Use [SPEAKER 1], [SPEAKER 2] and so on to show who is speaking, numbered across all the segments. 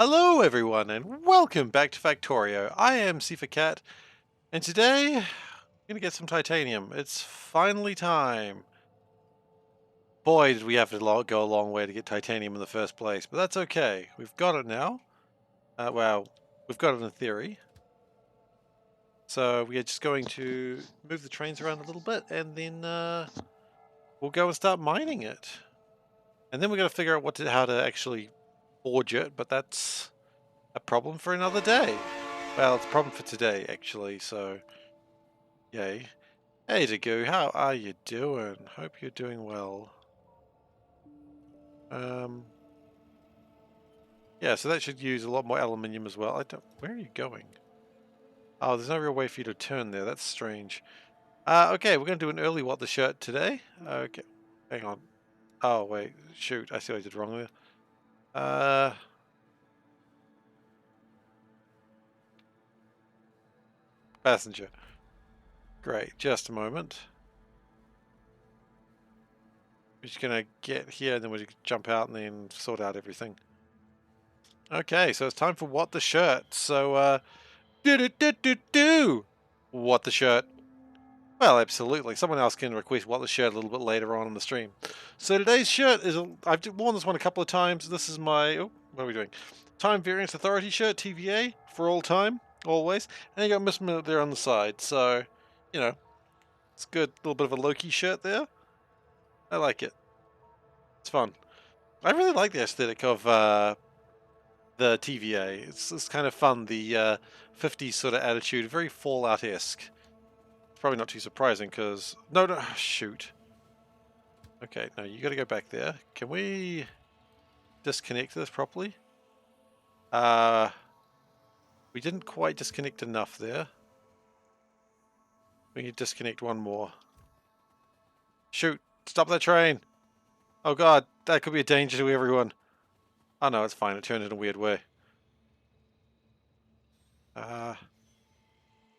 [SPEAKER 1] Hello everyone and welcome back to Factorio. I am SeiferKatt and today I'm gonna get some titanium. It's finally time. Boy, did we have to go a long way to get titanium in the first place, but that's okay. We've got it now. Well, we've got it in theory. So we are just going to move the trains around a little bit and then we'll go and start mining it. And then we're going to figure out how to actually forge it, but that's a problem for another day. Well, it's a problem for today, actually, so yay. Hey, Dagu, how are you doing? Hope you're doing well. Yeah, so that should use a lot more aluminium as well. Where are you going? Oh, there's no real way for you to turn there. That's strange. Okay, we're going to do an early what the shirt today. Okay, hang on. Oh, wait, shoot, I see what I did wrong there. Passenger. Great, just a moment. We're just going to get here and then we'll jump out and then sort out everything. Okay, so it's time for what the shirt. So, do what the shirt. Well, absolutely. Someone else can request what the shirt a little bit later on in the stream. So today's shirt is I've worn this one a couple of times. This is my what are we doing? Time Variance Authority shirt, TVA, for all time, always. And you got Miss Minute there on the side. So, you know, it's good. A little bit of a Loki shirt there. I like it. It's fun. I really like the aesthetic of the TVA. It's kind of fun. The 50s sort of attitude, very Fallout-esque. Probably not too surprising because no, shoot. Okay, no, you got to go back there. Can we disconnect this properly? We didn't quite disconnect enough there. We need to disconnect one more. Shoot! Stop that train! Oh god, that could be a danger to everyone. Oh no, it's fine. It turned in a weird way.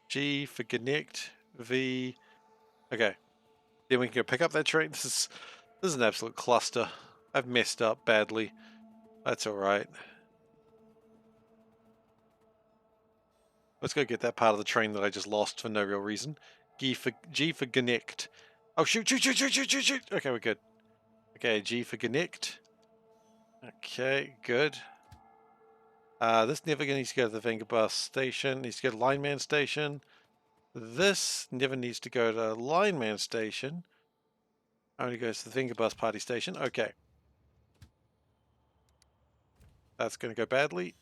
[SPEAKER 1] G for connect. V. Okay. Then we can go pick up that train. This is an absolute cluster. I've messed up badly. That's alright. Let's go get that part of the train that I just lost for no real reason. G for connect. Oh shoot, shoot, shoot, shoot, shoot, shoot, shoot. Okay, we're good. Okay, G for connect. Okay, good. This never needs to go to the Vengabus station. Needs to go to Lineman station. This never needs to go to Lineman station. Only goes to the Vengabus party station. Okay. That's going to go badly.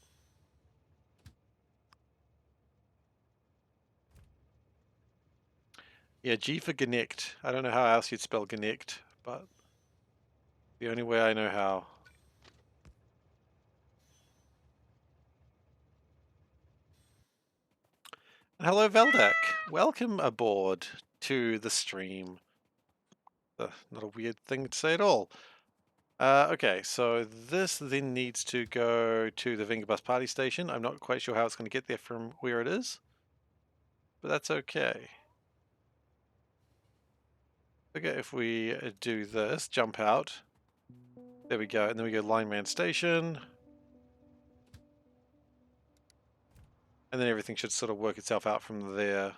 [SPEAKER 1] Yeah, G for connect. I don't know how else you'd spell connect, but the only way I know how. Hello, Veldak. Welcome aboard to the stream. Not a weird thing to say at all. Okay, so this then needs to go to the Vengabus party station. I'm not quite sure how it's going to get there from where it is, but that's okay. Okay, if we do this, jump out. There we go, and then we go Lineman station. And then everything should sort of work itself out from there.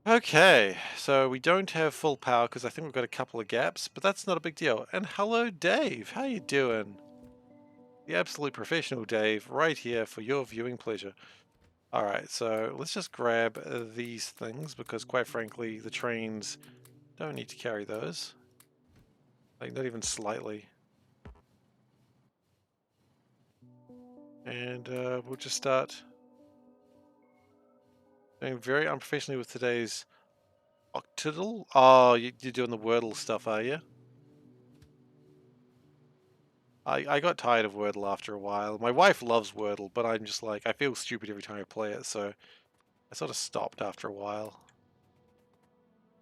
[SPEAKER 1] Okay, so we don't have full power because I think we've got a couple of gaps, but that's not a big deal. And hello, Dave. How you doing? The absolute professional Dave right here for your viewing pleasure. Alright, so let's just grab these things because quite frankly the trains don't need to carry those. Like not even slightly. And we'll just start doing very unprofessionally with today's octodal. Oh, you're doing the Wordle stuff, are you? I got tired of Wordle after a while. My wife loves Wordle, but I'm just like, I feel stupid every time I play it, so I sort of stopped after a while.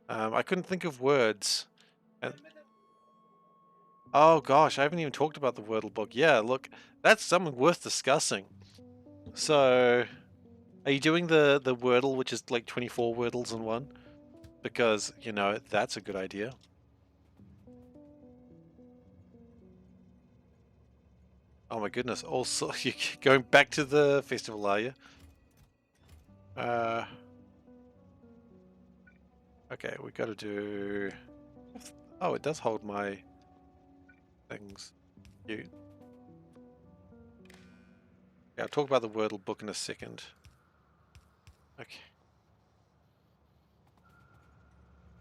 [SPEAKER 1] I couldn't think of words. And, oh gosh, I haven't even talked about the Wordle book. Yeah, look, that's something worth discussing. So, are you doing the Wordle, which is like 24 Wordles in one? Because, you know, that's a good idea. Oh my goodness. Also, you're going back to the festival, are you? Okay, we got to do... Oh, it does hold my things. Cute. Yeah, I'll talk about the Wordle book in a second. Okay.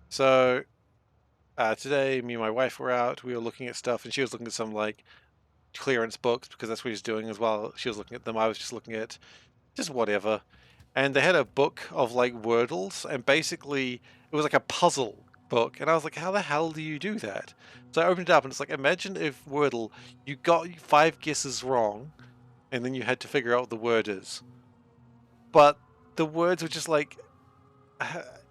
[SPEAKER 1] So, today, me and my wife were out. We were looking at stuff, and she was looking at some, like, clearance books, because that's what she's doing as well. She was looking at them. I was just looking at just whatever. And they had a book of, like, Wordles, and basically, it was like a puzzle book. And I was like, how the hell do you do that? So I opened it up, and it's like, imagine if Wordle, you got 5 guesses wrong, and then you had to figure out what the word is. But the words were just like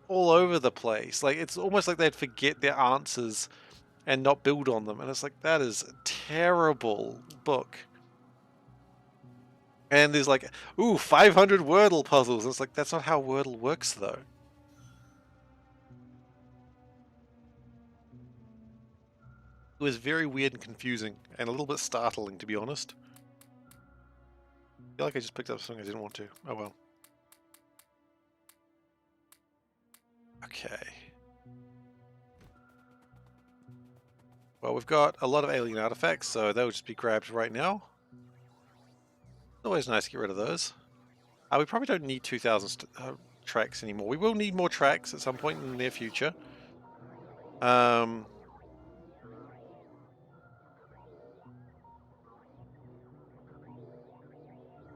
[SPEAKER 1] all over the place. Like it's almost like they'd forget their answers and not build on them. And it's like, that is a terrible book. And there's like, ooh, 500 Wordle puzzles. It's like, that's not how Wordle works though. It was very weird and confusing and a little bit startling, to be honest. I feel like I just picked up something I didn't want to. Oh well. Okay. Well, we've got a lot of alien artifacts, so they'll just be grabbed right now. It's always nice to get rid of those. We probably don't need 2,000 tracks anymore. We will need more tracks at some point in the near future.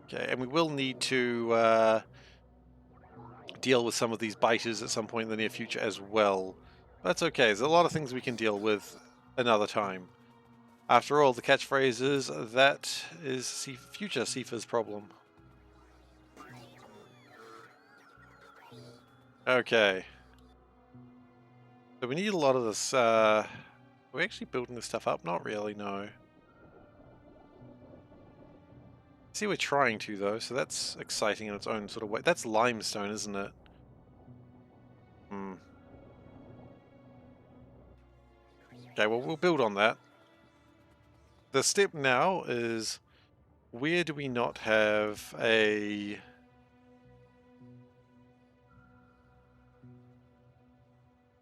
[SPEAKER 1] Okay, and we will need to deal with some of these biters at some point in the near future as well. That's okay. There's a lot of things we can deal with another time. After all, the catchphrase is, that is future Seifer's problem. Okay. So we need a lot of this. Are we actually building this stuff up? Not really, no. See, we're trying to, though, so that's exciting in its own sort of way. That's limestone, isn't it? Hmm. Okay, well, we'll build on that. The step now is, where do we not have a...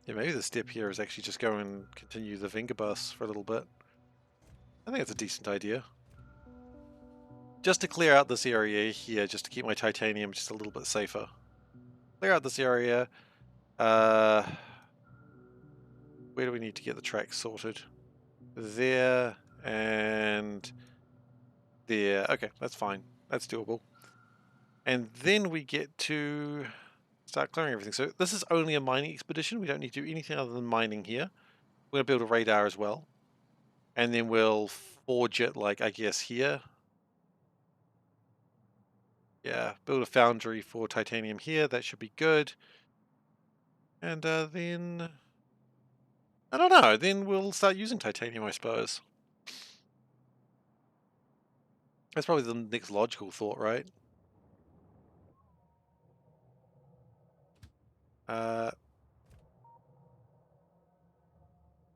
[SPEAKER 1] Yeah, maybe the step here is actually just go and continue the Venga bus for a little bit. I think it's a decent idea. Just to clear out this area here, just to keep my titanium just a little bit safer. Clear out this area. Where do we need to get the tracks sorted? There and there. Okay, that's fine. That's doable. And then we get to start clearing everything. So this is only a mining expedition. We don't need to do anything other than mining here. We're going to build a radar as well. And then we'll forge it, like, I guess, here. Yeah, build a foundry for titanium here. That should be good. And then... I don't know. Then we'll start using titanium, I suppose. That's probably the next logical thought, right? No,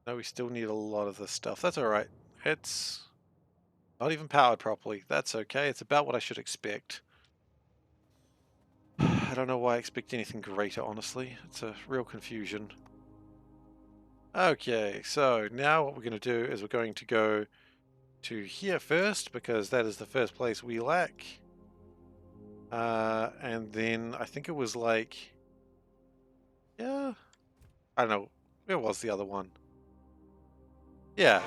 [SPEAKER 1] we still need a lot of this stuff. That's alright. It's not even powered properly. That's okay. It's about what I should expect. I don't know why I expect anything greater, honestly. It's a real confusion. Okay, so now what we're going to do is we're going to go to here first, because that is the first place we lack. And then I think it was like... Yeah, I don't know. Where was the other one? Yeah.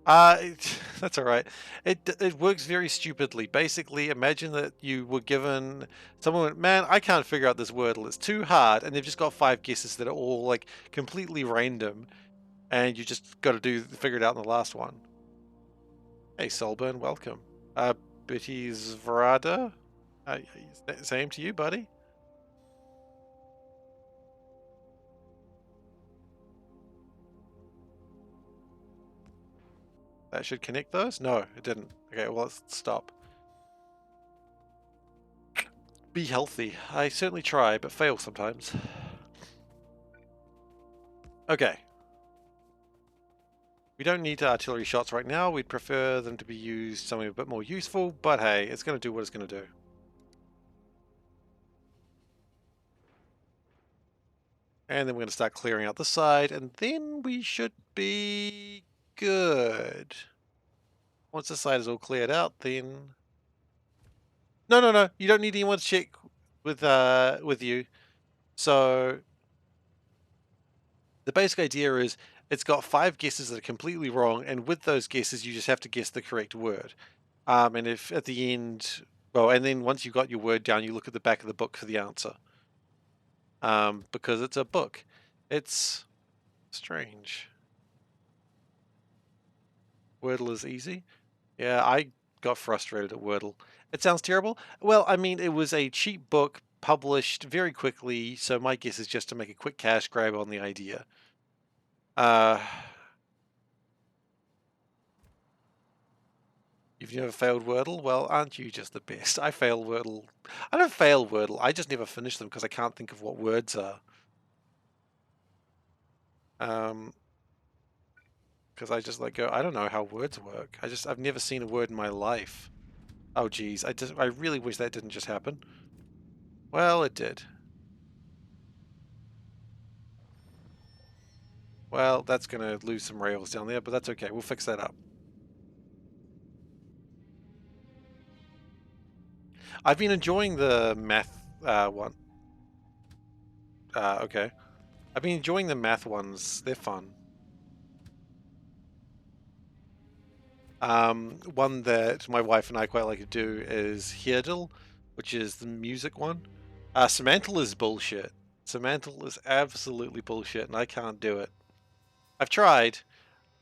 [SPEAKER 1] That's all right. It works very stupidly. Basically, imagine that you were given... Someone went, man, I can't figure out this Wordle. It's too hard. And they've just got 5 guesses that are all, like, completely random. And you just got to figure it out in the last one. Hey, Solburn, welcome. Bitty's Vrada? Same to you, buddy. That should connect those? No, it didn't. Okay, well, let's stop. Be healthy. I certainly try, but fail sometimes. Okay. We don't need artillery shots right now. We'd prefer them to be used something a bit more useful, but hey, it's going to do what it's going to do. And then we're going to start clearing out the side, and then we should be good. Once the side is all cleared out, then... No, no, no. You don't need anyone to check with you. So the basic idea is it's got 5 guesses that are completely wrong, and with those guesses, you just have to guess the correct word. And if at the end, well, and then once you've got your word down, you look at the back of the book for the answer. Because it's a book. It's strange. Wordle is easy. Yeah, I got frustrated at Wordle. It sounds terrible. Well, I mean, it was a cheap book published very quickly, so my guess is just to make a quick cash grab on the idea. You've never failed Wordle? Well, aren't you just the best? I fail Wordle. I don't fail Wordle. I just never finish them because I can't think of what words are. Because I just like go, I don't know how words work. I've never seen a word in my life. Oh geez, I really wish that didn't just happen. Well, it did. Well, that's gonna lose some rails down there, but that's okay. We'll fix that up. I've been enjoying the math one. Okay. I've been enjoying the math ones. They're fun. One that my wife and I quite like to do is Heerdle, which is the music one. Semantle is bullshit. Semantle is absolutely bullshit, and I can't do it. I've tried,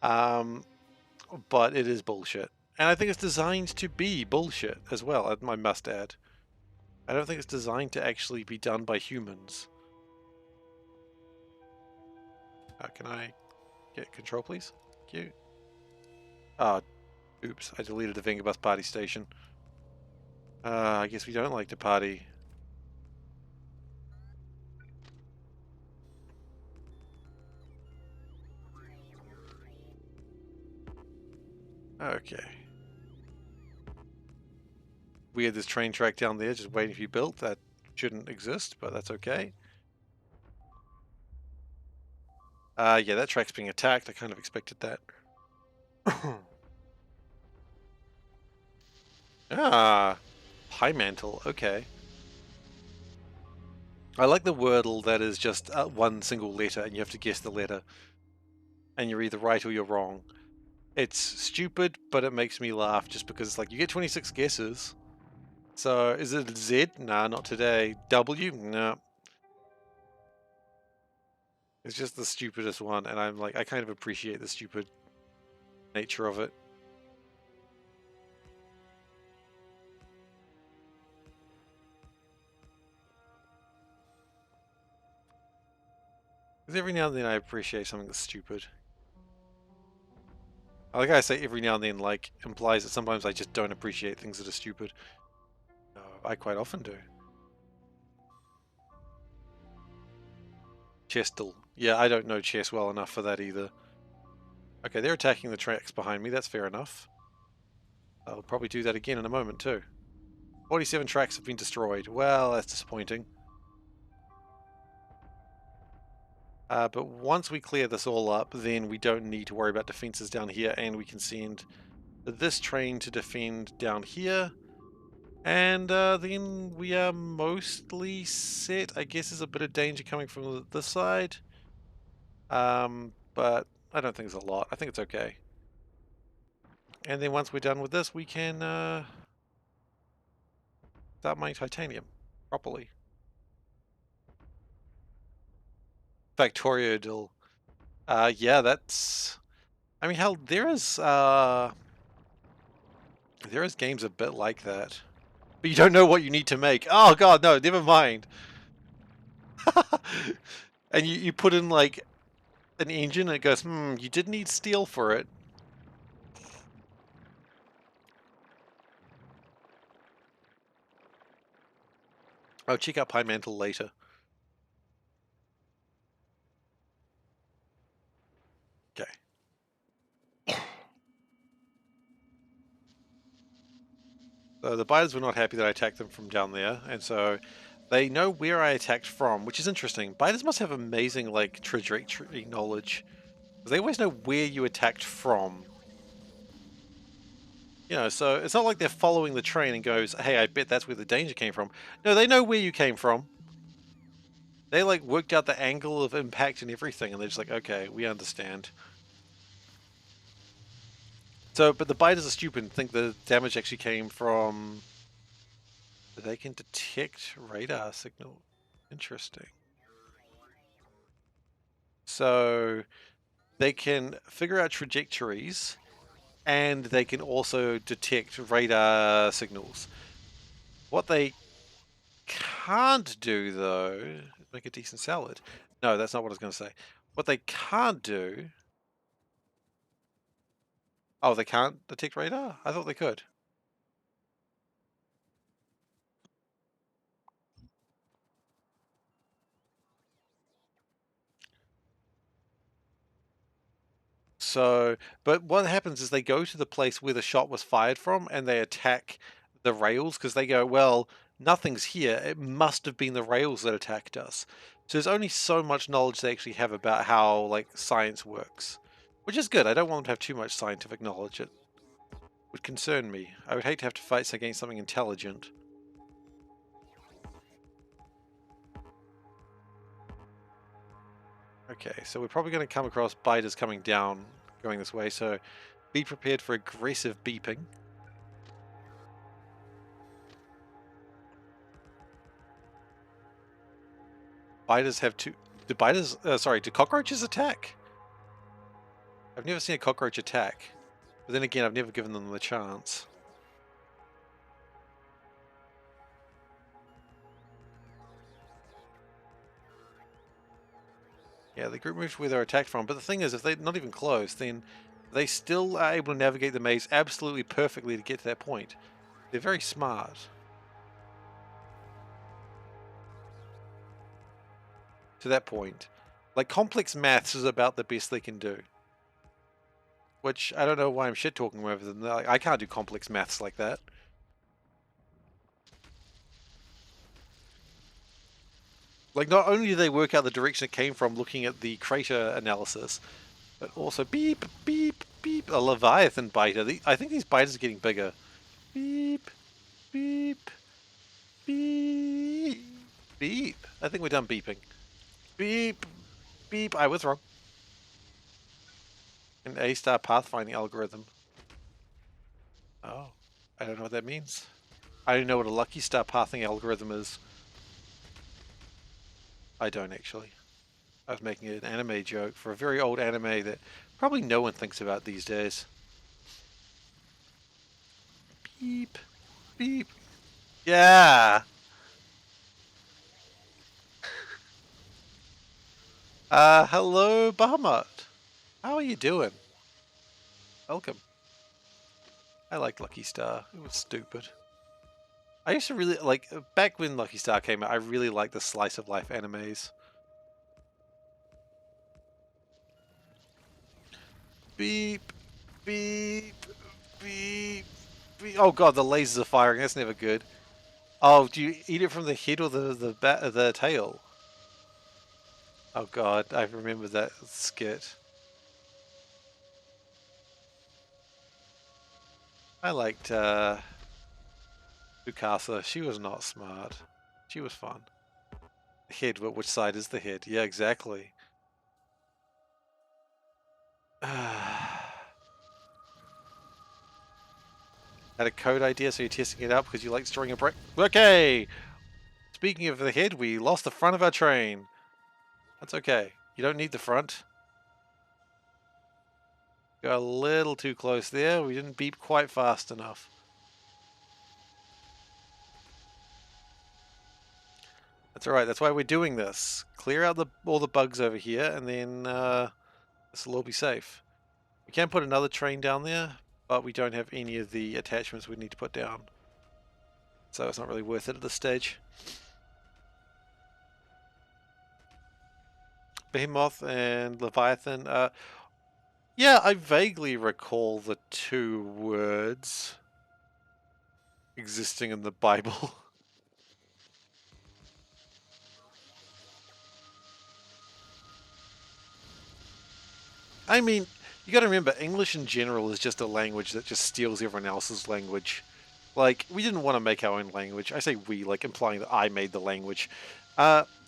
[SPEAKER 1] but it is bullshit. And I think it's designed to be bullshit as well, I must add. I don't think it's designed to actually be done by humans. Can I get control, please? Thank you. Oh, oops, I deleted the Vengabus party station. I guess we don't like to party. Okay. We had this train track down there just waiting to be built. That shouldn't exist, but that's okay. Yeah, that track's being attacked. I kind of expected that. High mantle. Okay. I like the Wordle that is just one single letter and you have to guess the letter. And you're either right or you're wrong. It's stupid, but it makes me laugh just because it's like, you get 26 guesses. So, is it Z? Nah, not today. W? No. It's just the stupidest one, and I'm like, I kind of appreciate the stupid nature of it. Because every now and then I appreciate something that's stupid. Like I say, every now and then, like, implies that sometimes I just don't appreciate things that are stupid. I quite often do. Chestal. Yeah, I don't know chess well enough for that either. Okay, they're attacking the tracks behind me. That's fair enough. I'll probably do that again in a moment too. 47 tracks have been destroyed. Well, that's disappointing. But once we clear this all up, then we don't need to worry about defenses down here, and we can send this train to defend down here. And then we are mostly set. I guess there's a bit of danger coming from this side. But I don't think there's a lot. I think it's okay. And then once we're done with this, we can start mining titanium properly. Factorial. Yeah, that's... I mean, hell, there is games a bit like that. But you don't know what you need to make. Oh god, no, never mind. And you put in, like, an engine and it goes, you did need steel for it. I'll check out Pie Mantle later. Okay. So the biters were not happy that I attacked them from down there, and so they know where I attacked from, which is interesting. Biters must have amazing, like, trajectory knowledge. They always know where you attacked from. You know, so it's not like they're following the train and goes, hey, I bet that's where the danger came from. No, they know where you came from. They, like, worked out the angle of impact and everything, and they're just like, okay, we understand. So, but the biters are stupid and think the damage actually came from... They can detect radar signal. Interesting. So, they can figure out trajectories, and they can also detect radar signals. What they can't do, though, is make a decent salad. No, that's not what I was going to say. What they can't do... Oh, they can't detect radar? I thought they could. So, but what happens is they go to the place where the shot was fired from and they attack the rails because they go, well, nothing's here. It must have been the rails that attacked us. So there's only so much knowledge they actually have about how, like, science works, which is good. I don't want them to have too much scientific knowledge. It would concern me. I would hate to have to fight against something intelligent. Okay, so we're probably going to come across biters coming down, going this way, so be prepared for aggressive beeping. Biters have two... Do biters... sorry, do cockroaches attack? I've never seen a cockroach attack. But then again, I've never given them the chance. Yeah, the group moves where they're attacked from, but the thing is, if they're not even close, then they still are able to navigate the maze absolutely perfectly to get to that point. They're very smart. To that point. Like, complex maths is about the best they can do. Which, I don't know why I'm shit-talking over them. Like, I can't do complex maths like that. Like, not only do they work out the direction it came from looking at the crater analysis, but also beep, beep, beep. A Leviathan biter. I think these biters are getting bigger. Beep, beep, beep, beep. I think we're done beeping. Beep, beep. I was wrong. An A-star pathfinding algorithm. Oh, I don't know what that means. I don't know what a lucky star pathing algorithm is. I don't actually. I was making an anime joke for a very old anime that probably no one thinks about these days. Beep, beep. Yeah. Hello, Bahamut. How are you doing? Welcome. I liked Lucky Star. It was stupid. I used to really like back when Lucky Star came out. I really liked the slice of life animes. Beep, beep, beep, beep. Oh god, the lasers are firing. That's never good. Oh, do you eat it from the head or the tail? Oh god, I remember that skit. I liked Ukasa. She was not smart. She was fun. Head, but which side is the head? Yeah, exactly. Had a code idea, so you're testing it out because you like storing a break. Okay! Speaking of the head, we lost the front of our train. That's okay. You don't need the front. Got a little too close there. We didn't beep quite fast enough. That's alright. That's why we're doing this. Clear out all the bugs over here, and then this will all be safe. We can put another train down there, but we don't have any of the attachments we need to put down. So it's not really worth it at this stage. Behemoth and Leviathan. Yeah, I vaguely recall the two words. existing in the Bible. I mean, you got to remember, English in general is just a language that just steals everyone else's language. Like, we didn't want to make our own language. I say we, like implying that I made the language.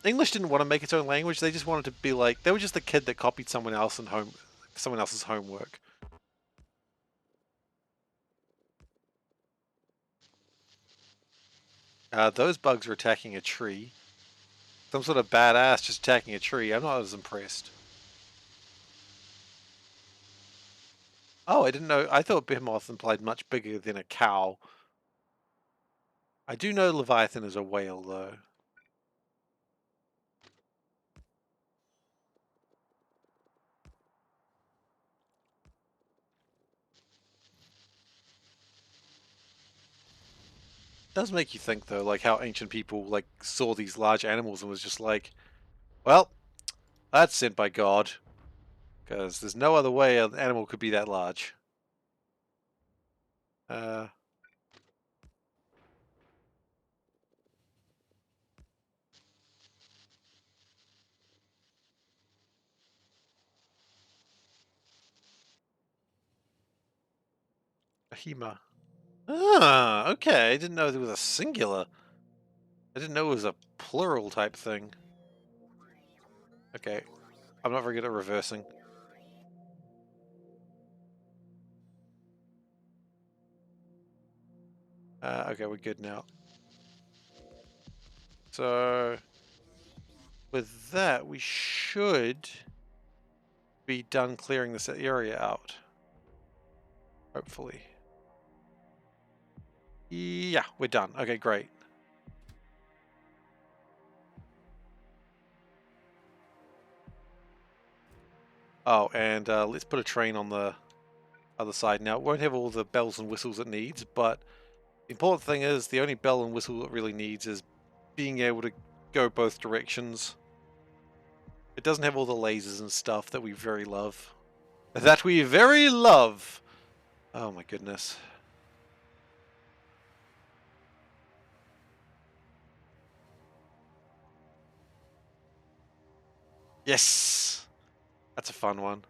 [SPEAKER 1] English didn't want to make its own language. They just wanted to be like, they were just the kid that copied someone else's homework. Those bugs are attacking a tree. Some sort of badass just attacking a tree. I'm not as impressed. Oh, I didn't know. I thought behemoth implied much bigger than a cow. I do know Leviathan is a whale, though. It does make you think, though, like how ancient people like saw these large animals and was just like, well, that's sent by God, because there's no other way an animal could be that large. Uh, Ahima. Ah, okay. I didn't know there was a singular. I didn't know it was a plural type thing. Okay, I'm not very good at reversing. Okay, we're good now. So, with that, we should be done clearing this area out. Hopefully. Yeah, we're done. Okay, great. Oh, and let's put a train on the other side. Now, it won't have all the bells and whistles it needs, but the important thing is the only bell and whistle it really needs is being able to go both directions. It doesn't have all the lasers and stuff that we very love. That we very love! Oh my goodness. Yes! That's a fun one.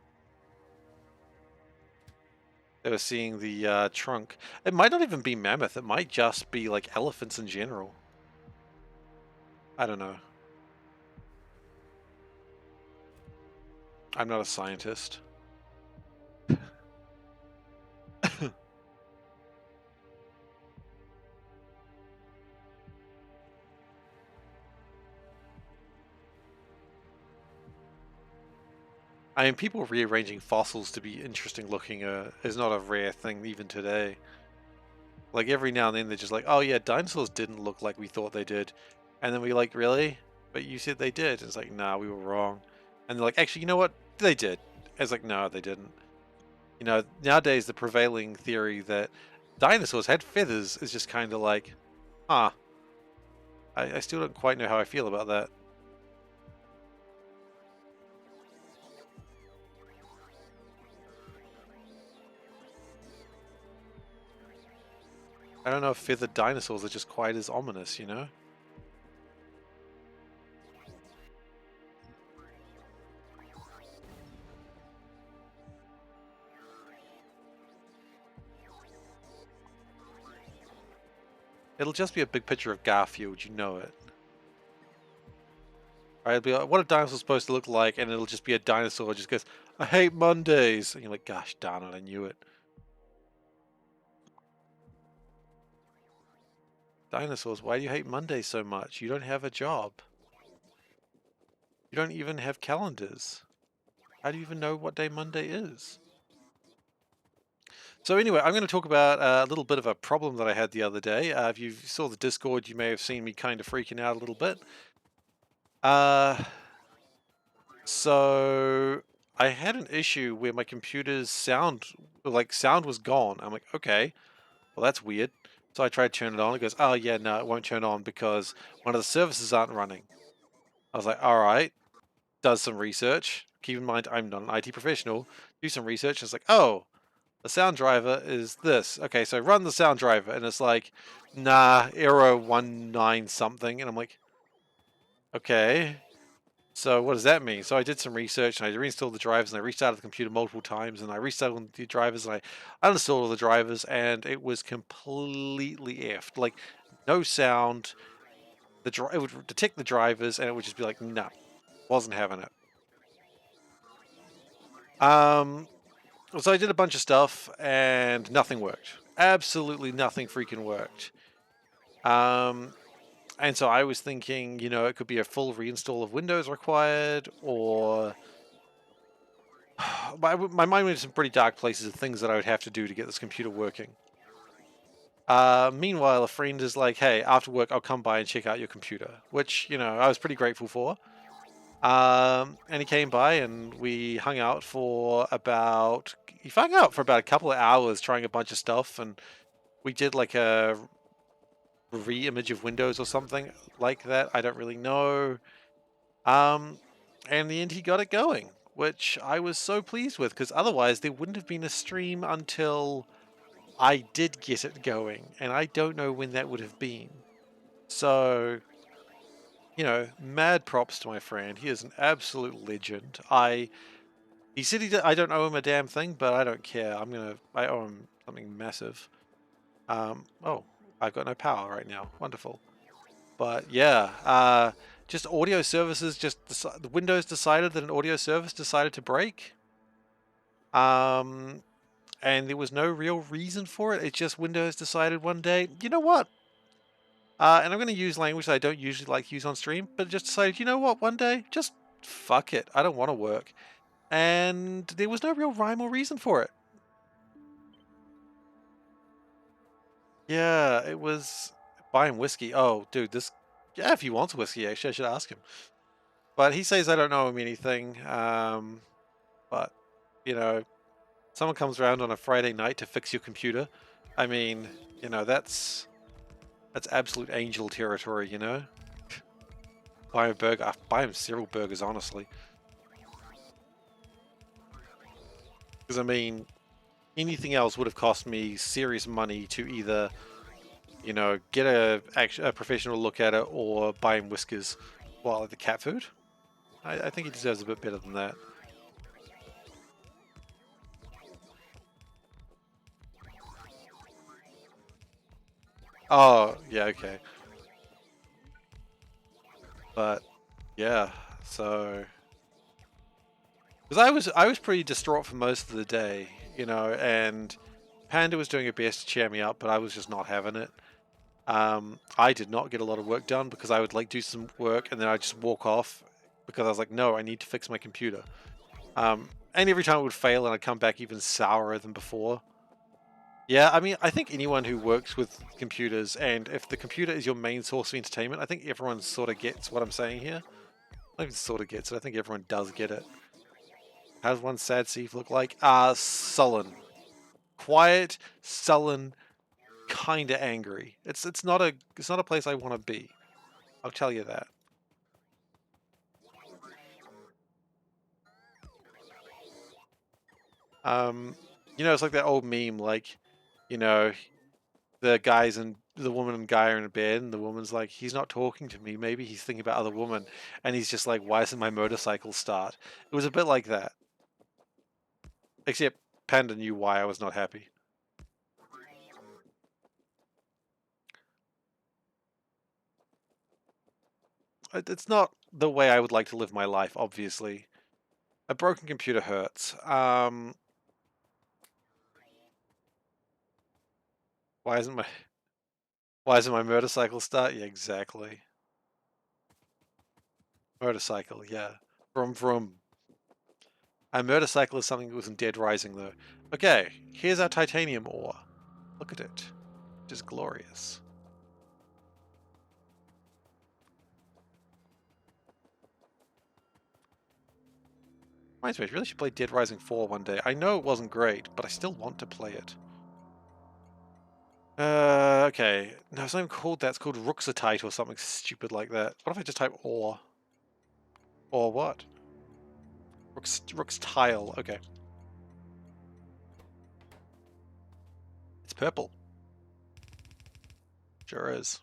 [SPEAKER 1] They were seeing the trunk. It might not even be mammoth. It might just be like elephants in general. I don't know. I'm not a scientist. I mean, people rearranging fossils to be interesting looking is not a rare thing even today. Like every now and then they're just like, oh yeah, dinosaurs didn't look like we thought they did. And then we like, really? But you said they did. It's like, nah, we were wrong. And they're like, actually, you know what? They did. It's like, no, they didn't. You know, nowadays the prevailing theory that dinosaurs had feathers is just kind of like, huh. I still don't quite know how I feel about that. I don't know if feathered dinosaurs are just quite as ominous, you know? It'll just be a big picture of Garfield, you know it. Right, it'll be like, what a dinosaur supposed to look like, and it'll just be a dinosaur that just goes, I hate Mondays. And you're like, gosh darn it, I knew it. Dinosaurs, why do you hate Mondays so much? You don't have a job. You don't even have calendars. How do you even know what day Monday is? So anyway, I'm going to talk about a little bit of a problem that I had the other day. If you saw the Discord, you may have seen me kind of freaking out a little bit. So I had an issue where my computer's sound was gone. I'm like, okay, well that's weird. So I tried to turn it on. It goes, oh yeah, no, it won't turn on because one of the services aren't running. I was like, all right. Does some research. Keep in mind, I'm not an IT professional. Do some research. And it's like, oh, The sound driver is this. Okay, so run the sound driver, and it's like, nah, error 19 something, and I'm like, okay. So what does that mean? So I did some research and I reinstalled the drivers and I restarted the computer multiple times and I restarted the drivers and I uninstalled all the drivers and it was completely effed. Like no sound. It would detect the drivers and it would just be like, no, wasn't having it. So I did a bunch of stuff and nothing worked. Absolutely nothing freaking worked. And so I was thinking, you know, it could be a full reinstall of Windows required, or my mind went to some pretty dark places of things that I would have to do to get this computer working. Meanwhile, a friend is like, hey, after work, I'll come by and check out your computer, which, you know, I was pretty grateful for. And he came by and we hung out for about, a couple of hours trying a bunch of stuff. And we did like a re-image of Windows or something like that. I don't really know. And in the end, he got it going, which I was so pleased with because otherwise there wouldn't have been a stream until I did get it going, and I don't know when that would have been. So, you know, mad props to my friend. He is an absolute legend. He said I don't owe him a damn thing, but I don't care. I owe him something massive. Oh, I've got no power right now. Wonderful. But yeah, just audio services. The Windows decided that an audio service decided to break. And there was no real reason for it. It's just Windows decided one day, you know what? And I'm going to use language that I don't usually like to use on stream, but just decided, you know what? One day, just fuck it. I don't want to work. And there was no real rhyme or reason for it. Yeah, it was buying whiskey. Oh, dude, yeah, if he wants whiskey, actually, I should ask him. But he says I don't know him anything. But, you know, someone comes around on a Friday night to fix your computer. I mean, you know, that's absolute angel territory, you know? Buy him a burger. I'd buy him several burgers, honestly. Because, I mean, anything else would have cost me serious money to either, you know, get a professional look at it or buy him whiskers. Well, like the cat food? I think he deserves a bit better than that. Oh, yeah, okay. But, yeah, so... Because I was pretty distraught for most of the day, you know, and Panda was doing her best to cheer me up, but I was just not having it. I did not get a lot of work done because I would like do some work and then I'd just walk off because I was like, no, I need to fix my computer. And every time it would fail and I'd come back even sourer than before. Yeah, I mean, I think anyone who works with computers, and if the computer is your main source of entertainment, I think everyone sort of gets what I'm saying here. Not even sort of gets it, I think everyone does get it. How does one sad Steve look like? Sullen. Quiet, sullen, kinda angry. It's not a place I want to be. I'll tell you that. You know, it's like that old meme, like, you know, the woman and guy are in a bed, and the woman's like, he's not talking to me. Maybe he's thinking about other woman, and he's just like, why doesn't my motorcycle start? It was a bit like that, except Panda knew why I was not happy. It's not the way I would like to live my life, obviously. A broken computer hurts. Why isn't my why isn't my motorcycle start? Yeah, exactly. Motorcycle, yeah. Vroom vroom. A motorcycle is something that was in Dead Rising, though. Okay, here's our titanium ore. Look at it. It is glorious. Reminds me, I really should play Dead Rising 4 one day. I know it wasn't great, but I still want to play it. Okay. No, it's not even called that. It's called Ruxatite or something stupid like that. What if I just type ore? Or what? Ruxtile. Okay. purple. Sure is.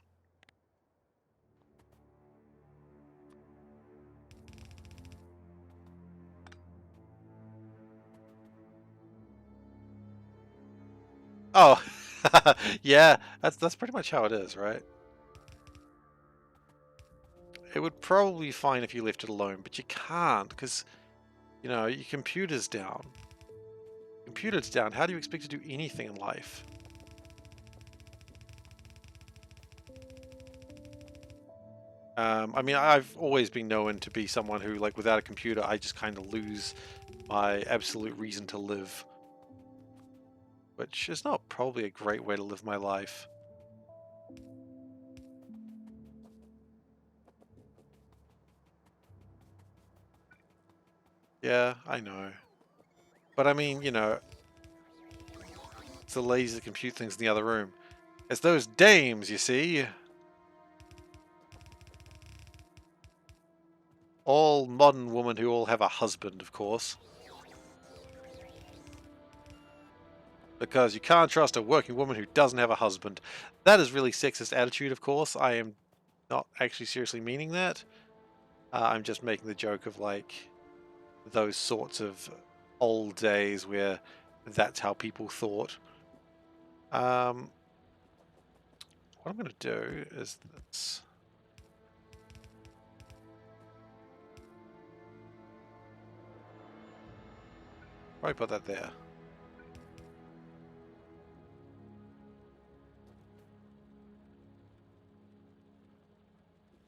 [SPEAKER 1] Oh, yeah, that's pretty much how it is, right? It would probably be fine if you left it alone, but you can't because, you know, your computer's down. Computer's down. How do you expect to do anything in life? I mean, I've always been known to be someone who, like, without a computer, I just kind of lose my absolute reason to live. Which is not probably a great way to live my life. Yeah, I know. But I mean, you know, it's the ladies that compute things in the other room. It's those dames, you see. All modern women who all have a husband, of course. Because you can't trust a working woman who doesn't have a husband. That is really sexist attitude, of course. I am not actually seriously meaning that. I'm just making the joke of, like, those sorts of old days where that's how people thought. What I'm going to do is this. Probably put that there.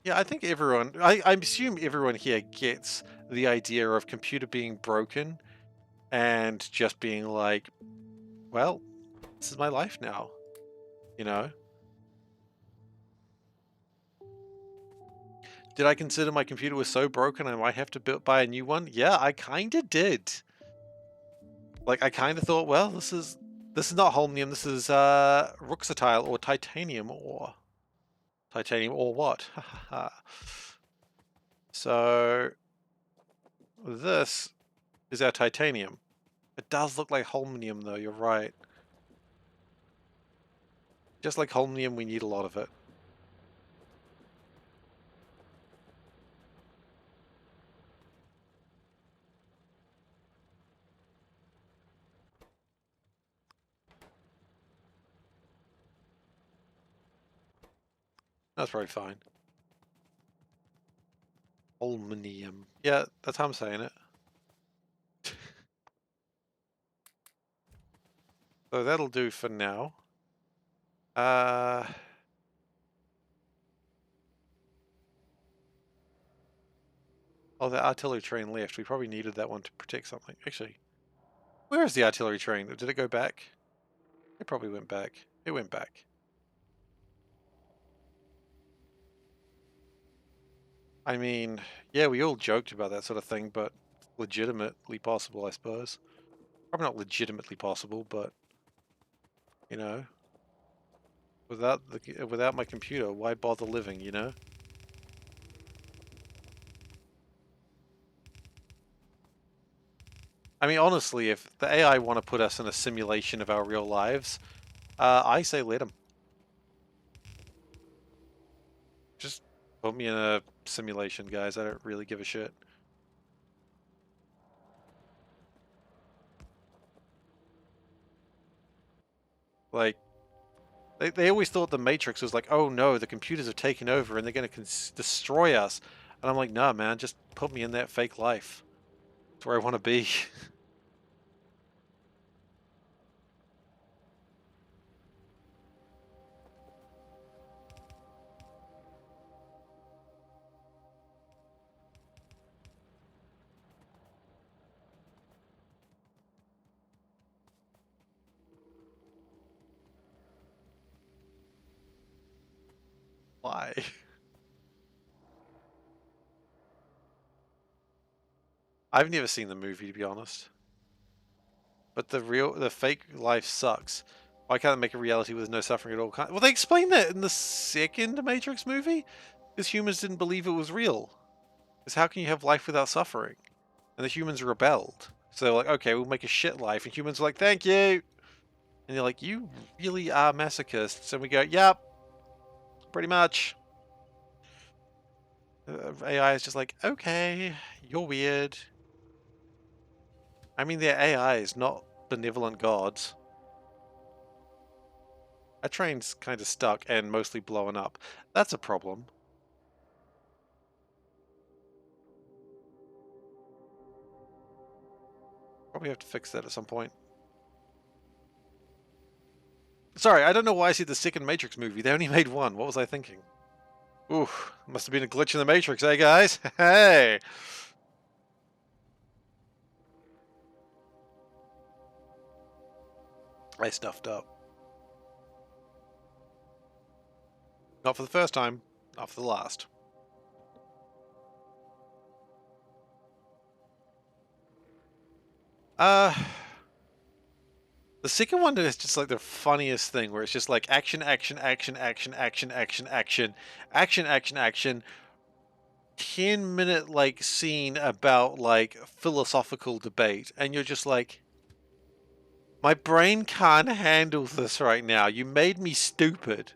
[SPEAKER 1] Yeah, I think everyone, I assume everyone here gets the idea of computer being broken and just being like, well, this is my life now, you know? Did I consider my computer was so broken I might have to buy a new one? Yeah, I kind of did. Like, I kind of thought, well, this is not holmium, this is ruxatile or titanium ore. Titanium or what? So this is our titanium. It does look like holmium though, you're right. Just like holmium, we need a lot of it. That's probably fine. Holmium. Yeah, that's how I'm saying it. So that'll do for now. Oh, the artillery train left. We probably needed that one to protect something. Actually, where is the artillery train? Did it go back? It probably went back. It went back. I mean, yeah, we all joked about that sort of thing, but legitimately possible, I suppose. Probably not legitimately possible, but, you know, without my computer, why bother living, you know? I mean, honestly, if the AI want to put us in a simulation of our real lives, I say let them. Just put me in a simulation, guys. I don't really give a shit. Like, they always thought the Matrix was like, oh no, the computers have taken over and they're going to destroy us. And I'm like, nah, man, just put me in that fake life. That's where I want to be. Why? I've never seen the movie, to be honest. But the fake life sucks. Why can't they make a reality with no suffering at all? Well, they explained that in the second Matrix movie. Because humans didn't believe it was real. Because how can you have life without suffering? And the humans rebelled. So they're like, okay, we'll make a shit life. And humans are like, thank you. And they're like, you really are masochists. And we go, yep, pretty much. AI is just like, okay, you're weird. I mean, they're AIs, not benevolent gods. Our train's kind of stuck and mostly blowing up. That's a problem. Probably have to fix that at some point. Sorry, I don't know why I see the second Matrix movie. They only made one. What was I thinking? Ooh, must have been a glitch in the Matrix, eh, guys? Hey! I stuffed up. Not for the first time, not for the last. The second one is just like the funniest thing, where it's just like action, action, action, action, action, action, action, action, action, action. 10-minute like scene about like philosophical debate, and you're just like, my brain can't handle this right now. You made me stupid.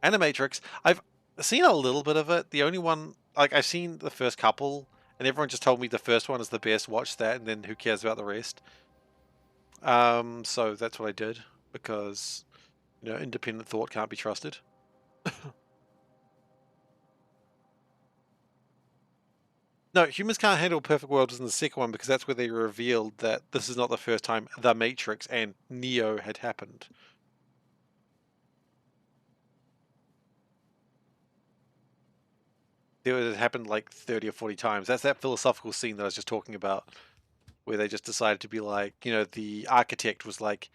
[SPEAKER 1] Animatrix, I've seen a little bit of it. The only one, like, I've seen the first couple, and everyone just told me the first one is the best. Watch that, and then who cares about the rest? So that's what I did, because, you know, independent thought can't be trusted. No, Humans Can't Handle a Perfect World was in the second one, because that's where they revealed that this is not the first time The Matrix and Neo had happened. It had happened like 30 or 40 times. That's that philosophical scene that I was just talking about, where they just decided to be like, you know, the architect was like,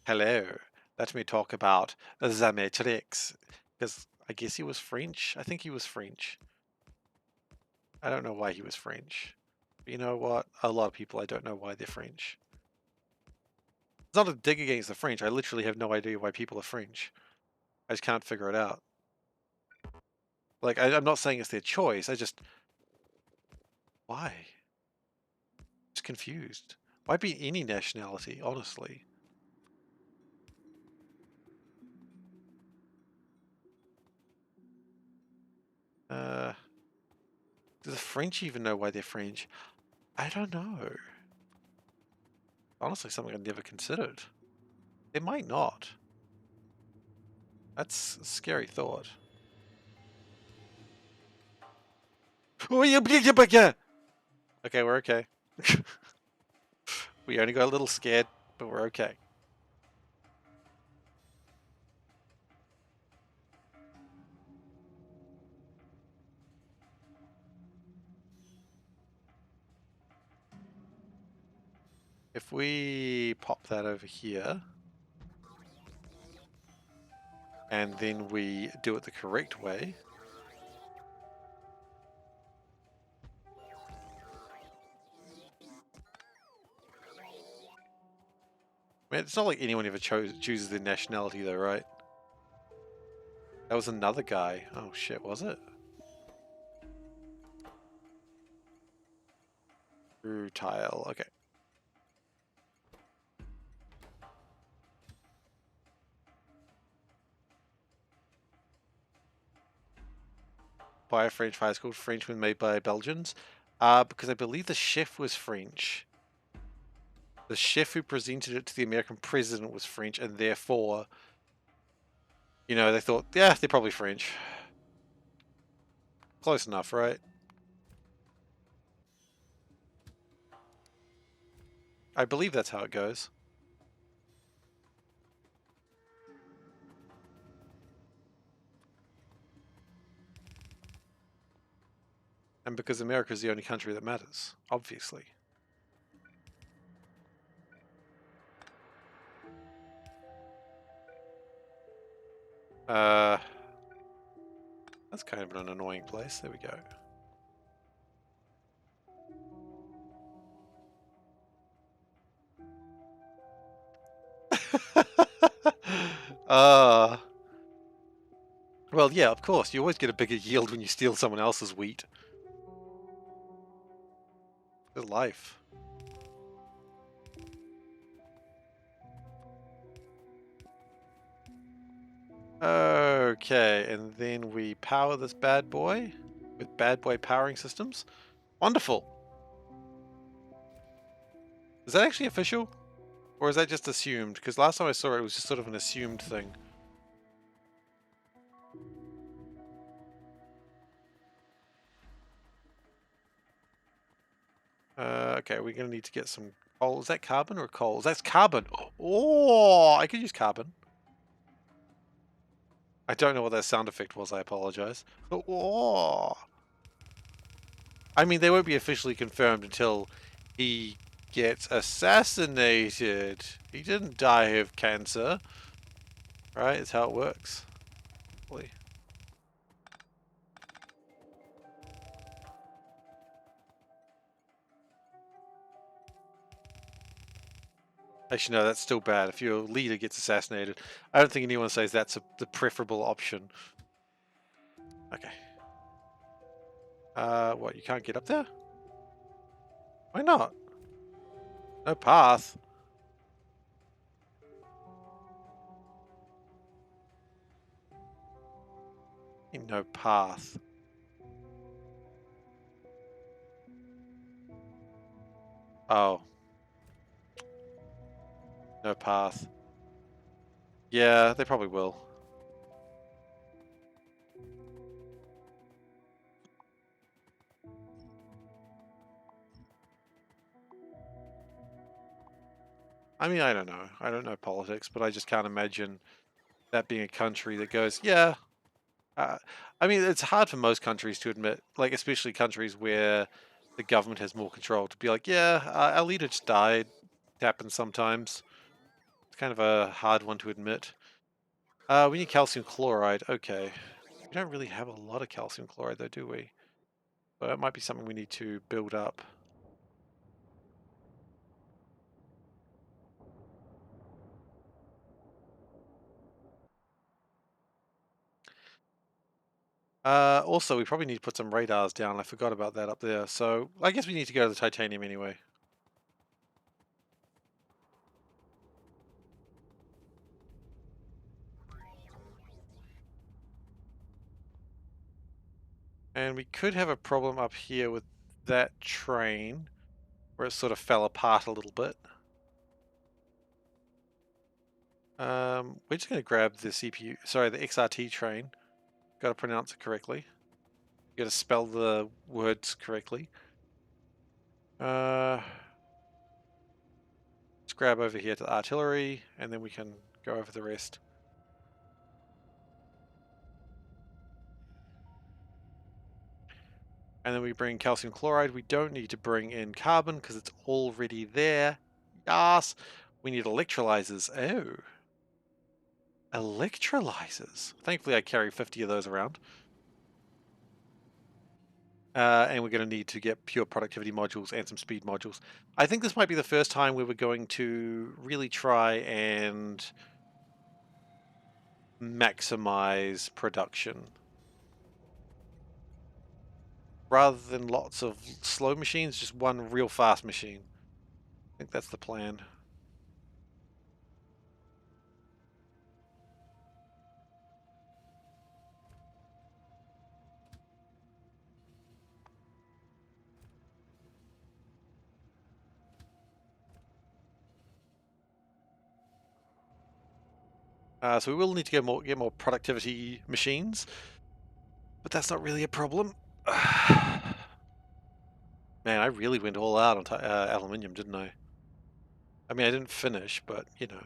[SPEAKER 1] hello, let me talk about the Matrix. Because I guess he was French. I think he was French. I don't know why he was French. But you know what? A lot of people, I don't know why they're French. It's not a dig against the French. I literally have no idea why people are French. I just can't figure it out. Like, I'm not saying it's their choice. I just... Why? Just confused. Why be any nationality, honestly? Do the French even know why they're French? I don't know. Honestly, something I've never considered. They might not. That's a scary thought. Okay, we're okay. We only got a little scared, but we're okay. If we pop that over here, and then we do it the correct way. I mean, it's not like anyone ever chooses their nationality though, right? That was another guy. Oh shit, was it? Tile, okay. By a French high school, Frenchman made by Belgians. Because I believe the chef was French. The chef who presented it to the American president was French, and therefore, you know, they thought, yeah, they're probably French. Close enough, right? I believe that's how it goes. And because America is the only country that matters, obviously. That's kind of an annoying place. There we go. Well, yeah, of course. You always get a bigger yield when you steal someone else's wheat. It's life. Okay, and then we power this bad boy with bad boy powering systems. Wonderful. Is that actually official? Or is that just assumed? Because last time I saw it, it was just sort of an assumed thing. Okay, we're going to need to get some coal. Is that carbon or coal? That's carbon. Oh, I could use carbon. I don't know what that sound effect was. I apologize. Oh. I mean, they won't be officially confirmed until he gets assassinated. He didn't die of cancer. Right? That's how it works. Hopefully. Actually, no, that's still bad. If your leader gets assassinated, I don't think anyone says that's the preferable option. Okay. What? You can't get up there? Why not? No path. No path. Oh, no path. Yeah, they probably will. I mean, I don't know. I don't know politics, but I just can't imagine that being a country that goes, yeah. Uh, I mean, it's hard for most countries to admit, like, especially countries where the government has more control, to be like, yeah, our leader just died. It happens sometimes. It's kind of a hard one to admit. We need calcium chloride. Okay. We don't really have a lot of calcium chloride, though, do we? So that might be something we need to build up. Also, we probably need to put some radars down. I forgot about that up there. So I guess we need to go to the titanium anyway. And we could have a problem up here with that train, where it sort of fell apart a little bit. We're just going to grab the CPU, sorry, the XRT train. Got to pronounce it correctly. Got to spell the words correctly. Let's grab over here to the artillery, and then we can go over the rest. And then we bring calcium chloride. We don't need to bring in carbon because it's already there. Yes. We need electrolyzers. Oh. Electrolyzers. Thankfully I carry 50 of those around. And we're going to need to get pure productivity modules and some speed modules. I think this might be the first time we were going to really try and maximize production. Rather than lots of slow machines, just one real fast machine. I think that's the plan. So we will need to get more productivity machines, but that's not really a problem. Man, I really went all out on aluminium, didn't I? I mean, I didn't finish, but you know.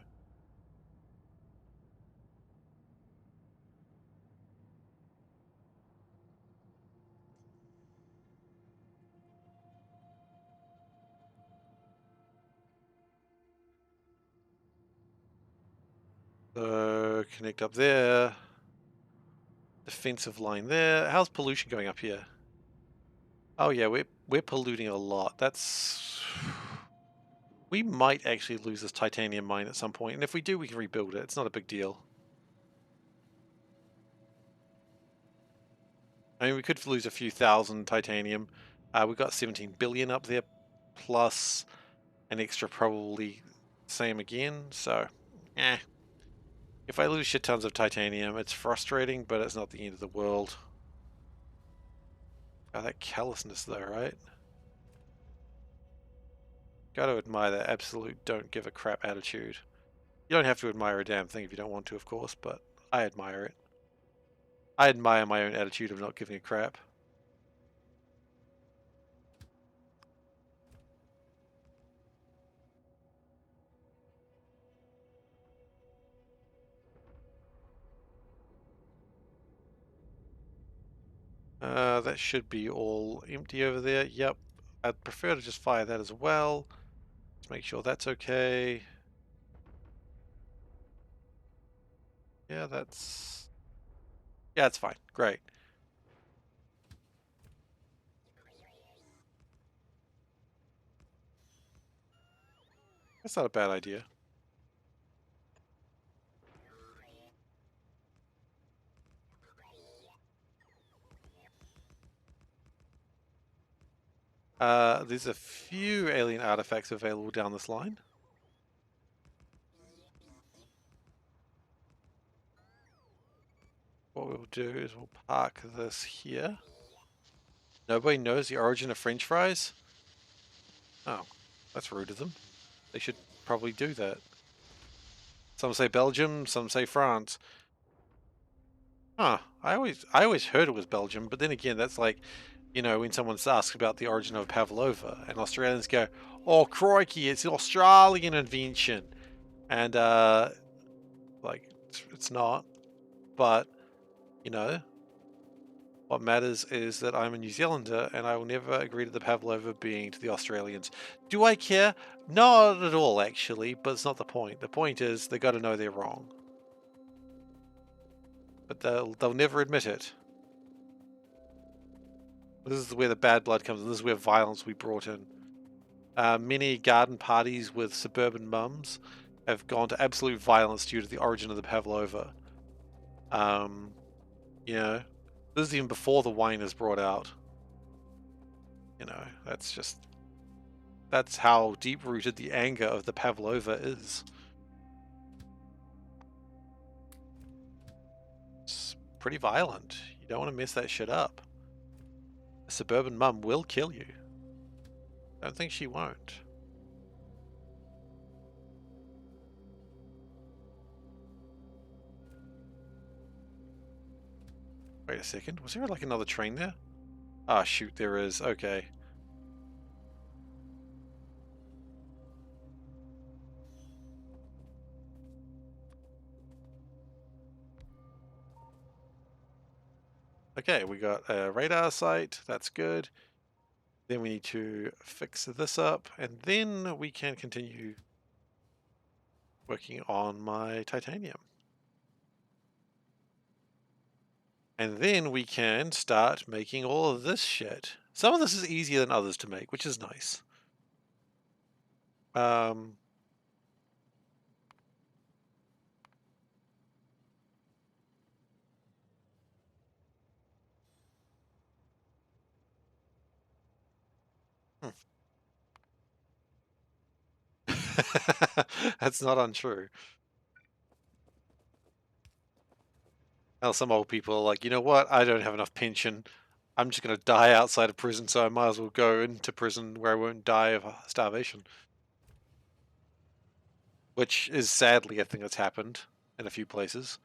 [SPEAKER 1] So connect up there. Defensive line there. How's pollution going up here? Oh yeah, we're polluting a lot. That's we might actually lose this titanium mine at some point, and if we do, we can rebuild it. It's not a big deal. I mean, we could lose a few thousand titanium. We've got 17 billion up there, plus an extra probably same again. So, eh. If I lose shit tons of titanium, it's frustrating, but it's not the end of the world. Oh, that callousness though, right? Gotta admire that absolute don't give a crap attitude. You don't have to admire a damn thing if you don't want to, of course, but I admire it. I admire my own attitude of not giving a crap. That should be all empty over there. Yep. I'd prefer to just fire that as well. Let's make sure that's okay. Yeah, that's... Yeah, it's fine. Great. That's not a bad idea. There's a few alien artifacts available down this line. What we'll do is we'll park this here. Nobody knows the origin of French fries? Oh, that's rude of them. They should probably do that. Some say Belgium, some say France. Huh. I always heard it was Belgium, but then again, that's like, you know, when someone asks about the origin of pavlova, and Australians go, "Oh, crikey, it's an Australian invention," and like it's not. But you know, what matters is that I'm a New Zealander, and I will never agree to the pavlova being to the Australians. Do I care? Not at all, actually. But it's not the point. The point is they got to know they're wrong, but they'll never admit it. This is where the bad blood comes in. This is where violence we brought in. Many garden parties with suburban mums have gone to absolute violence due to the origin of the pavlova. You know, this is even before the wine is brought out. You know, that's how deep-rooted the anger of the pavlova is. It's pretty violent. You don't want to mess that shit up. A suburban mum will kill you. Don't think she won't. Wait a second. Was there like another train there? Ah, shoot, there is. Okay. Okay, we got a radar site. That's good. Then we need to fix this up, and then we can continue working on my titanium. And then we can start making all of this shit. Some of this is easier than others to make, which is nice. Um, hmm. That's not untrue. Now some old people are like, you know what? I don't have enough pension. I'm just going to die outside of prison, so I might as well go into prison where I won't die of starvation. Which is sadly a thing that's happened in a few places.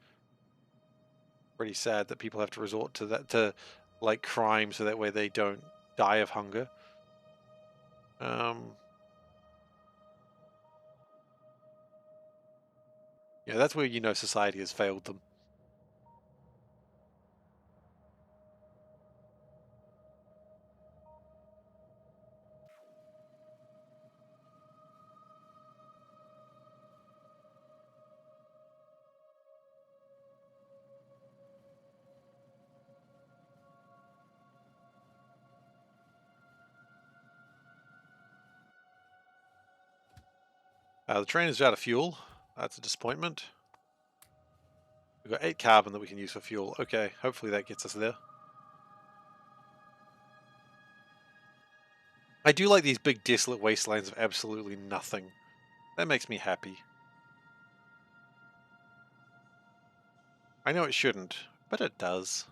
[SPEAKER 1] Pretty sad that people have to resort to that, to like crime, so that way they don't die of hunger. Yeah, that's where you know society has failed them. The train is out of fuel. That's a disappointment. We've got 8 carbon that we can use for fuel. Okay, hopefully that gets us there. I do like these big desolate wastelands of absolutely nothing. That makes me happy. I know it shouldn't, but it does.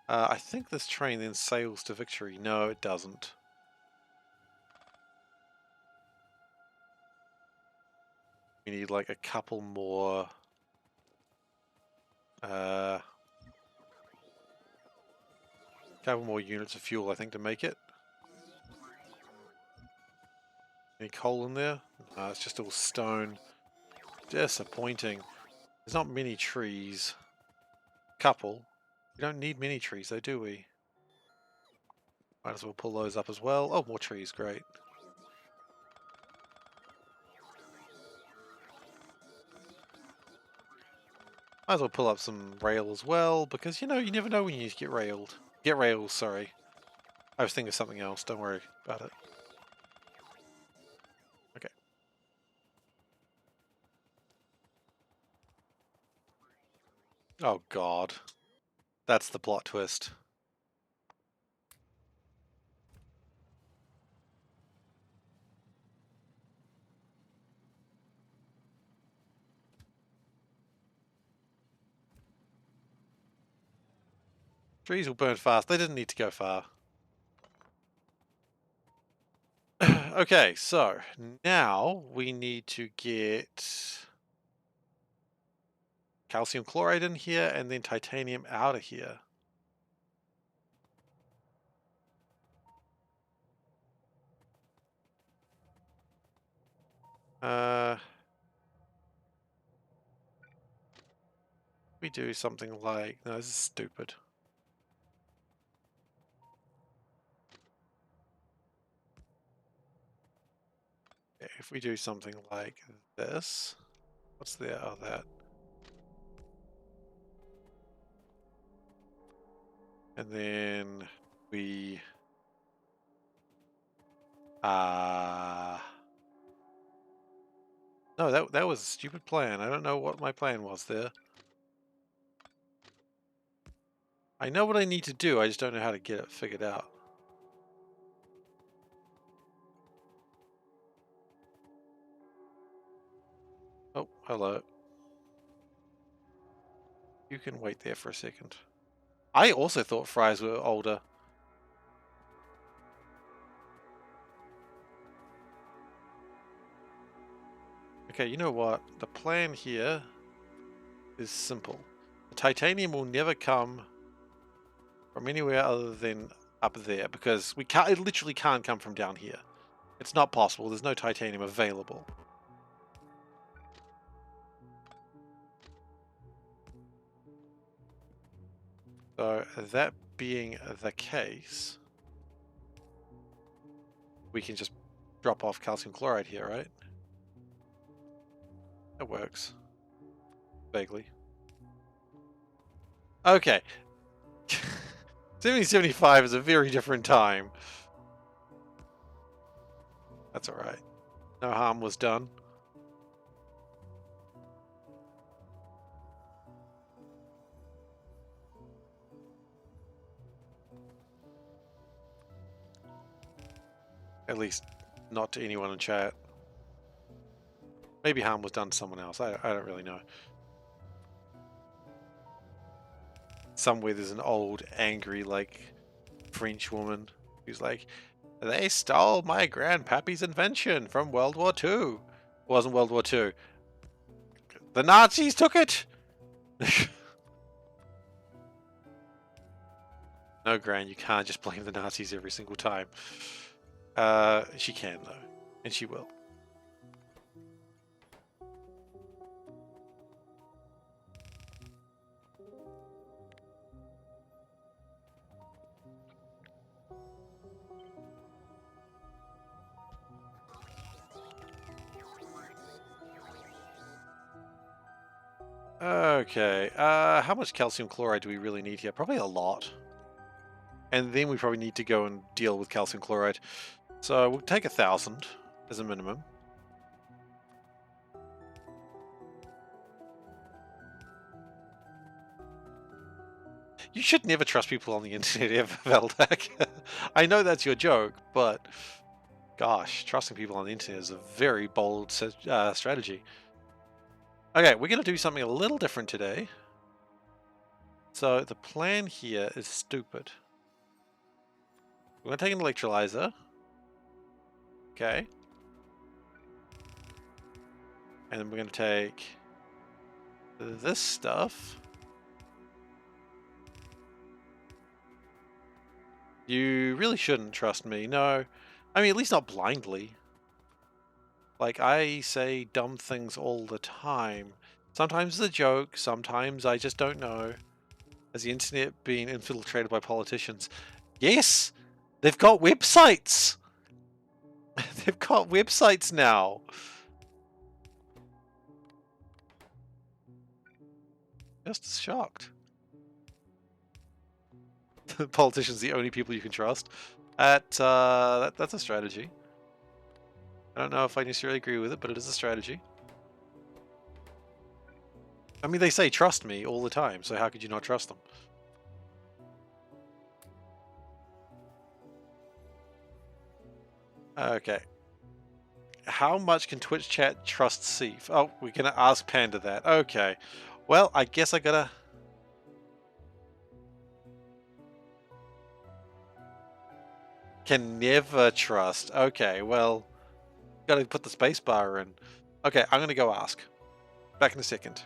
[SPEAKER 1] I think this train then sails to victory. No, it doesn't. We need like a couple more... couple more units of fuel, I think, to make it. Any coal in there? No, it's just all stone. Disappointing. There's not many trees. Couple. We don't need many trees though, do we? Might as well pull those up as well. Oh, more trees, great. Might as well pull up some rail as well, because, you know, you never know when you need to get railed. Get rails, sorry. I was thinking of something else, don't worry about it. Okay. Oh god. That's the plot twist. Trees will burn fast. They didn't need to go far. Okay, so now we need to get calcium chloride in here and then titanium out of here. We do something like... No, this is stupid. Okay, if we do something like this... What's there? Oh, that. And then we... No, that was a stupid plan. I don't know what my plan was there. I know what I need to do, I just don't know how to get it figured out. Oh, hello. You can wait there for a second. I also thought fries were older. Okay, you know what? The plan here is simple. The titanium will never come from anywhere other than up there, because we can't. It literally can't come from down here. It's not possible. There's no titanium available. So that being the case, we can just drop off calcium chloride here, right? That works. Vaguely. Okay. 1775 is a very different time. That's alright. No harm was done. At least not to anyone in chat. Maybe harm was done to someone else. I don't really know. Somewhere there's an old, angry, like, French woman who's like, they stole my grandpappy's invention from World War II. It wasn't World War II. The Nazis took it! No, Gran, you can't just blame the Nazis every single time. She can, though. And she will. Okay, how much calcium chloride do we really need here? Probably a lot. And then we probably need to go and deal with calcium chloride. So we'll take 1,000 as a minimum. You should never trust people on the internet ever, Veldak. I know that's your joke, but gosh, trusting people on the internet is a very bold strategy. Okay, we're going to do something a little different today. So the plan here is stupid. We're going to take an electrolyzer. Okay. And then we're going to take this stuff. You really shouldn't trust me. No. I mean, at least not blindly. Like, I say dumb things all the time. Sometimes it's a joke. Sometimes I just don't know. Has the internet been infiltrated by politicians? Yes! They've got websites! They've got websites now! Just shocked. The politicians the only people you can trust. That's a strategy. I don't know if I necessarily agree with it, but it is a strategy. I mean, they say trust me all the time, so how could you not trust them? Okay. How much can Twitch chat trust Seif? Oh, we're gonna ask Panda that. Okay. Well, I guess I gotta... Can never trust. Okay, well, gotta put the space bar in. Okay, I'm gonna go ask. Back in a second.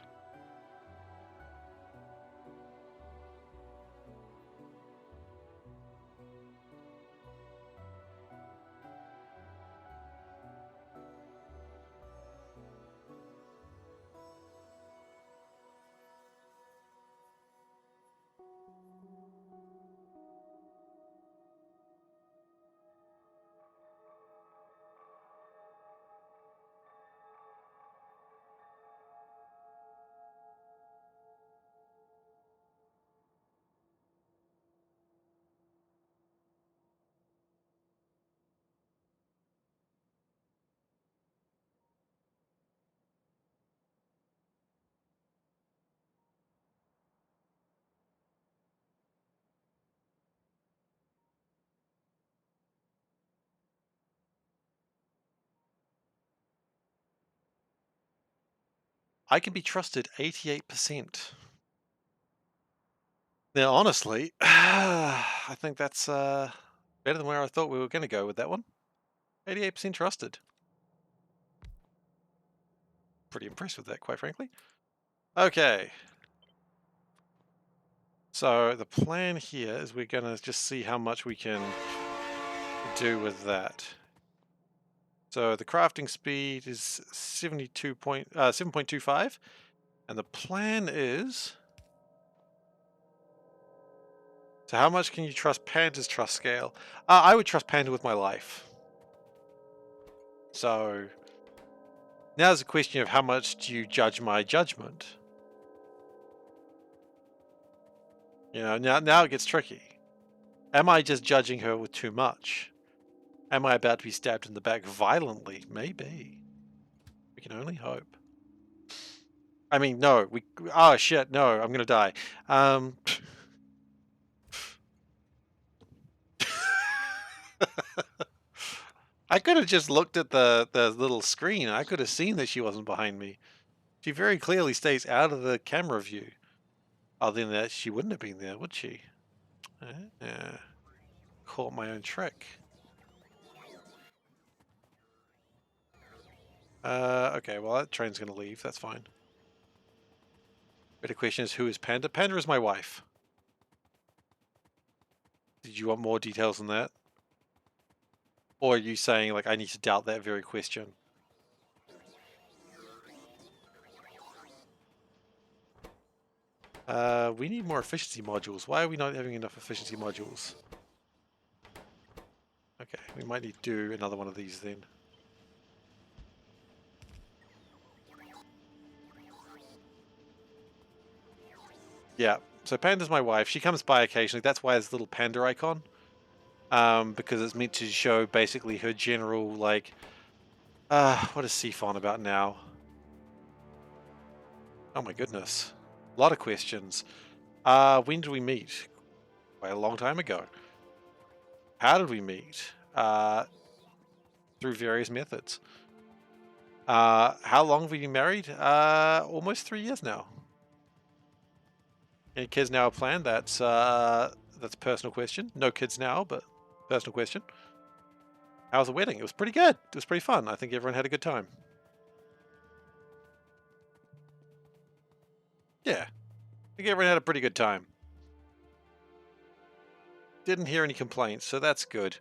[SPEAKER 1] I can be trusted 88%. Now, honestly, I think that's better than where I thought we were going to go with that one. 88% trusted. Pretty impressed with that, quite frankly. Okay. So the plan here is we're going to just see how much we can do with that. So the crafting speed is 7.25, and the plan is... So how much can you trust Panda's trust scale? I would trust Panda with my life. So now there's a question of how much do you judge my judgment? You know, now it gets tricky. Am I just judging her with too much? Am I about to be stabbed in the back violently? Maybe. We can only hope. I mean, no. Oh shit! No, I'm gonna die. I could have just looked at the little screen. I could have seen that she wasn't behind me. She very clearly stays out of the camera view. Other than that, she wouldn't have been there, would she? Yeah. Caught my own trick. Okay, well, that train's going to leave. That's fine. Better question is, who is Panda? Panda is my wife. Did you want more details than that? Or are you saying, like, I need to doubt that very question? We need more efficiency modules. Why are we not having enough efficiency modules? Okay, we might need to do another one of these then. Yeah, so Panda's my wife. She comes by occasionally. That's why there's a little panda icon. Because it's meant to show basically her general, like... what is Seif on about now? Oh my goodness. A lot of questions. When did we meet? Quite a long time ago. How did we meet? Through various methods. How long have we been married? Almost 3 years now. Any kids now planned? That's a personal question. No kids now, but personal question. How was the wedding? It was pretty good. It was pretty fun. I think everyone had a good time. Yeah, I think everyone had a pretty good time. Didn't hear any complaints, so that's good.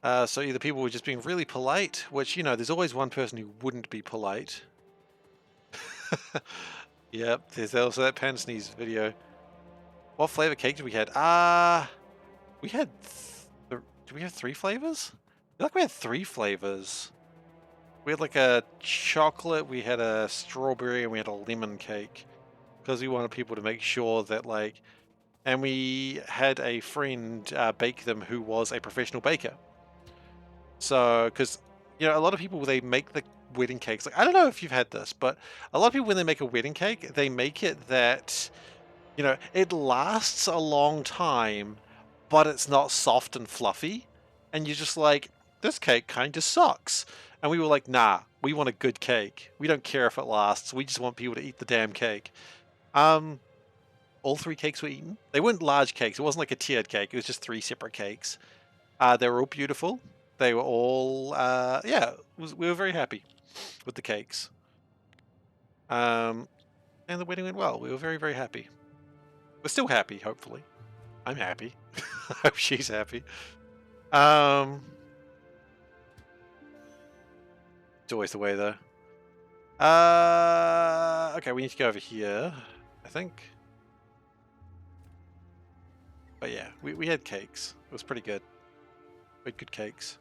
[SPEAKER 1] So either people were just being really polite, which, you know, there's always one person who wouldn't be polite. Yep, there's also that pan sneeze video. What flavor cake did we had? We had... Did we have 3 flavors? I feel like we had 3 flavors. We had like a chocolate, we had a strawberry, and we had a lemon cake. Because we wanted people to make sure that, like... And we had a friend bake them who was a professional baker. So, because, you know, a lot of people, they make the wedding cakes. Like, I don't know if you've had this, but a lot of people, when they make a wedding cake, they make it that, you know, it lasts a long time, but it's not soft and fluffy. And you're just like, this cake kind of sucks. And we were like, nah, we want a good cake. We don't care if it lasts. We just want people to eat the damn cake. All 3 cakes were eaten. They weren't large cakes. It wasn't like a tiered cake. It was just 3 separate cakes. They were all beautiful. They were all, yeah, we were very happy with the cakes. And the wedding went well. We were very, very happy. We're still happy, hopefully. I'm happy. I hope she's happy. It's always the way, though. Okay, we need to go over here, I think. But yeah, we had cakes. It was pretty good. We had good cakes.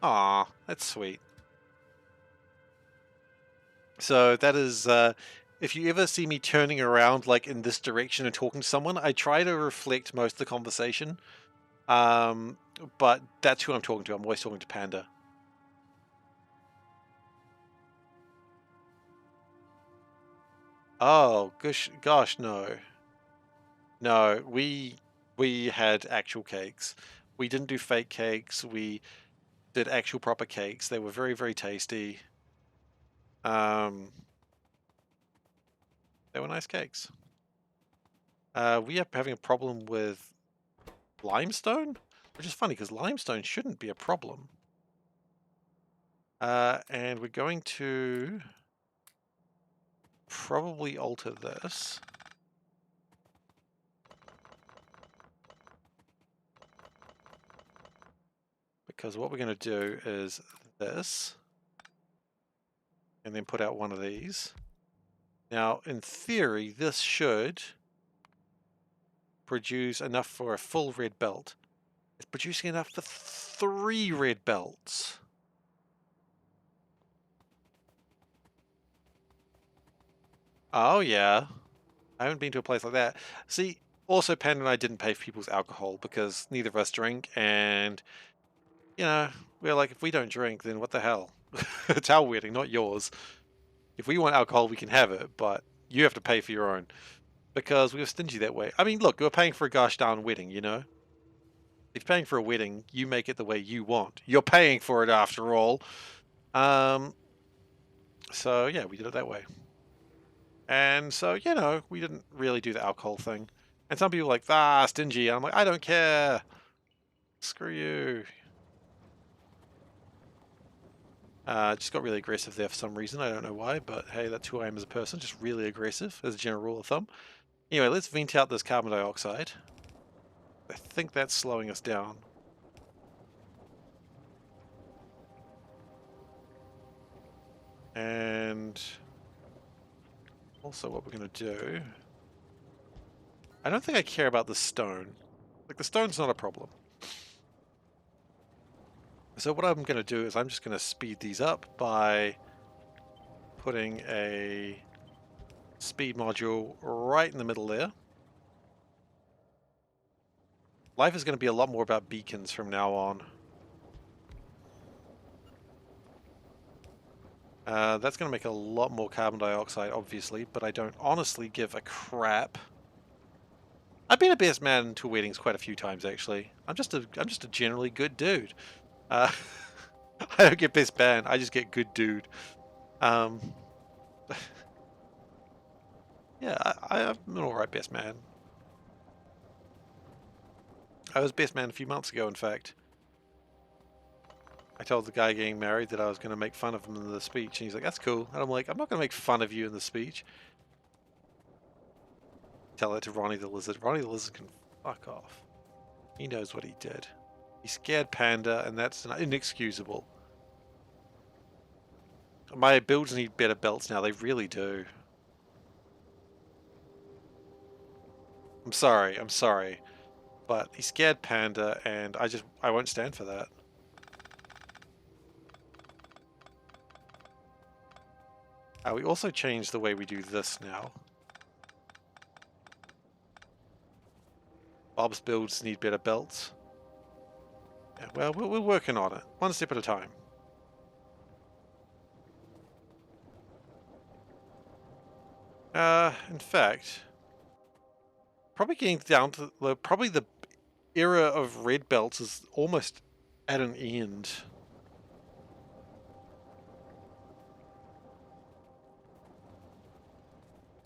[SPEAKER 1] Aw, that's sweet. So that is, if you ever see me turning around like in this direction and talking to someone, I try to reflect most of the conversation. But that's who I'm talking to. I'm always talking to Panda. Oh, gosh, no. No, we had actual cakes. We didn't do fake cakes. We did actual proper cakes. They were very, very tasty. They were nice cakes. We are having a problem with limestone, which is funny because limestone shouldn't be a problem. And we're going to probably alter this. Because what we're going to do is this. And then put out one of these. Now, in theory, this should produce enough for a full red belt. It's producing enough for 3 red belts. Oh, yeah. I haven't been to a place like that. See, also, Panda and I didn't pay for people's alcohol because neither of us drink, and, you know, we're like, if we don't drink, then what the hell? It's our wedding, not yours. If we want alcohol, we can have it, but you have to pay for your own. Because we were stingy that way. I mean, look, we're paying for a gosh darn wedding, you know? If you're paying for a wedding, you make it the way you want. You're paying for it after all. So, yeah, we did it that way. And so, you know, we didn't really do the alcohol thing. And some people are like, stingy. And I'm like, I don't care. Screw you. Just got really aggressive there for some reason. I don't know why, but hey, that's who I am as a person. Just really aggressive as a general rule of thumb. Anyway, let's vent out this carbon dioxide. I think that's slowing us down. And also what we're going to do... I don't think I care about the stone. Like, the stone's not a problem. So what I'm going to do is I'm just going to speed these up by putting a speed module right in the middle there. Life is going to be a lot more about beacons from now on. That's going to make a lot more carbon dioxide, obviously, but I don't honestly give a crap. I've been a best man to weddings quite a few times, actually. I'm just a generally good dude. Uh, I don't get best man. I just get good dude. Yeah, I'm an alright best man. I was best man a few months ago, in fact. I told the guy getting married that I was going to make fun of him in the speech, and he's like, that's cool. And I'm like, I'm not going to make fun of you in the speech. Tell that to Ronnie the Lizard. Ronnie the Lizard can fuck off. He knows what he did. He scared Panda, and that's inexcusable. My builds need better belts now, they really do. I'm sorry. But he scared Panda, and I won't stand for that. We also changed the way we do this now. Bob's builds need better belts. Yeah, well, we're working on it. One step at a time. In fact, probably getting down to probably the era of red belts is almost at an end.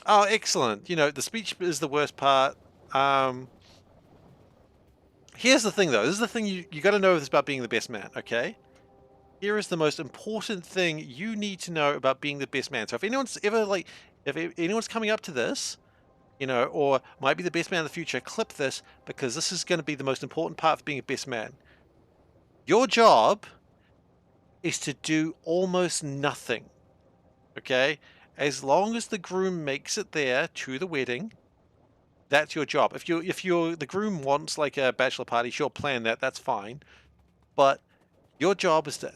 [SPEAKER 1] Oh, excellent. You know, the speech is the worst part. Here's the thing, though. This is the thing you got to know this about being the best man, okay? Here is the most important thing you need to know about being the best man. So if anyone's ever like, if anyone's coming up to this, you know, or might be the best man in the future, clip this, because this is going to be the most important part of being a best man. Your job is to do almost nothing, okay? As long as the groom makes it there to the wedding, that's your job. If the groom wants like a bachelor party, sure, plan that. That's fine. But your job is to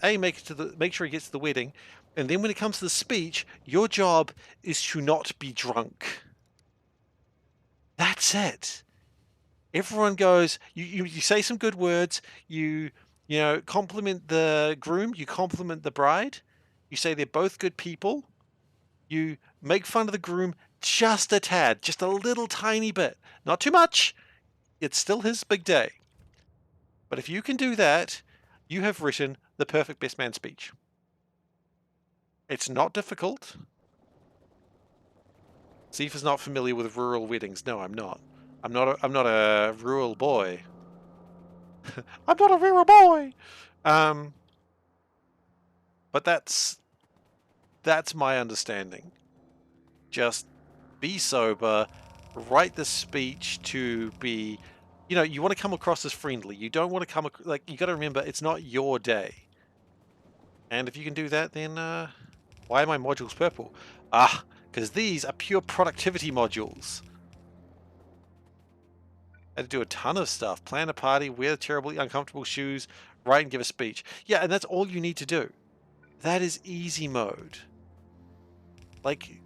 [SPEAKER 1] make sure he gets to the wedding, and then when it comes to the speech, your job is to not be drunk. That's it. Everyone goes. You say some good words. You know, compliment the groom. You compliment the bride. You say they're both good people. You make fun of the groom just a tad, just a little tiny bit, not too much. It's still his big day. But if you can do that, you have written the perfect best man speech. It's not difficult. Seifer's not familiar with rural weddings. No, I'm not. I'm not a rural boy. I'm not a rural boy. But that's my understanding. Just be sober. Write the speech to be, you know, you want to come across as friendly. You don't want to come like, you got to remember it's not your day. And if you can do that, then why are my modules purple? Because these are pure productivity modules. I had to do a ton of stuff. Plan a party, wear terribly uncomfortable shoes, write and give a speech. Yeah, and that's all you need to do. That is easy mode. Like,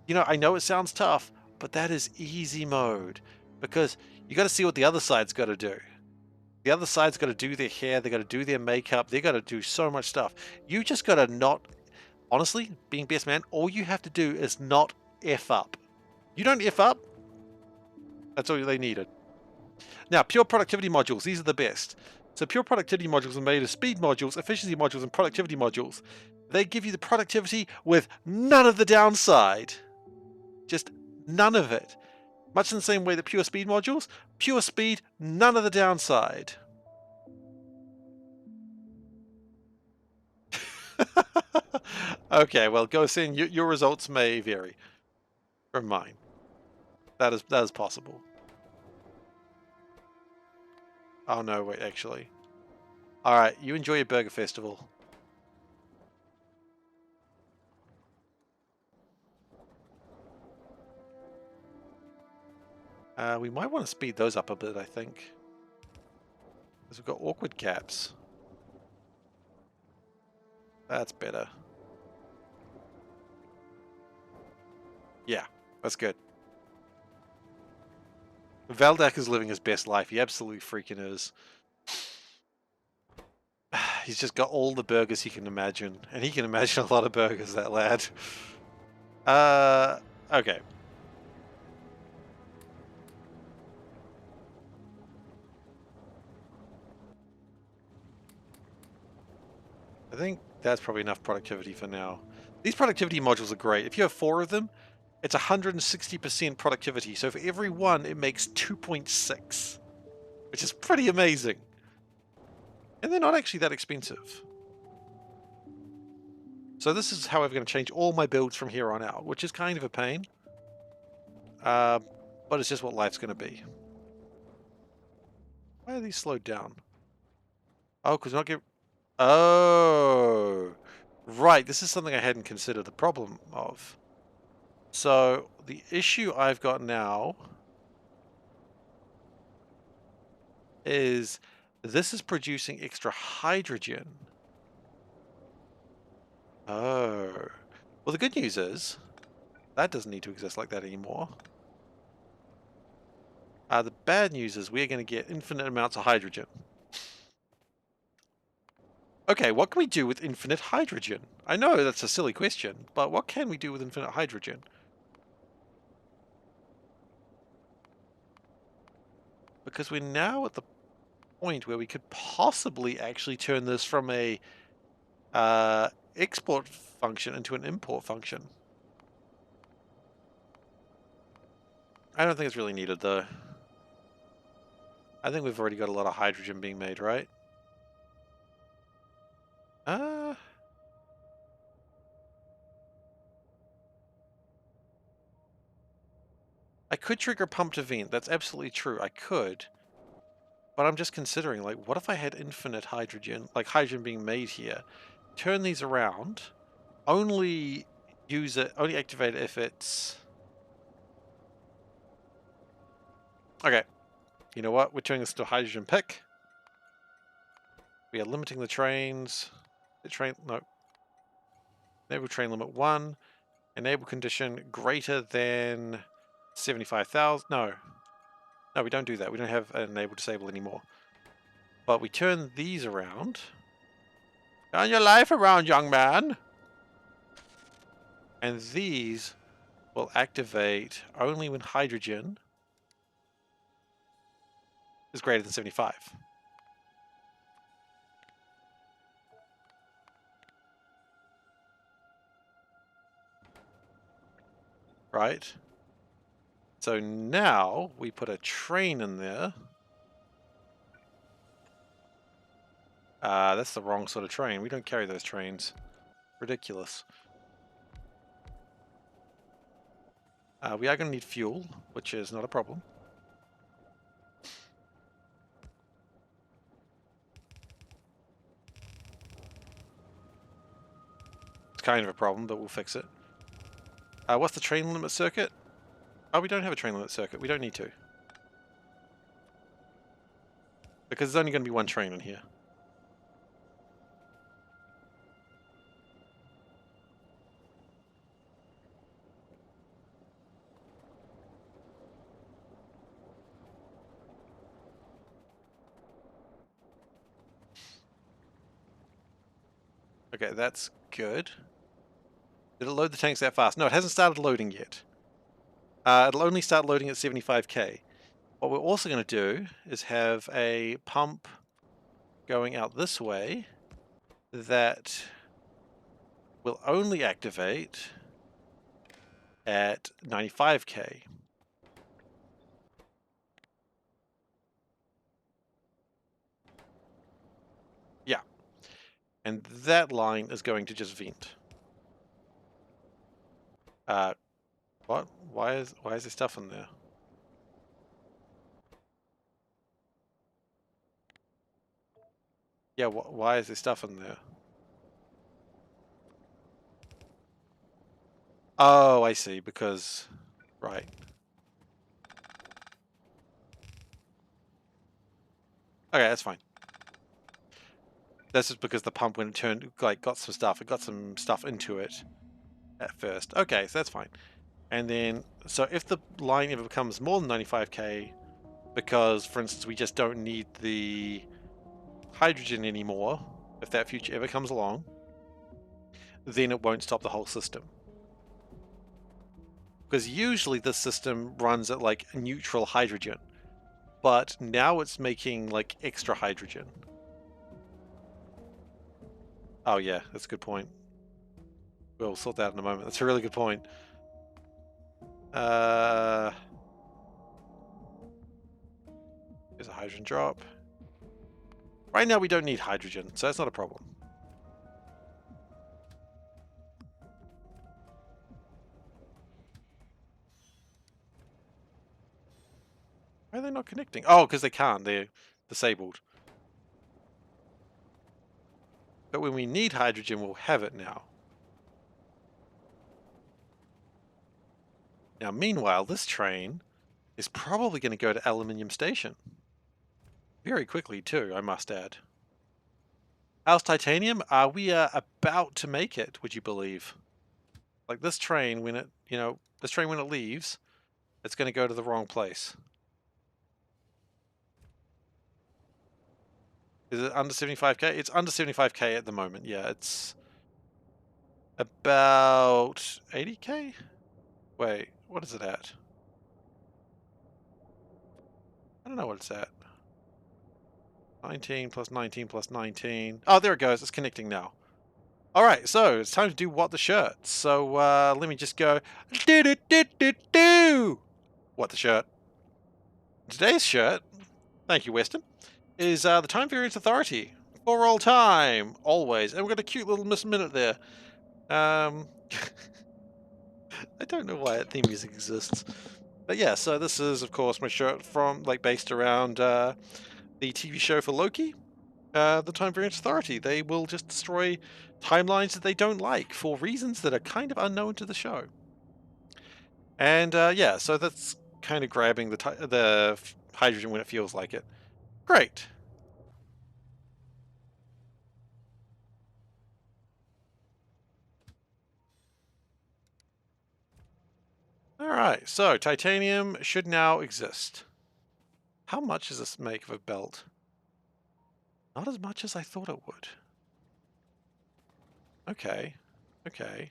[SPEAKER 1] you know, I know it sounds tough, but that is easy mode. Because you got to see what the other side's got to do. The other side's got to do their hair, they got to do their makeup, they got to do so much stuff. You just got to not, honestly, being best man, all you have to do is not F up. You don't F up, that's all they needed. Now, pure productivity modules, these are the best. So pure productivity modules are made of speed modules, efficiency modules, and productivity modules. They give you the productivity with none of the downside. Just none of it. Much in the same way that pure speed modules, pure speed, none of the downside. Okay, well, go in. Your results may vary from mine. That is possible. Oh no, wait, actually. Alright, you enjoy your burger festival. We might want to speed those up a bit, I think. Because we've got awkward caps. That's better. Yeah, that's good. Valdak is living his best life. He absolutely freaking is. He's just got all the burgers he can imagine. And he can imagine a lot of burgers, that lad. Okay. I think that's probably enough productivity for now. These productivity modules are great. If you have 4 of them, it's 160% productivity. So for every one, it makes 2.6, which is pretty amazing. And they're not actually that expensive. So this is how I'm going to change all my builds from here on out, which is kind of a pain. But it's just what life's going to be. Why are these slowed down? Oh, because not get... Oh, right. This is something I hadn't considered the problem of. So the issue I've got now is this is producing extra hydrogen. Oh. Well, the good news is that doesn't need to exist like that anymore. The bad news is we're going to get infinite amounts of hydrogen. Okay, what can we do with infinite hydrogen? I know that's a silly question, but what can we do with infinite hydrogen? Because we're now at the point where we could possibly actually turn this from a export function into an import function. I don't think it's really needed though. I think we've already got a lot of hydrogen being made, right? I could trigger pumped event. That's absolutely true. I could. But I'm just considering, like, what if I had infinite hydrogen, like hydrogen being made here? Turn these around. Only use it, only activate it if it's... Okay. You know what? We're turning this into a hydrogen pick. We are limiting the trains. The train... No. Enable train limit 1. Enable condition greater than 75,000. No. No, we don't do that. We don't have an enable disable anymore. But we turn these around. Turn your life around, young man. And these will activate only when hydrogen is greater than 75. Right? So now we put a train in there. That's the wrong sort of train. We don't carry those trains. Ridiculous. We are going to need fuel, which is not a problem. It's kind of a problem, but we'll fix it. What's the train limit circuit? Oh, we don't have a train limit circuit. We don't need to. Because there's only going to be one train in here. Okay, that's good. Did it load the tanks that fast? No, it hasn't started loading yet. It'll only start loading at 75k. What we're also going to do is have a pump going out this way that will only activate at 95k. Yeah. And that line is going to just vent. What? Why is there stuff in there? Yeah, why is there stuff in there? Oh, I see, because... Right. Okay, that's fine. That's just because the pump, when it turned, like, got some stuff, it got some stuff into it at first. Okay, so that's fine. And then, so if the line ever becomes more than 95k, because, for instance, we just don't need the hydrogen anymore, if that future ever comes along, then it won't stop the whole system. Because usually this system runs at, like, neutral hydrogen, but now it's making, like, extra hydrogen. Oh yeah, that's a good point. We'll sort that out in a moment. That's a really good point. Here's a hydrogen drop. Right now we don't need hydrogen, so that's not a problem. Why are they not connecting? Oh, because they can't. They're disabled. But when we need hydrogen, we'll have it now. Now, meanwhile, this train is probably going to go to Aluminium Station. Very quickly, too, I must add. How's Titanium? We are about to make it, would you believe? Like this train, when it, this train when it leaves, it's going to go to the wrong place. Is it under 75k? It's under 75k at the moment. Yeah, it's about 80k? Wait, what is it at? I don't know what it's at. 19 plus 19 plus 19. Oh, there it goes. It's connecting now. All right, so it's time to do what the shirt. So let me just go do do do do do. What the shirt? Today's shirt, thank you, Weston, is the Time Variance Authority for all time, always. And we've got a cute little Miss Minute there. I don't know why that theme music exists, but yeah. So this is, of course, my shirt from based around the TV show for Loki. The Time Variance Authority. They will just destroy timelines that they don't like for reasons that are kind of unknown to the show. And yeah, so that's kind of grabbing the hydrogen when it feels like it. Great. All right, so titanium should now exist. How much does this make of a belt? Not as much as I thought it would. Okay, okay.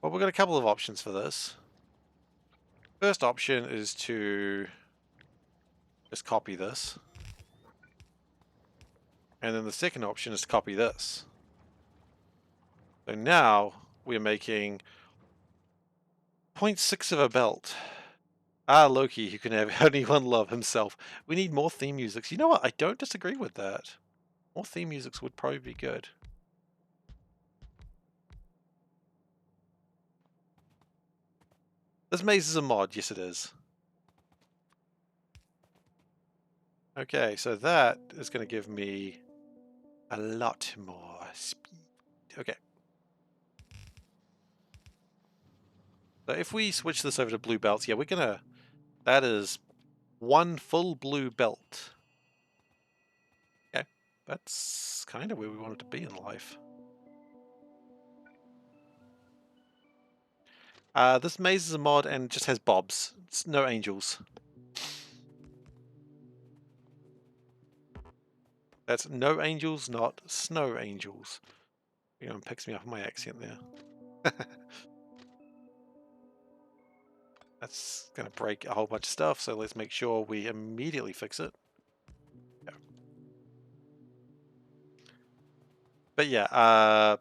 [SPEAKER 1] Well, we've got a couple of options for this. First option is to just copy this. And then the second option is to copy this. So now we're making 0.6 of a belt. Ah, Loki, who can have only one love himself. We need more theme musics. You know what? I don't disagree with that. More theme musics would probably be good. This maze is a mod. Yes, it is. Okay, so that is going to give me a lot more speed. Okay. So if we switch this over to blue belts, yeah, we're going to... That is one full blue belt. Okay. That's kind of where we want it to be in life. This maze is a mod and just has bobs. It's no angels. That's no angels, not snow angels. You know, picks me up on my accent there. That's going to break a whole bunch of stuff, so let's make sure we immediately fix it. Yeah. But yeah,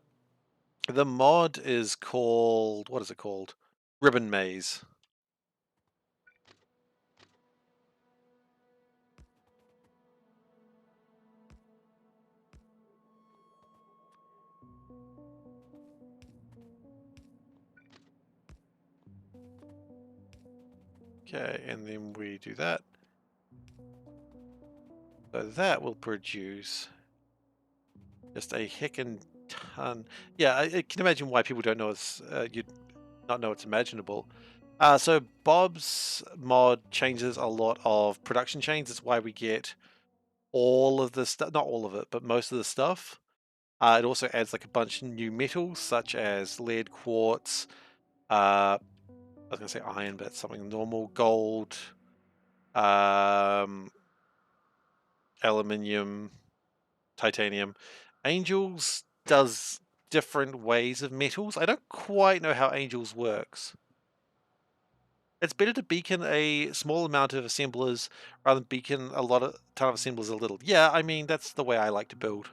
[SPEAKER 1] the mod is called... What is it called? Ribbon Maze. Okay, and then we do that. So that will produce just a heckin' ton. Yeah, I can imagine why people don't know it's you'd not know it's imaginable. So Bob's mod changes a lot of production chains. That's why we get all of the stuff, not all of it, but most of the stuff. It also adds like a bunch of new metals such as lead, quartz, I was gonna say iron, but it's something normal, gold, aluminium, titanium. Angels does different ways of metals. I don't quite know how Angels works. It's better to beacon a small amount of assemblers rather than beacon a ton of assemblers a little. Yeah, I mean, that's the way I like to build.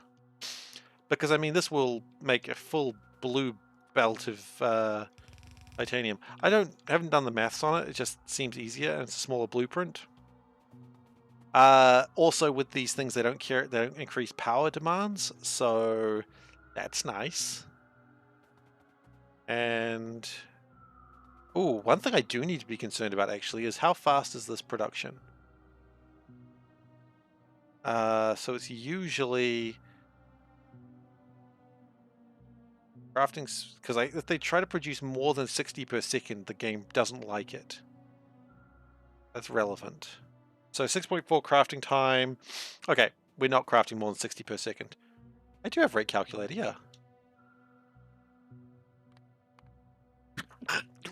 [SPEAKER 1] Because, I mean, this will make a full blue belt of titanium. Haven't done the maths on it. It just seems easier, and it's a smaller blueprint. Also, with these things, they don't increase power demands, so that's nice. And oh, one thing I do need to be concerned about actually is how fast is this production? So it's usually crafting, because if they try to produce more than 60 per second, the game doesn't like it. That's relevant. So 6.4 crafting time. Okay, we're not crafting more than 60 per second. I do have rate calculator, yeah.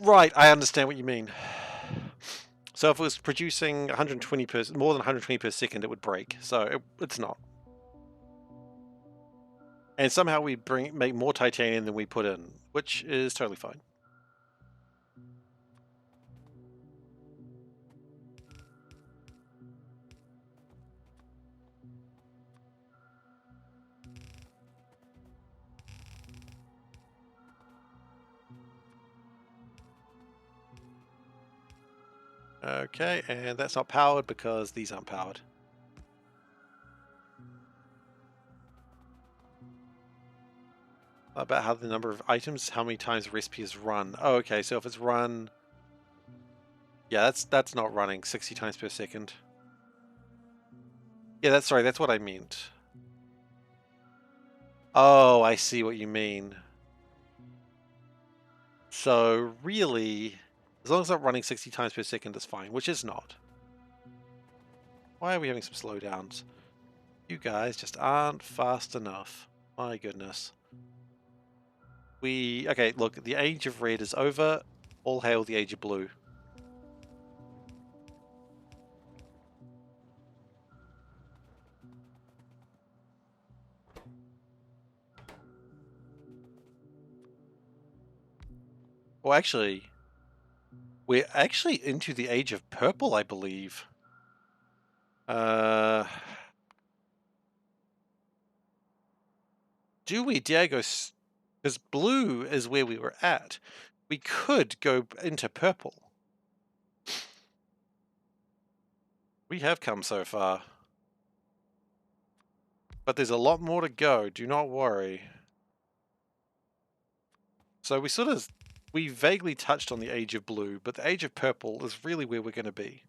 [SPEAKER 1] Right, I understand what you mean. So if it was producing 120 more than 120 per second, it would break. So it's not. And somehow we make more titanium than we put in, which is totally fine. Okay, and that's not powered because these aren't powered. About how the number of items, how many times the recipe is run. Oh, okay, so if it's run... Yeah, that's not running 60 times per second. Yeah, sorry, that's what I meant. Oh, I see what you mean. So really, as long as it's not running 60 times per second, it's fine, which is not. Why are we having some slowdowns? You guys just aren't fast enough. My goodness. Okay, look, the age of red is over. All hail the age of blue. Well, actually, we're actually into the age of purple, I believe. Do we, Diego? Because blue is where we were at. We could go into purple. We have come so far. But there's a lot more to go, do not worry. So we vaguely touched on the age of blue, but the age of purple is really where we're going to be.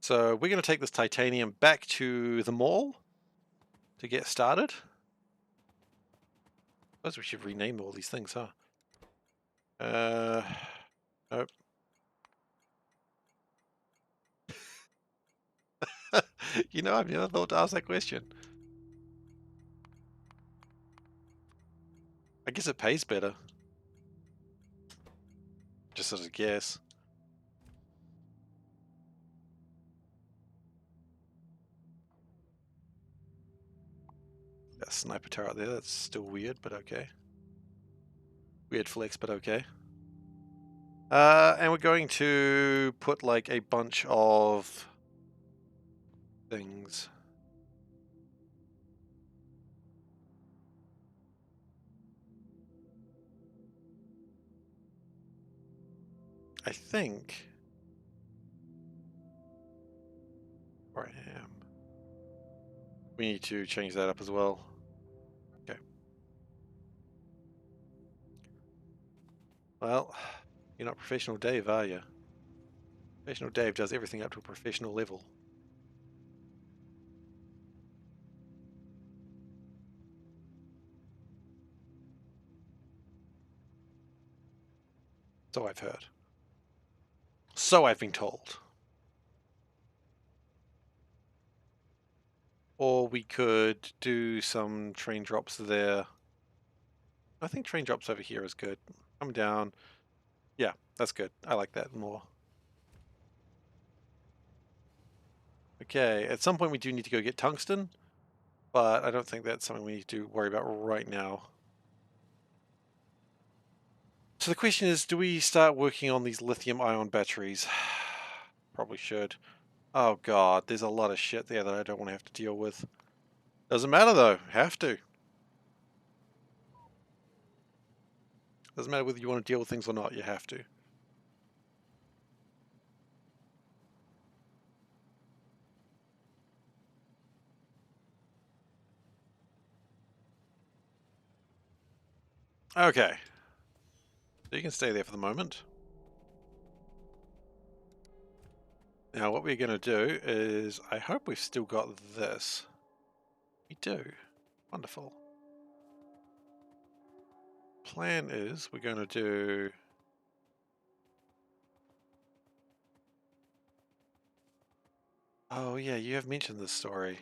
[SPEAKER 1] So we're going to take this titanium back to the mall to get started. I suppose we should rename all these things, huh? Nope. You know, I've never thought to ask that question. I guess it pays better. Just as a guess. Got a sniper turret there, that's still weird, but okay. Weird flex, but okay. And we're going to put like a bunch of things. I think where I am. We need to change that up as well. Okay. Well, you're not Professional Dave, are you? Professional Dave does everything up to a professional level. So I've heard. So I've been told. Or we could do some train drops there. I think train drops over here is good. Come down. Yeah, that's good. I like that more. Okay, at some point we do need to go get tungsten, but I don't think that's something we need to worry about right now. So the question is, do we start working on these lithium-ion batteries? Probably should. Oh god, there's a lot of shit there that I don't want to have to deal with. Doesn't matter though, have to. Doesn't matter whether you want to deal with things or not, you have to. Okay. So you can stay there for the moment. Now what we're going to do is, I hope we've still got this. We do. Wonderful. Plan is, we're going to do... Oh yeah, you have mentioned this story.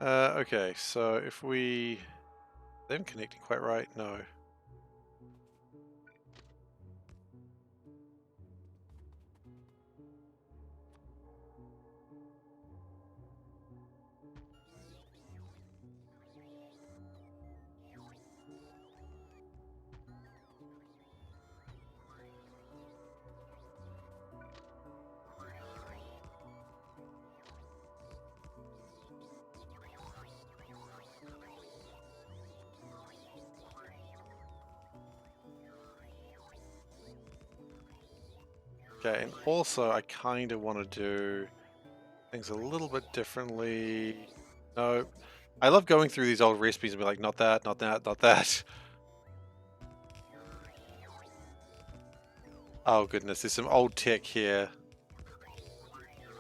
[SPEAKER 1] Okay, so if we... Them connecting quite right? No. Okay, and also I kind of want to do things a little bit differently. No, I love going through these old recipes and be like, not that, not that, not that. Oh goodness, there's some old tech here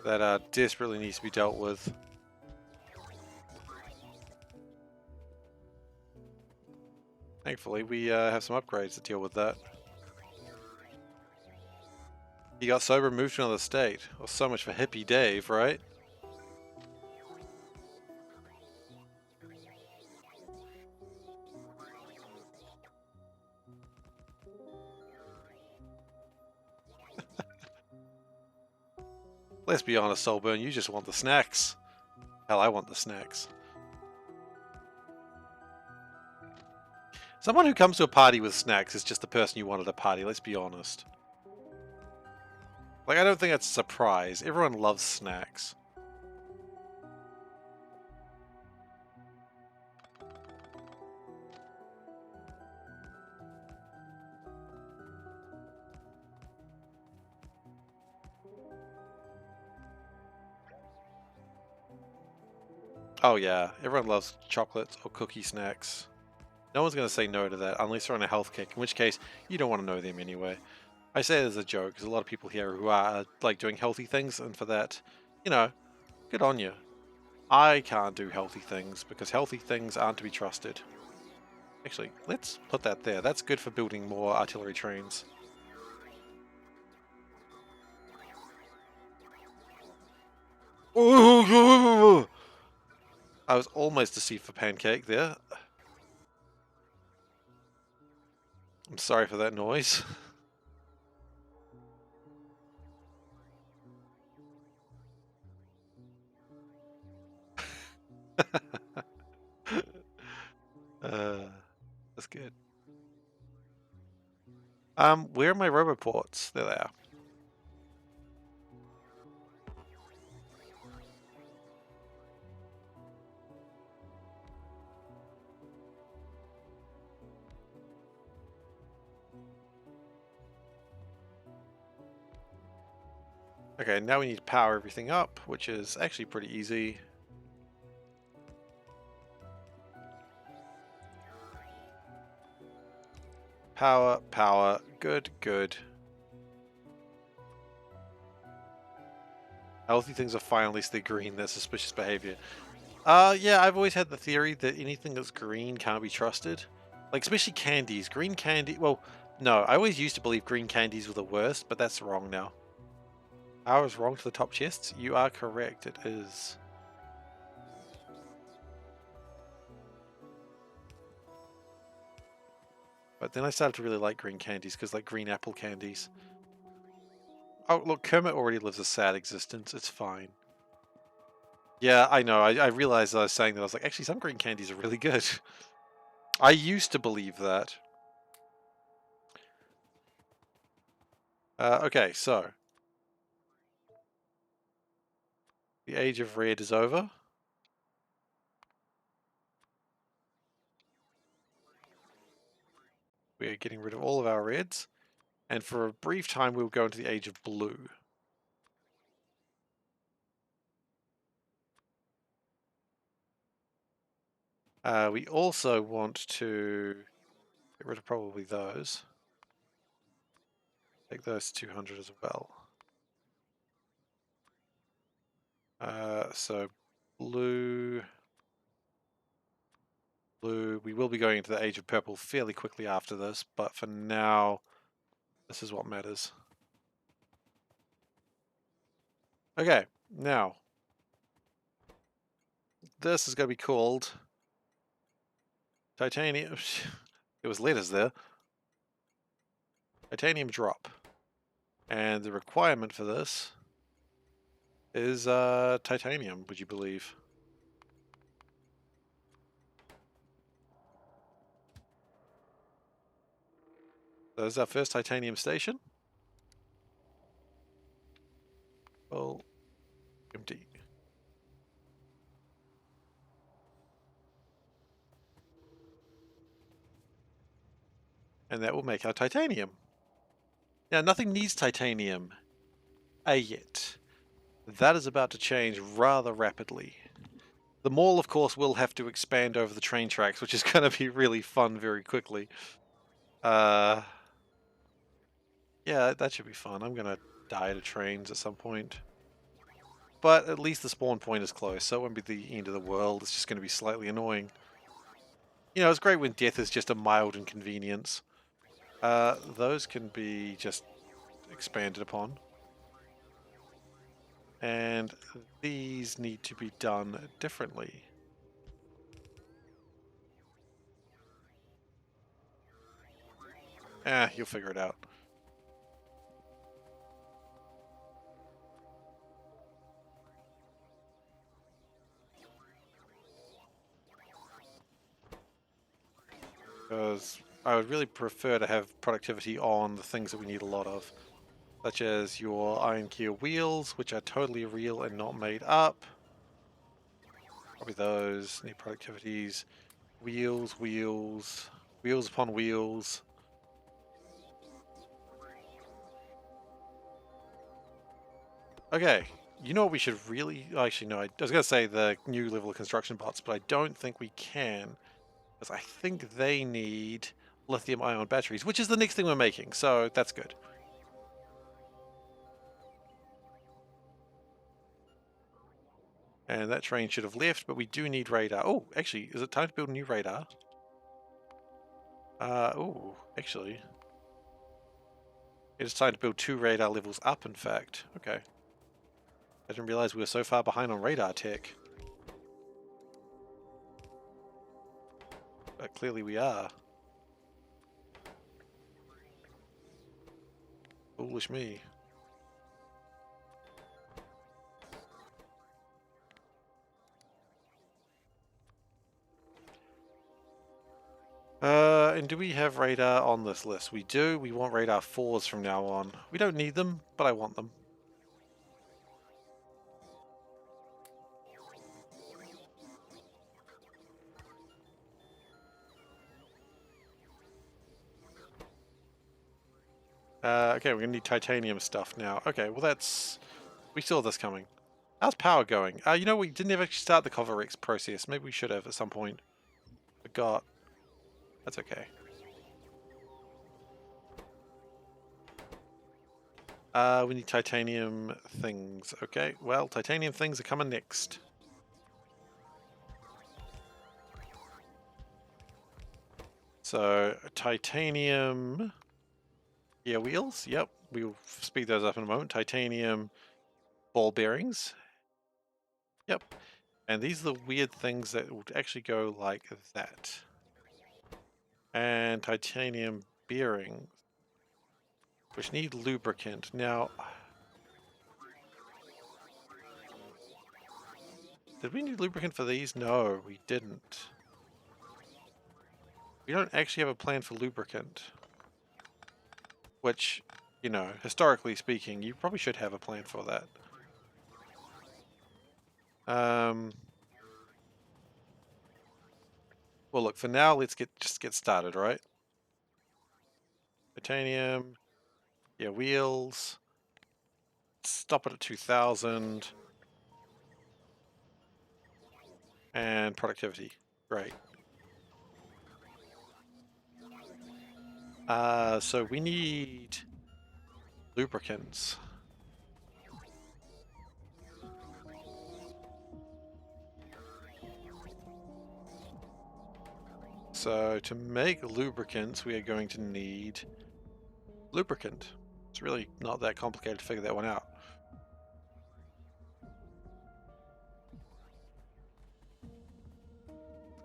[SPEAKER 1] that desperately needs to be dealt with. Thankfully, we have some upgrades to deal with that. He got sober, moved to another state. Well, so much for hippie Dave, right? Let's be honest, Soulburn, you just want the snacks. Hell, I want the snacks. Someone who comes to a party with snacks is just the person you want at a party, let's be honest. Like, I don't think that's a surprise. Everyone loves snacks. Oh yeah, everyone loves chocolate or cookie snacks. No one's going to say no to that unless they're on a health kick, in which case you don't want to know them anyway. I say it as a joke, there's a lot of people here who are like doing healthy things, and for that, you know, good on you. I can't do healthy things because healthy things aren't to be trusted. Actually, let's put that there. That's good for building more artillery trains. I was almost a seat for pancake there. I'm sorry for that noise. That's good. Where are my roboports? There they are. Okay, now we need to power everything up, which is actually pretty easy. Power, power, good, good. Healthy things are fine, at least they're green, that's suspicious behavior. Yeah, I've always had the theory that anything that's green can't be trusted. Like, especially candies. Green candy... Well, no, I always used to believe green candies were the worst, but that's wrong now. I was wrong to the top chests? You are correct, it is. But then I started to really like green candies, because like green apple candies. Oh, look, Kermit already lives a sad existence. It's fine. Yeah, I know. I realized I was saying that. I was like, actually, some green candies are really good. I used to believe that. Okay, so the age of red is over. We're getting rid of all of our reds. And for a brief time, we'll go into the age of blue. We also want to get rid of probably those. Take those 200 as well. So blue, blue. We will be going into the age of purple fairly quickly after this, but for now, this is what matters. Okay, now this is going to be called titanium. There was letters there. Titanium drop, and the requirement for this is titanium. Would you believe? There's our first titanium station. Well, empty. And that will make our titanium. Now, nothing needs titanium yet. That is about to change rather rapidly. The mall, of course, will have to expand over the train tracks, which is going to be really fun very quickly. Yeah, that should be fun. I'm going to die to trains at some point. But at least the spawn point is close, so it won't be the end of the world. It's just going to be slightly annoying. You know, it's great when death is just a mild inconvenience. Those can be just expanded upon. And these need to be done differently. You'll figure it out. Because I would really prefer to have productivity on the things that we need a lot of. Such as your iron gear wheels, which are totally real and not made up. Probably those need productivities. Wheels, wheels, wheels upon wheels. Okay, you know what we should really... Actually, no, I was going to say the new level of construction bots, but I don't think we can. Because I think they need lithium-ion batteries, which is the next thing we're making, so that's good. And that train should have left, but we do need radar. Oh, actually, is it time to build a new radar? Oh, actually. It is time to build 2 radar levels up, in fact. Okay. I didn't realize we were so far behind on radar tech. But clearly we are. Foolish me. And do we have radar on this list? We do. We want radar 4s from now on. We don't need them, but I want them. Okay, we're gonna need titanium stuff now. Okay, well that's... We saw this coming. How's power going? You know, we didn't ever actually start the Covarex process. Maybe we should have at some point. Forgot. That's okay. We need titanium things. Okay, well, titanium things are coming next. So titanium gear wheels. Yep, we'll speed those up in a moment. Titanium ball bearings. Yep. And these are the weird things that would actually go like that. And titanium bearings, which need lubricant. Now, did we need lubricant for these? No, we didn't. We don't actually have a plan for lubricant. Which, you know, historically speaking, you probably should have a plan for that. Well, look, for now, let's just get started, right? Titanium, yeah, wheels. Stop it at 2,000. And productivity. Great. So we need lubricants. So to make lubricants, we are going to need lubricant. It's really not that complicated to figure that one out.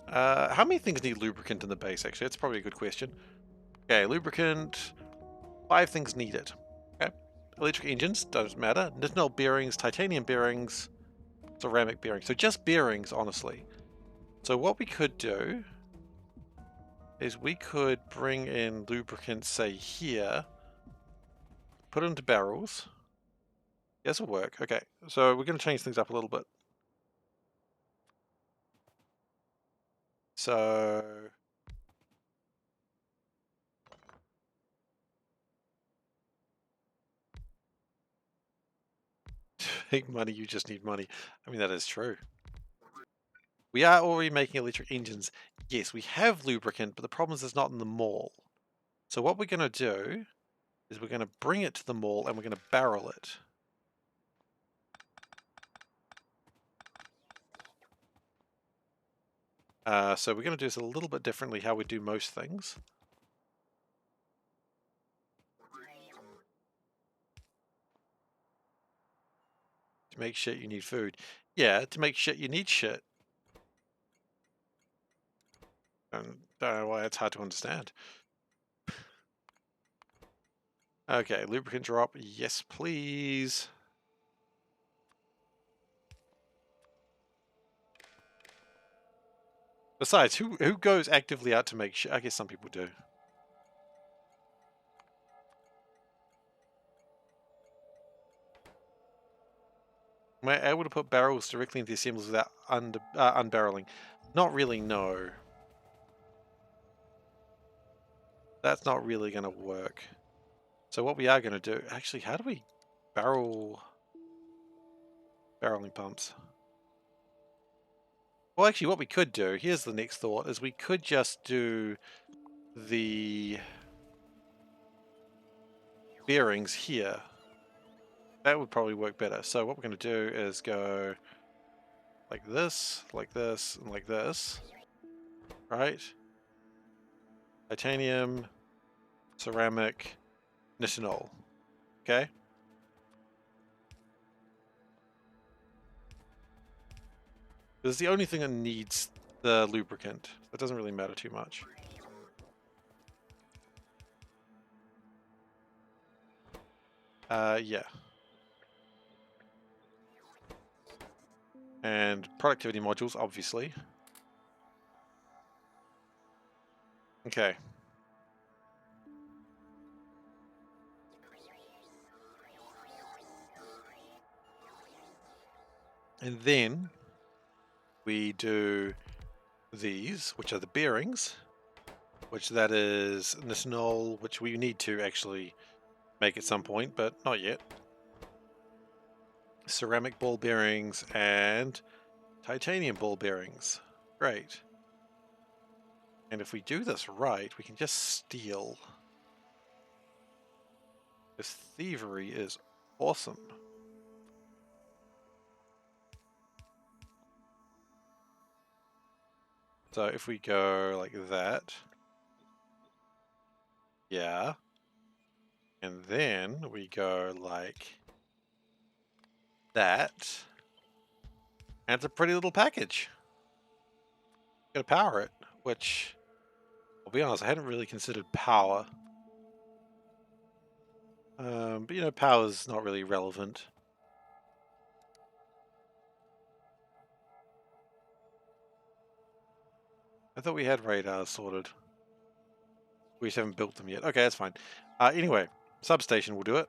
[SPEAKER 1] How many things need lubricant in the base, actually? That's probably a good question. Okay, lubricant. 5 things need it. Okay. Electric engines, doesn't matter. Nitinol bearings, titanium bearings, ceramic bearings. So just bearings, honestly. So what we could do is we could bring in lubricants, say here, put it into barrels. Yes, it'll work. Okay, so we're going to change things up a little bit. So to make money, you just need money. I mean, that is true. We are already making electric engines. Yes, we have lubricant, but the problem is it's not in the mall. So what we're going to do is we're going to bring it to the mall and we're going to barrel it. So we're going to do this a little bit differently how we do most things. To make shit, you need food. Yeah, to make shit, you need shit. And don't know why it's hard to understand. Okay, lubricant drop. Yes, please. Besides, who goes actively out to make shit? I guess some people do. Am I able to put barrels directly into the assemblies without unbarreling? Not really, no. That's not really going to work. So what we are going to do... Actually, how do we barreling pumps? Well, actually, what we could do... Here's the next thought, is we could just do the bearings here. That would probably work better. So what we're going to do is go like this, and like this. Right? Titanium, ceramic, nitinol. Okay? This is the only thing that needs the lubricant. That doesn't really matter too much. Yeah. And productivity modules, obviously. Okay. And then we do these, which are the bearings, which that is nitinol, which we need to actually make at some point, but not yet. Ceramic ball bearings and titanium ball bearings. Great. And if we do this right, we can just steal. This thievery is awesome. So if we go like that, Yeah. And then we go like that. And it's a pretty little package. Gotta power it, which, I'll be honest, I hadn't really considered power. But you know, power's not really relevant. I thought we had radars sorted. We just haven't built them yet. Okay, that's fine. Anyway, substation will do it.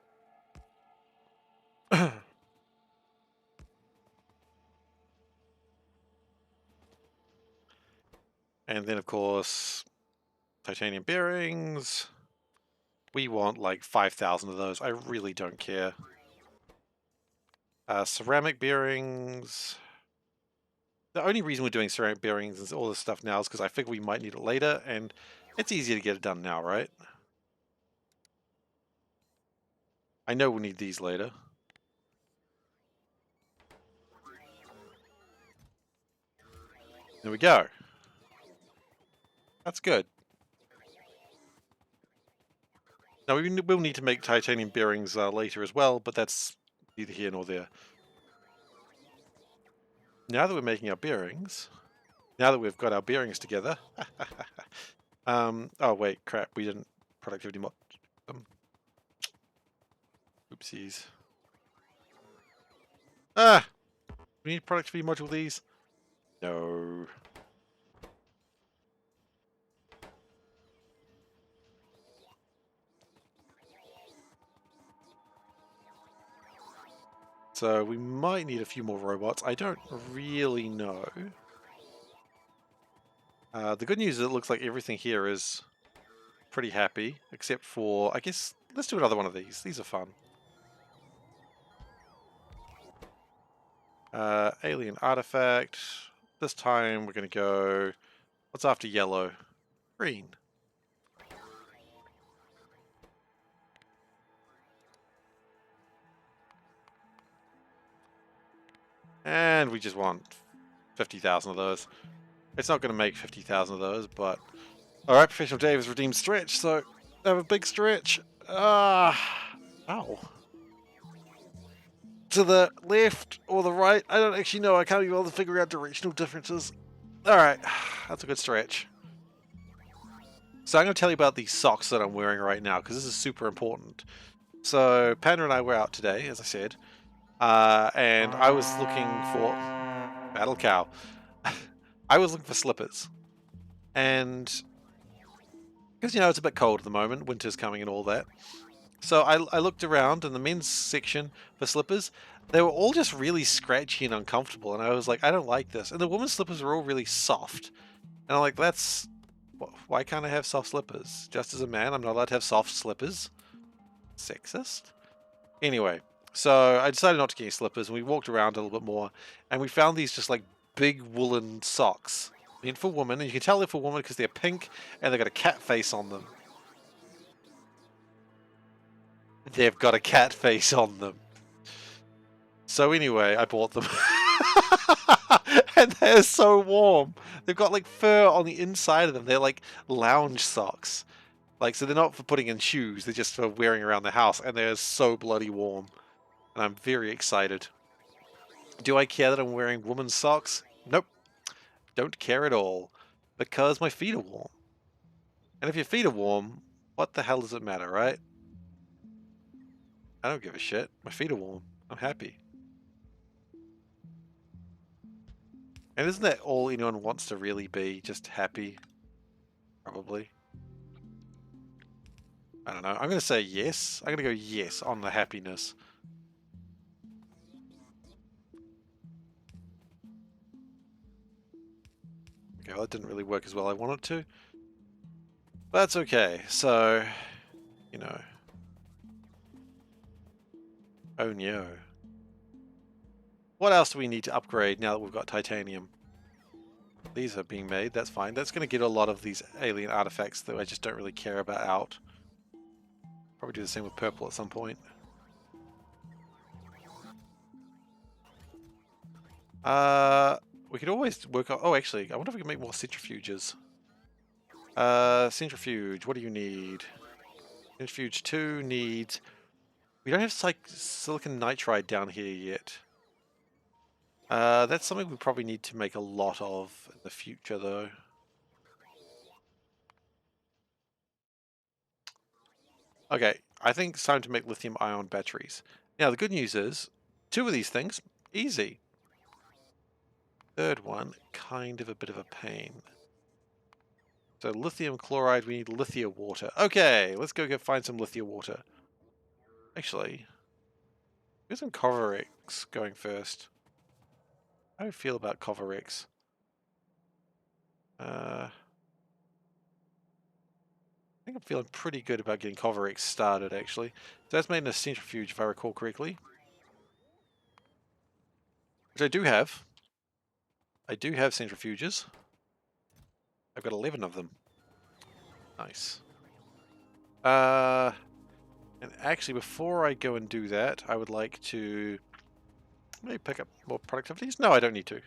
[SPEAKER 1] And then, of course, titanium bearings. We want like 5,000 of those. I really don't care. Ceramic bearings. The only reason we're doing ceramic bearings and all this stuff now is because I figure we might need it later, and it's easier to get it done now, right? I know we'll need these later. There we go. That's good. Now we will need to make titanium bearings later as well, but that's neither here nor there. Now that we're making our bearings, now that we've got our bearings together, oh wait, crap, we didn't productivity mod them. Oopsies. Ah! We need productivity module these? No. So we might need a few more robots. I don't really know. The good news is it looks like everything here is pretty happy, except for, I guess, let's do another one of these. These are fun. Alien artifact. This time we're going to go, what's after yellow? Green. And we just want 50,000 of those. It's not going to make 50,000 of those, but... Alright, Professional Dave has redeemed stretch, so have a big stretch. Ow. To the left or the right? I don't actually know. I can't be able to figure out directional differences. Alright, that's a good stretch. So I'm going to tell you about these socks that I'm wearing right now, because this is super important. So Panda and I were out today, as I said, and I was looking for... Battle cow. I was looking for slippers. And... because, you know, it's a bit cold at the moment, winter's coming and all that. So I looked around in the men's section for slippers. They were all just really scratchy and uncomfortable, and I was like, I don't like this. And the women's slippers were all really soft. And I'm like, that's... why can't I have soft slippers? Just as a man, I'm not allowed to have soft slippers? Sexist? Anyway, so I decided not to get any slippers, and we walked around a little bit more, and we found these just like big woolen socks meant for women, and you can tell they're for women because they're pink and they've got a cat face on them. They've got a cat face on them. So anyway, I bought them. And they're so warm. They've got like fur on the inside of them. They're like lounge socks. Like, so they're not for putting in shoes, they're just for wearing around the house, and they're so bloody warm. And I'm very excited. Do I care that I'm wearing women's socks? Nope. Don't care at all. Because my feet are warm. And if your feet are warm, what the hell does it matter, right? I don't give a shit. My feet are warm. I'm happy. And isn't that all anyone wants to really be? Just happy? Probably. I don't know. I'm going to say yes. I'm going to go yes on the happiness. Okay, well, that didn't really work as well as I wanted to. But that's okay. So, you know. Oh no. What else do we need to upgrade now that we've got titanium? These are being made, that's fine. That's going to get a lot of these alien artifacts that I just don't really care about out. Probably do the same with purple at some point. We could always work on... oh, actually, I wonder if we can make more centrifuges. Centrifuge, what do you need? Centrifuge 2 needs... We don't have silicon nitride down here yet. That's something we probably need to make a lot of in the future, though. Okay, I think it's time to make lithium-ion batteries. Now, the good news is, 2 of these things, easy. Third one, kind of a bit of a pain. So lithium chloride, we need lithia water. Okay, let's go find some lithia water. Actually, here's some Covarex going first. How do you feel about Covarex? I think I'm feeling pretty good about getting Covarex started, actually. So that's made in a centrifuge, if I recall correctly. Which I do have. I do have centrifuges. I've got 11 of them. Nice. And actually, before I go and do that, I would like to maybe pick up more productivities. No, I don't need to.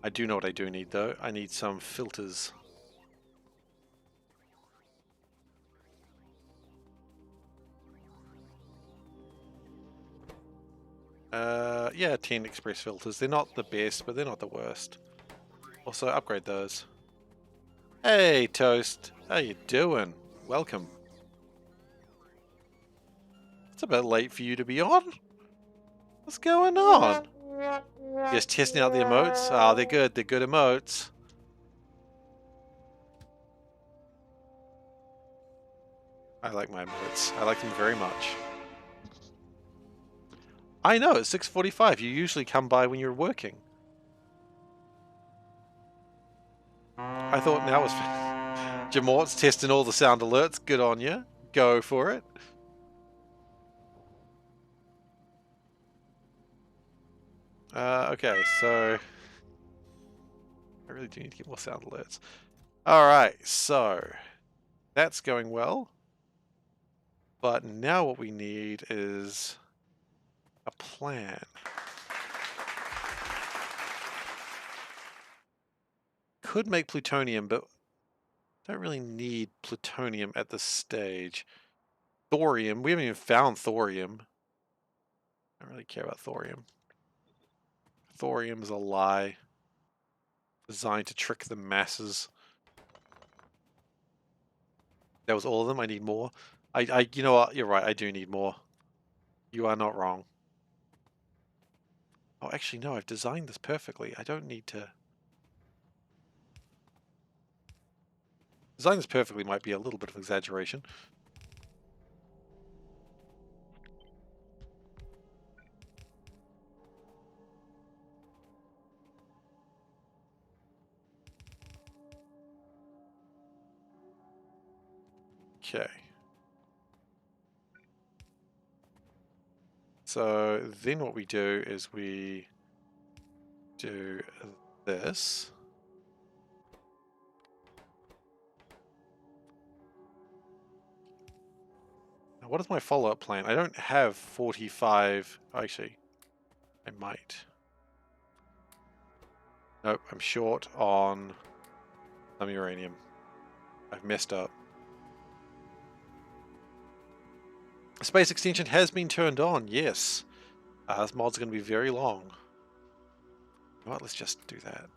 [SPEAKER 1] I do know what I do need, though. I need some filters. Yeah, 10 express filters. They're not the best, but they're not the worst. Also, upgrade those. Hey, Toast. How you doing? Welcome. It's a bit late for you to be on. What's going on? Just testing out the emotes? Ah, they're good. They're good emotes. I like my emotes. I like them very much. I know, it's 6:45. You usually come by when you're working. I thought now was... Jamort's testing all the sound alerts. Good on you. Go for it. Okay, so... I really do need to get more sound alerts. Alright, so... That's going well. But now what we need is... a plan. Could make plutonium, but don't really need plutonium at this stage. Thorium, we haven't even found thorium. I don't really care about thorium. Thorium is a lie. Designed to trick the masses. That was all of them? I need more? You know what? You're right, I do need more. You are not wrong. Oh, actually, no, I've designed this perfectly. I don't need to... Design this perfectly might be a little bit of exaggeration. Okay. So then what we do is we do this. Now, what is my follow-up plan? I don't have 45... Actually, I might. Nope, I'm short on some uranium. I've messed up. Space extension has been turned on, yes. This mod's going to be very long. You know what, let's just do that.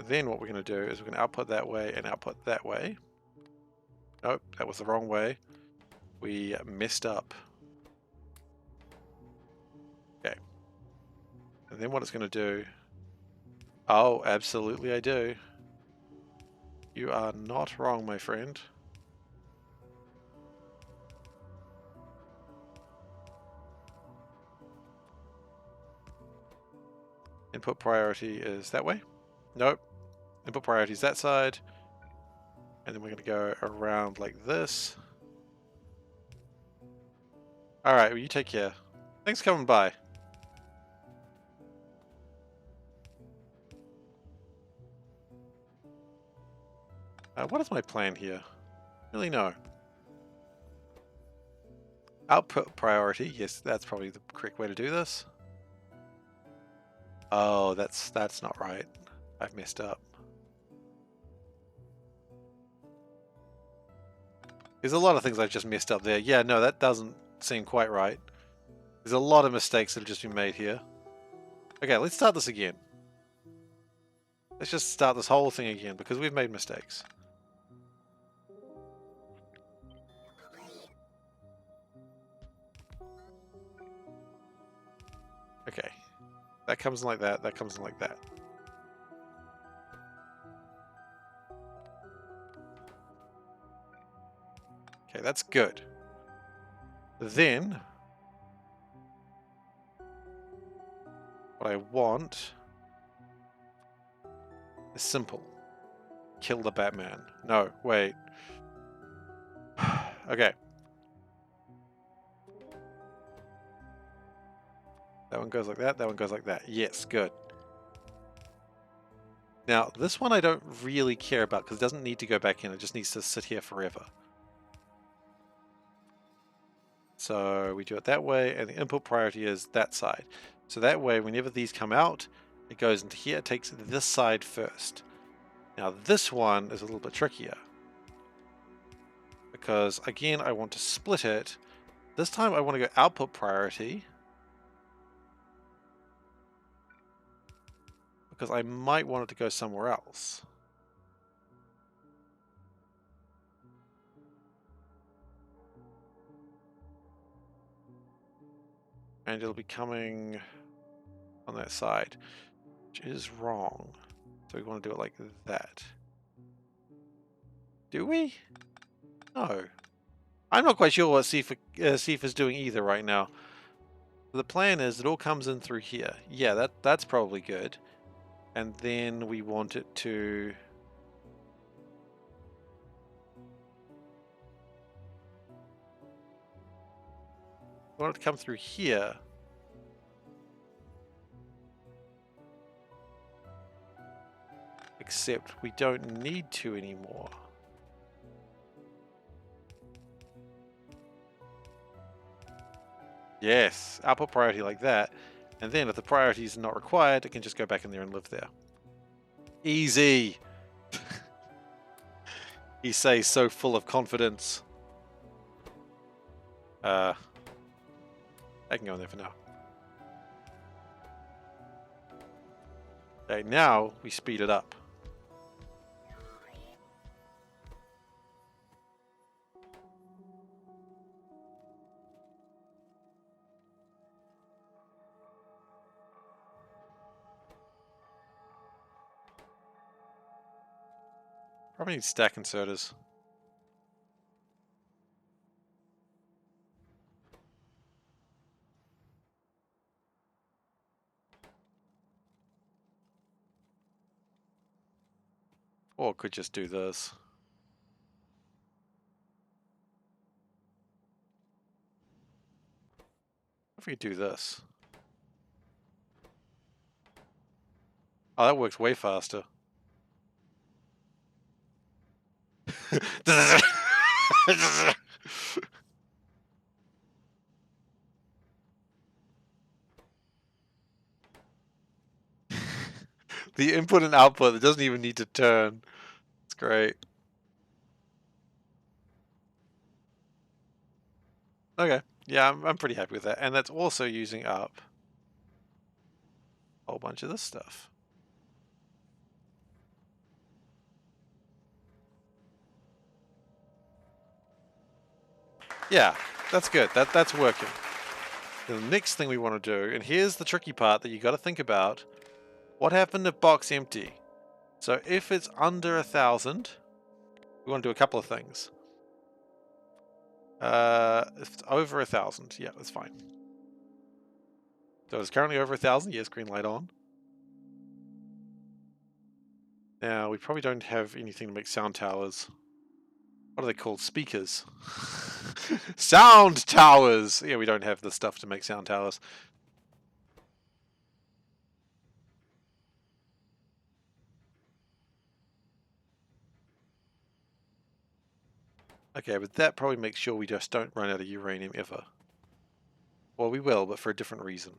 [SPEAKER 1] Then what we're going to do is we're going to output that way and output that way. Nope, that was the wrong way. We messed up. Okay. And then what it's going to do... Oh, absolutely I do. You are not wrong, my friend. Input priority is that way? Nope. Input priority is that side. And then we're going to go around like this. Alright, well, you take care. Thanks for coming by. What is my plan here? Really no. Output priority. Yes, that's probably the correct way to do this. Oh, that's not right. I've messed up. There's a lot of things I've just messed up there. Yeah, no, that doesn't seem quite right. There's a lot of mistakes that have just been made here. Okay, let's start this again. Let's just start this whole thing again because we've made mistakes. Okay. That comes in like that, that comes in like that. Okay, that's good. Then, what I want is simple. Kill the Batman. No, wait. Okay. That one goes like that, that one goes like that. Yes, good. Now, this one I don't really care about because it doesn't need to go back in. It just needs to sit here forever. So we do it that way, and the input priority is that side. So that way, whenever these come out, it goes into here. It takes this side first. Now, this one is a little bit trickier because, again, I want to split it. This time, I want to go output priority because I might want it to go somewhere else. And it'll be coming on that side, which is wrong. So we want to do it like that. Do we? No. I'm not quite sure what Seifer's doing either right now. The plan is it all comes in through here. Yeah, that's probably good. And then we want it to... We want it to come through here. Except we don't need to anymore. Yes, output priority like that. And then if the priority is not required, it can just go back in there and live there. Easy! He says so full of confidence. I can go in there for now. Okay, now we speed it up. Probably need stack inserters. Or could just do this. If we could do this. Oh, that works way faster. The input and output, it doesn't even need to turn. It's great. Okay. Yeah, I'm pretty happy with that. And that's also using up a whole bunch of this stuff. Yeah, that's good. That's working. The next thing we want to do, and here's the tricky part that you got to think about. What happened if box empty? So if it's under 1,000, we want to do a couple of things. If it's over 1,000, yeah, that's fine. So it's currently over 1,000. Yes, green light on. Now we probably don't have anything to make sound towers. What are they called? Speakers. Sound towers! Yeah, we don't have the stuff to make sound towers. Okay, but that probably makes sure we just don't run out of uranium ever. Well, we will, but for a different reason.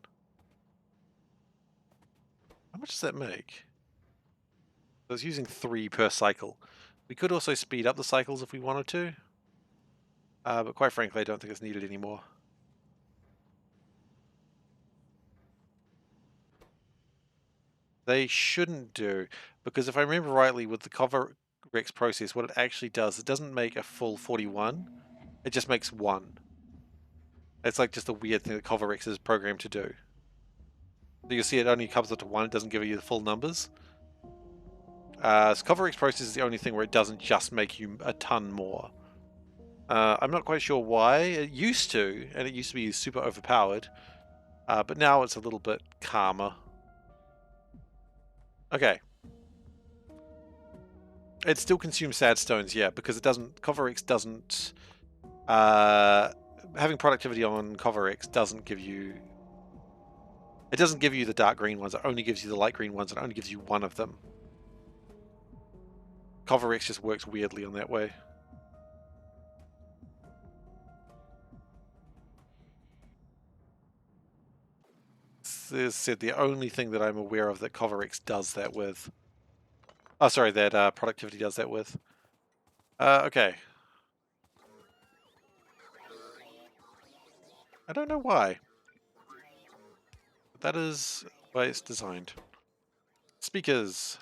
[SPEAKER 1] How much does that make? So it's using 3 per cycle. We could also speed up the cycles if we wanted to. But quite frankly, I don't think it's needed anymore. They shouldn't do, because if I remember rightly, with the CoverX process, what it actually does, it doesn't make a full 41, it just makes 1. It's like just a weird thing that CoverX is programmed to do. So you see it only comes up to 1, it doesn't give you the full numbers. So CoverX process is the only thing where it doesn't just make you a ton more. I'm not quite sure why. It used to, and it used to be super overpowered, but now it's a little bit calmer. Okay. It still consumes sad stones, yeah, because it doesn't. CoverX doesn't. Having productivity on CoverX doesn't give you. It doesn't give you the dark green ones. It only gives you the light green ones. It only gives you one of them. CoverX just works weirdly on that way. This said the only thing that I'm aware of that CoverX does that with. Oh, sorry, that productivity does that with. Okay. I don't know why. But that is why it's designed. Speakers.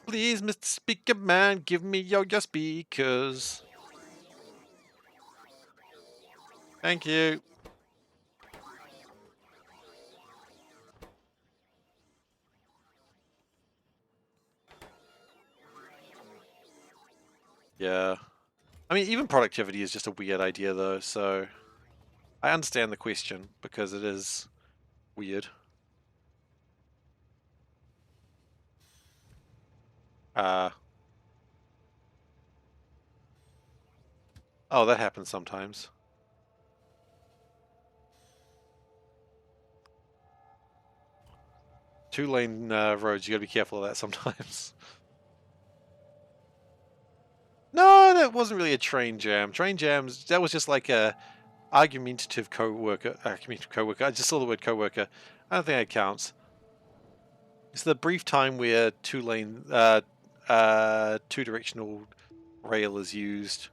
[SPEAKER 1] Please, Mr. Speaker Man, give me your speakers. Thank you. Yeah. I mean, even productivity is just a weird idea, though, so I understand the question because it is weird. Oh, that happens sometimes. 2-lane roads, you gotta be careful of that sometimes. No, that wasn't really a train jam. Train jams, that was just like a argumentative co-worker. I just saw the word co-worker. I don't think that counts. It's the brief time where two-directional rail is used.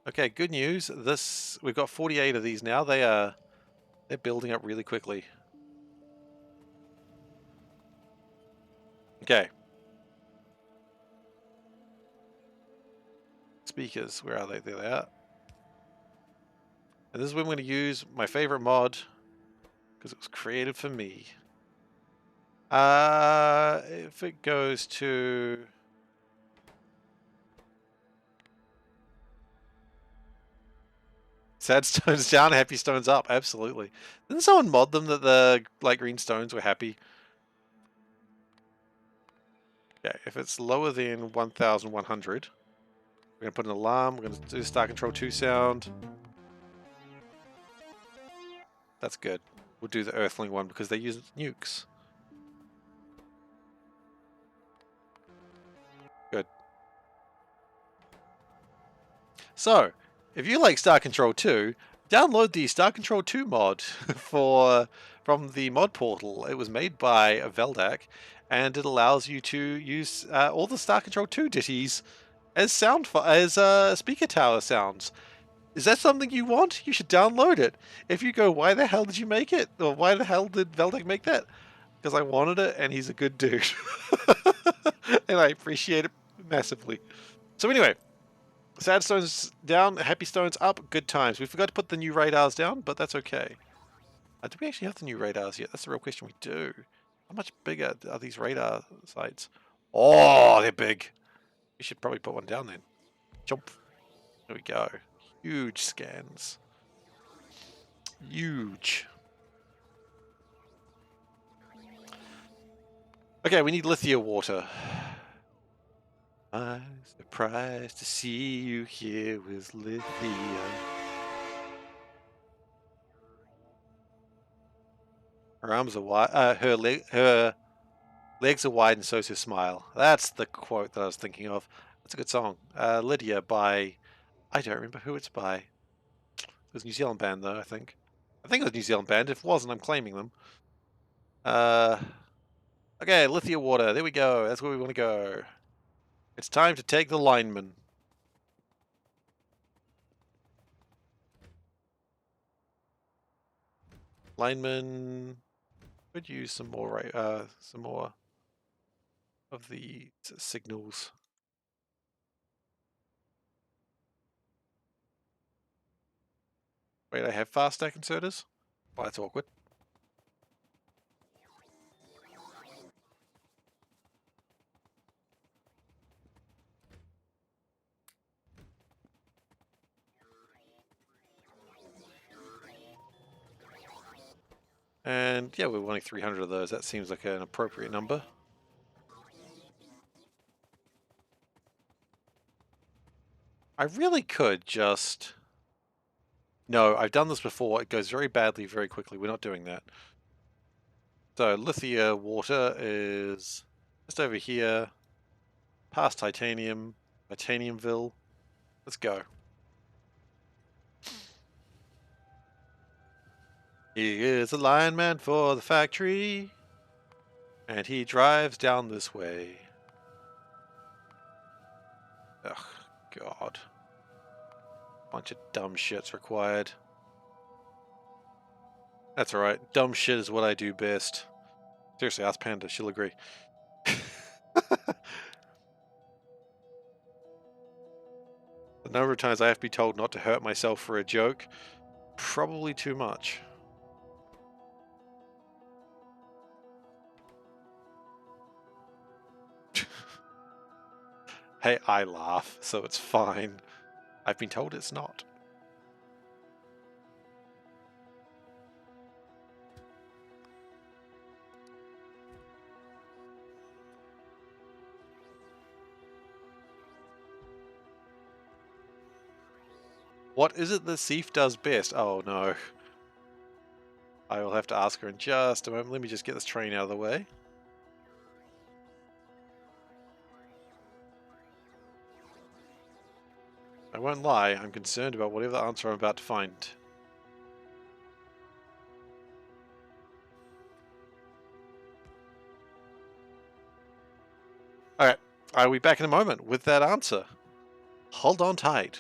[SPEAKER 1] Okay, good news. We've got 48 of these now. They're building up really quickly. Okay. Speakers, where are they? There they are. And this is when I'm going to use my favorite mod because it was created for me. If it goes to sad stones down, happy stones up, absolutely. Didn't someone mod them that the light green stones were happy? Okay, if it's lower than 1,100, we're going to put an alarm. We're going to do Star Control 2 sound. That's good. We'll do the Earthling one because they use nukes. Good. So, if you like Star Control 2, download the Star Control 2 mod from the mod portal. It was made by Veldak, and it allows you to use all the Star Control 2 ditties as speaker tower sounds. Is that something you want? You should download it. If you go, why the hell did you make it? Or why the hell did Veldak make that? Because I wanted it, and he's a good dude. And I appreciate it massively. So anyway, sad stones down, happy stones up, good times. We forgot to put the new radars down, but that's okay. Do we actually have the new radars yet? That's the real question. We do. How much bigger are these radar sites? Oh, they're big. We should probably put one down then. Jump. There we go. Huge scans. Huge. Okay, we need Lithia water. I'm surprised to see you here with Lithia. Her arms are wide. Her legs are wide, and so's her smile. That's the quote that I was thinking of. That's a good song. Lydia by, I don't remember who it's by. It was a New Zealand band though, I think. I think it was New Zealand band. If it wasn't, I'm claiming them. Okay, Lithia Water. There we go. That's where we want to go. It's time to take the lineman. Lineman could use some more of the signals. Wait, I have fast stack inserters? Well, that's awkward. And yeah, we're wanting 300 of those. That seems like an appropriate number. I really could just... No, I've done this before. It goes very badly very quickly. We're not doing that. So Lithia Water is just over here. Past Titanium. Titaniumville. Let's go. He is a lineman for the factory. And he drives down this way. Ugh, God. Bunch of dumb shit's required. That's alright. Dumb shit is what I do best. Seriously, ask Panda. She'll agree. The number of times I have to be told not to hurt myself for a joke, probably too much. Hey, I laugh, so it's fine. I've been told it's not. What is it that Seif does best? Oh no. I will have to ask her in just a moment. Let me just get this train out of the way. I won't lie, I'm concerned about whatever the answer I'm about to find. Alright, I'll be back in a moment with that answer. Hold on tight.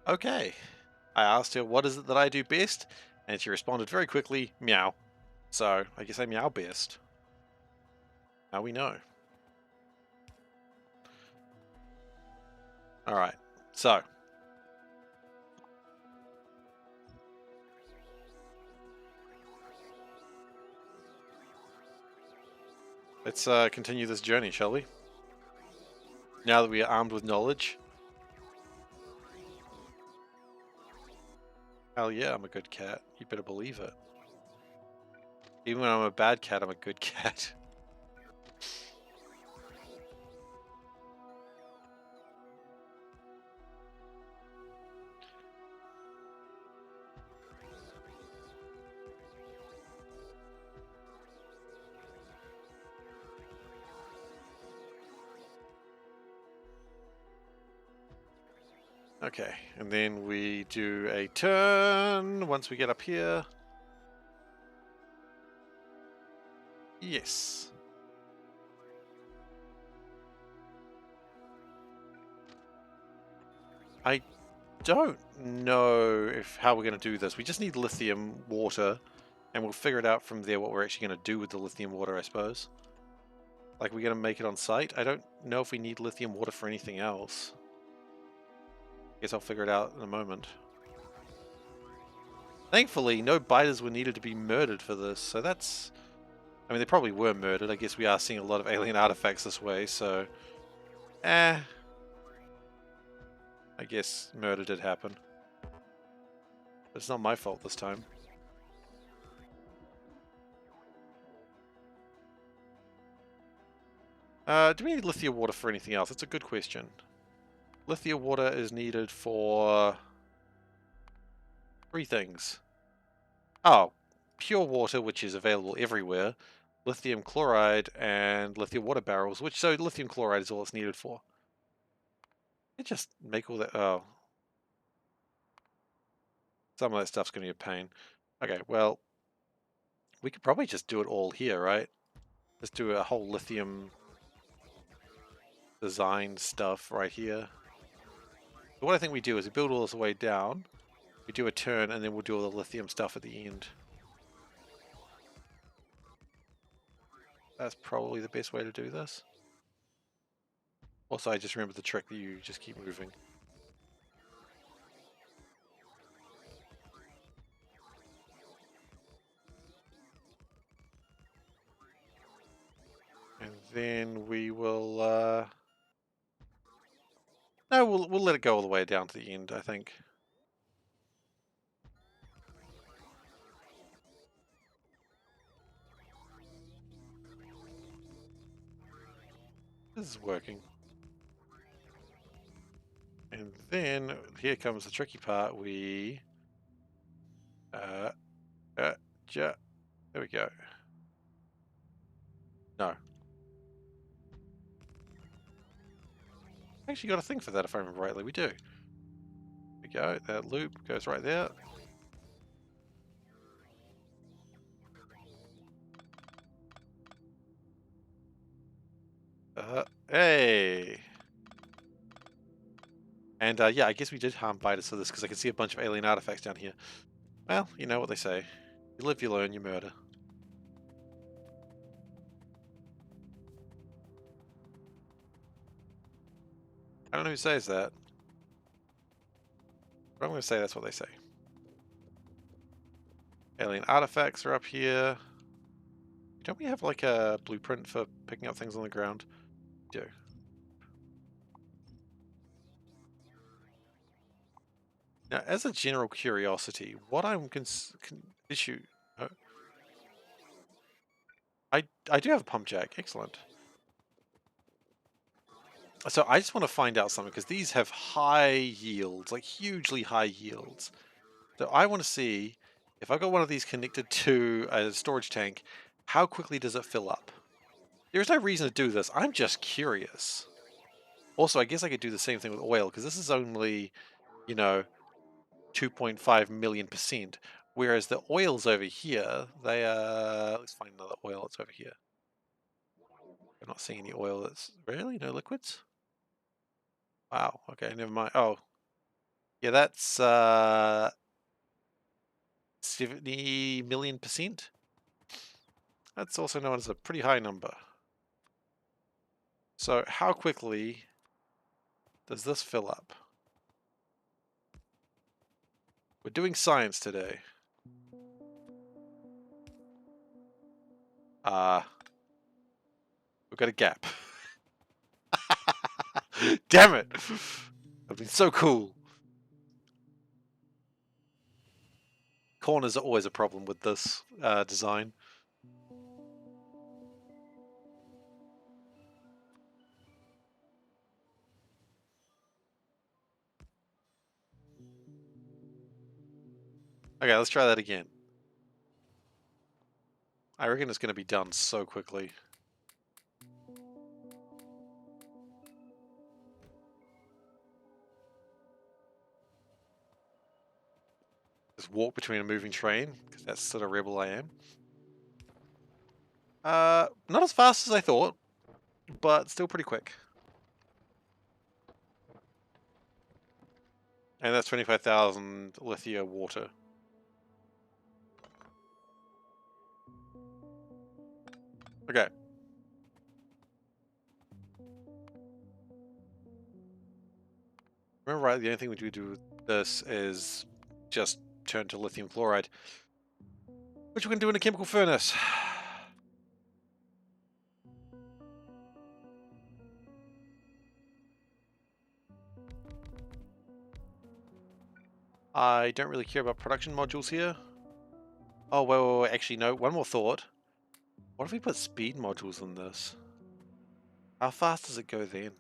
[SPEAKER 1] Okay. I asked her, what is it that I do best? And she responded very quickly, meow. So, I guess I meow best. Now we know. Alright, so. Let's continue this journey, shall we? Now that we are armed with knowledge. Hell yeah, I'm a good cat. You better believe it. Even when I'm a bad cat, I'm a good cat. Okay, and then we do a turn once we get up here. Yes. I don't know how we're going to do this. We just need lithium water, and we'll figure it out from there what we're actually going to do with the lithium water, I suppose. Like, we're going to make it on site? I don't know if we need lithium water for anything else. Guess I'll figure it out in a moment. Thankfully, no biters were needed to be murdered for this, so that's... I mean, they probably were murdered. I guess we are seeing a lot of alien artifacts this way, so... I guess murder did happen. But it's not my fault this time. Do we need lithium water for anything else? That's a good question. Lithium water is needed for... 3 things. Oh, pure water, which is available everywhere. Lithium chloride and lithium water barrels, which... So lithium chloride is all it's needed for. It just make all that... Oh. Some of that stuff's going to be a pain. Okay, well... We could probably just do it all here, right? Just do a whole lithium design stuff right here. So what I think we do is we build all this way down, we do a turn, and then we'll do all the lithium stuff at the end. That's probably the best way to do this. Also, I just remember the trick that you just keep moving. And then we will, no, we'll let it go all the way down to the end, I think. This is working. And then, here comes the tricky part, we... there we go. No. Actually got a thing for that if I remember rightly, we do. There we go, that loop goes right there. Hey! And yeah, I guess we did harm biters for this because I can see a bunch of alien artifacts down here. Well, you know what they say. You live, you learn, you murder. I don't know who says that. But I'm going to say that's what they say. Alien artifacts are up here. Don't we have like a blueprint for picking up things on the ground? We do. Now, as a general curiosity, what I'm issue... I do have a pump jack. Excellent. So I just want to find out something, because these have high yields, like hugely high yields. So I want to see, if I've got one of these connected to a storage tank, how quickly does it fill up? There's no reason to do this. I'm just curious. Also, I guess I could do the same thing with oil, because this is only, you know, 2.5 million%. Whereas the oils over here, they are... Let's find another oil that's over here. I'm not seeing any oil that's... Really? No liquids? Wow. Okay, never mind. Oh. Yeah, that's 70 million%. That's also known as a pretty high number. So how quickly does this fill up? We're doing science today. We've got a gap. Damn it! That'd been so cool. Corners are always a problem with this design. Okay, let's try that again. I reckon it's going to be done so quickly. Just walk between a moving train, because that's the sort of rebel I am. Not as fast as I thought, but still pretty quick. And that's 25,000 lithia water. Okay. Remember, right, the only thing we do with this is just turn to lithium chloride, which we're going to do in a chemical furnace. I don't really care about production modules here. Oh, wait. Actually, no. One more thought. What if we put speed modules in this? How fast does it go then?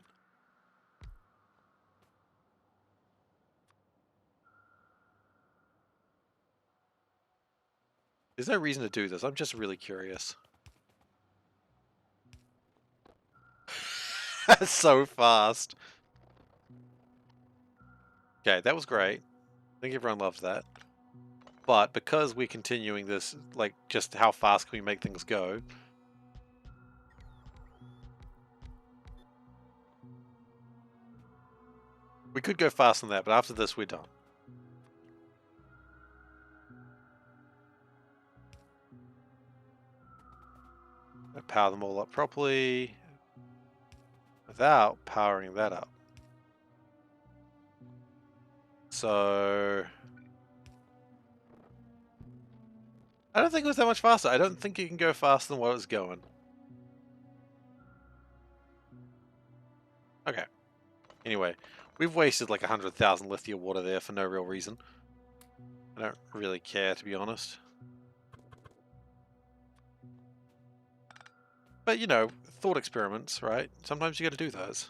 [SPEAKER 1] There's no reason to do this. I'm just really curious. That's so fast. Okay, that was great. I think everyone loves that. But because we're continuing this, like, just how fast can we make things go? We could go faster than that, but after this, we're done. Power them all up properly without powering that up. So I don't think it was that much faster. I don't think it can go faster than what it's going. Okay. Anyway, we've wasted like 100,000 lithium water there for no real reason. I don't really care, to be honest. But, you know, thought experiments, right? Sometimes you gotta do those.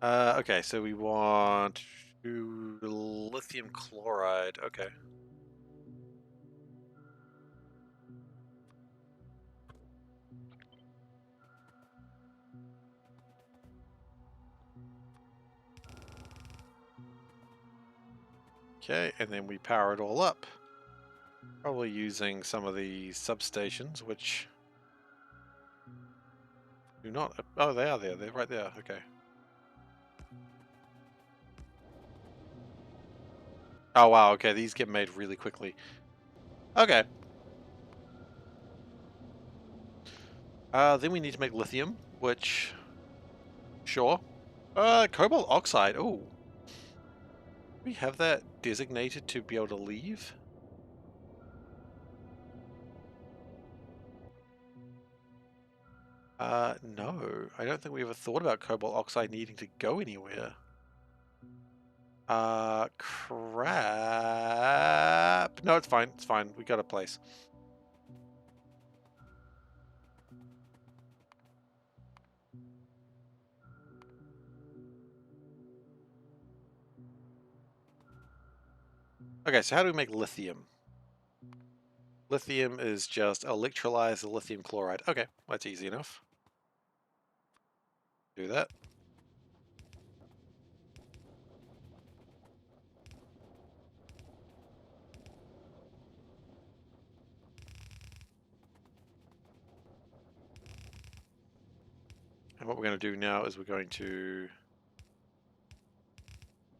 [SPEAKER 1] Okay, so we want lithium chloride. Okay. Okay, and then we power it all up. Probably using some of the substations, which do not... Oh, they are there. They're right there. Okay. Oh, wow. Okay, these get made really quickly. Okay. Then we need to make lithium, which... Sure. Cobalt oxide. Oh. We have that designated to be able to leave? No. I don't think we ever thought about cobalt oxide needing to go anywhere. Crap. No, it's fine. It's fine. We got a place. Okay, so how do we make lithium? Lithium is just electrolyze the lithium chloride. Okay, that's easy enough. Do that. And what we're going to do now is we're going to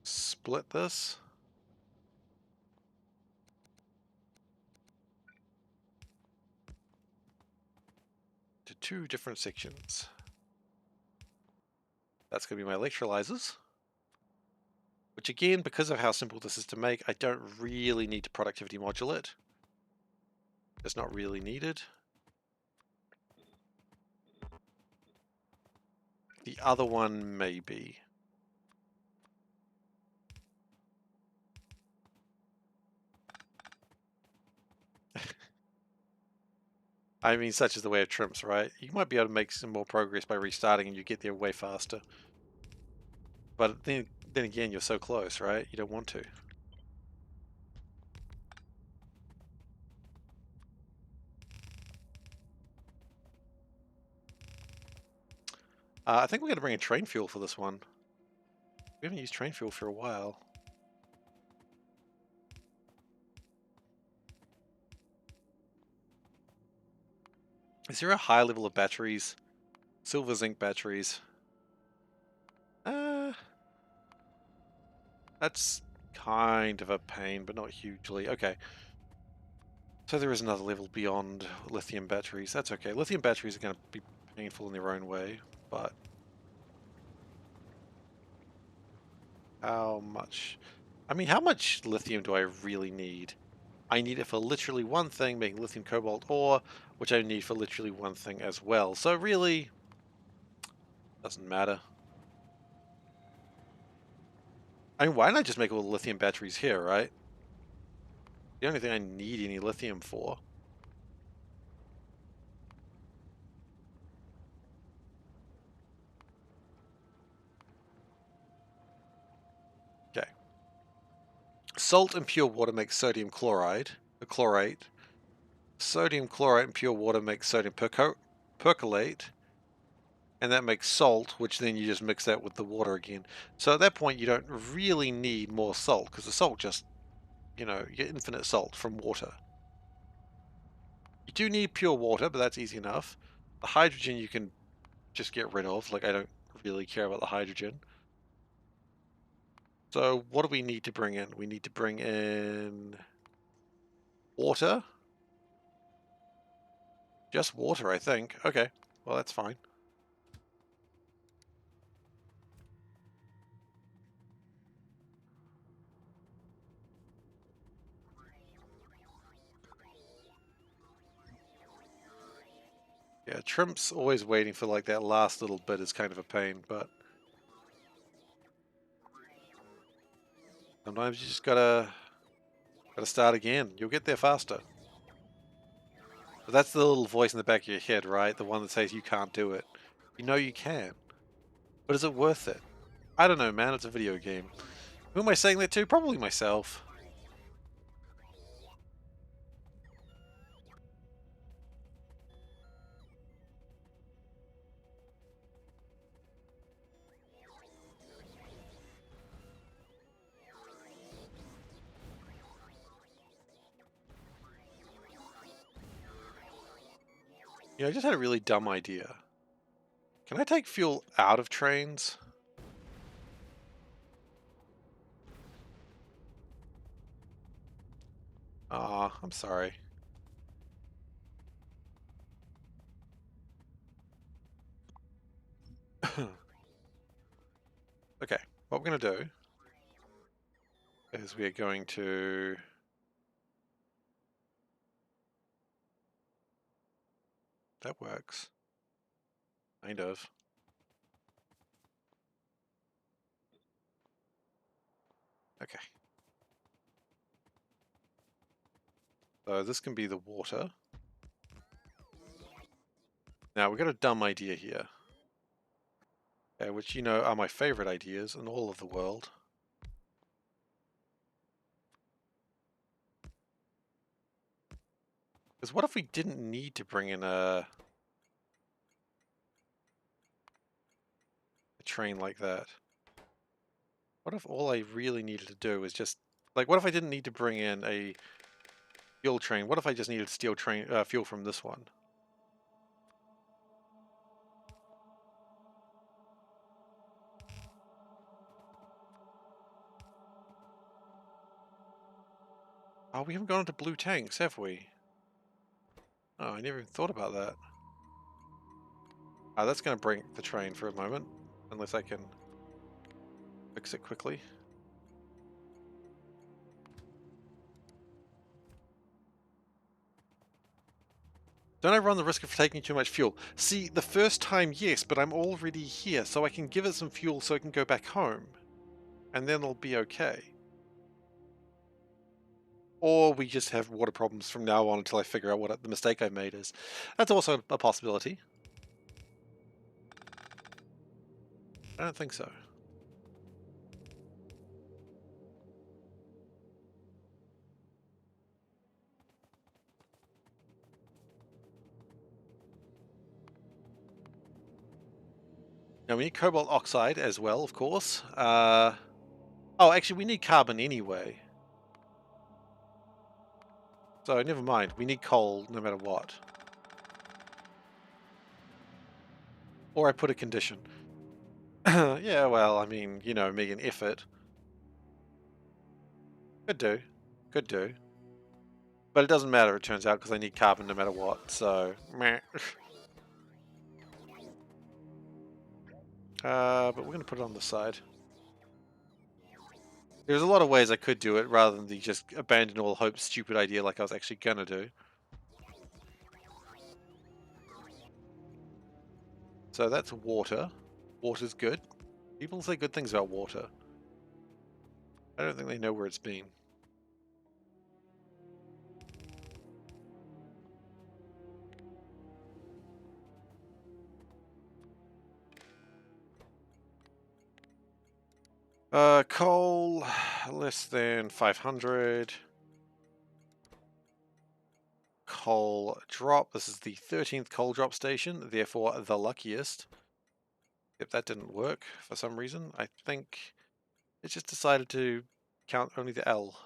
[SPEAKER 1] split this. To two different sections. That's going to be my electrolyzers. Which again, because of how simple this is to make, I don't really need to productivity modulate. It's not really needed. The other one, maybe. I mean, such is the way of Trimps, right? You might be able to make some more progress by restarting and you get there way faster. But then again, you're so close, right? You don't want to. I think we're going to bring a train fuel for this one. We haven't used train fuel for a while. Is there a high level of batteries? Silver zinc batteries. That's kind of a pain, but not hugely. Okay. So there is another level beyond lithium batteries. That's okay. Lithium batteries are going to be painful in their own way, but How much? I mean, how much lithium do I really need? I need it for literally one thing, making lithium cobalt ore, which I need for literally one thing as well. So really, doesn't matter. I mean, why don't I just make all the lithium batteries here, right? The only thing I need any lithium for. Okay. Salt and pure water make sodium chloride, a chlorate. Sodium chlorate and pure water make sodium percolate. And that makes salt, which then you just mix that with the water again. So at that point, you don't really need more salt, because the salt just, you get infinite salt from water. You do need pure water, but that's easy enough. The hydrogen you can just get rid of. Like, I don't really care about the hydrogen. So what do we need to bring in? We need to bring in water. Just water, I think. Okay, well, that's fine. Yeah, Trimp's always waiting for like that last little bit is kind of a pain, but sometimes you just gotta start again. You'll get there faster. But that's the little voice in the back of your head, right? The one that says you can't do it. You know you can. But is it worth it? I don't know, man. It's a video game. Who am I saying that to? Probably myself. I just had a really dumb idea. Can I take fuel out of trains? Ah, I'm sorry. Okay, what we're going to do is we are going to... That works. Kind of. Okay. So this can be the water. Now, we've got a dumb idea here. Which are my favorite ideas in all of the world. Because what if we didn't need to bring in a train like that? What if all I really needed to do was just... Like, what if I didn't need to bring in a fuel train? What if I just needed to steal fuel from this one? Oh, we haven't gone into blue tanks, have we? Oh, I never even thought about that. That's going to break the train for a moment. Unless I can fix it quickly. Don't I run the risk of taking too much fuel? See, the first time, yes, but I'm already here, so I can give it some fuel so it can go back home. And then it'll be okay. Or we just have water problems from now on until I figure out what the mistake I made is. That's also a possibility. I don't think so. Now we need cobalt oxide as well, of course. Oh, actually, we need carbon anyway. So never mind. We need coal no matter what. Or I put a condition. Yeah, well, I mean, make an effort. Could do. Could do. But it doesn't matter, it turns out, because I need carbon no matter what, so... Meh. But we're going to put it on the side. There's a lot of ways I could do it rather than the just abandon all hope stupid idea like I was actually gonna do. So that's water. Water's good. People say good things about water. I don't think they know where it's been. Coal, less than 500. Coal drop. This is the 13th coal drop station, therefore the luckiest. If that didn't work for some reason, I think it just decided to count only the L.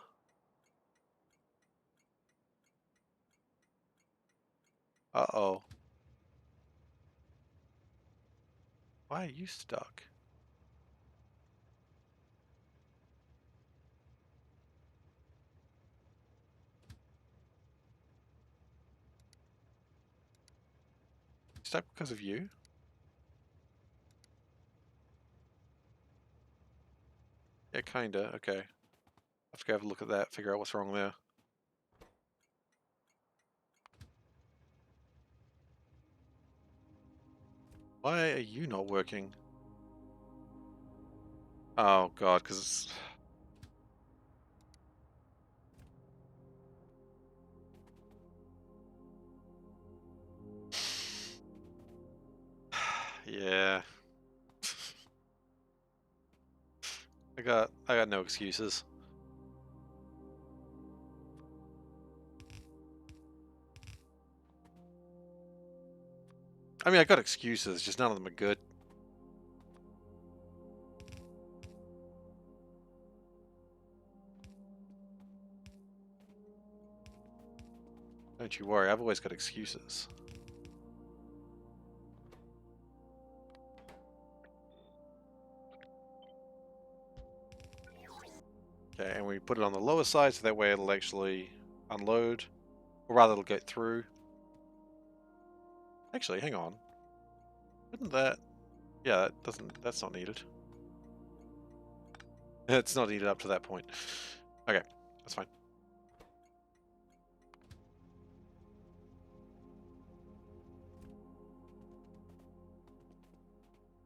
[SPEAKER 1] Uh-oh. Why are you stuck? Stuck because of you? Yeah, kinda. Okay. Have to go have a look at that, figure out what's wrong there. Why are you not working? Oh god, because yeah. I got no excuses. I mean, I got excuses, just none of them are good. Don't you worry, I've always got excuses. Okay, and we put it on the lower side so that way it'll actually unload. Or rather, it'll get through. Actually, hang on. Wouldn't that... Yeah, that doesn't... That's not needed. It's not needed up to that point. Okay, that's fine.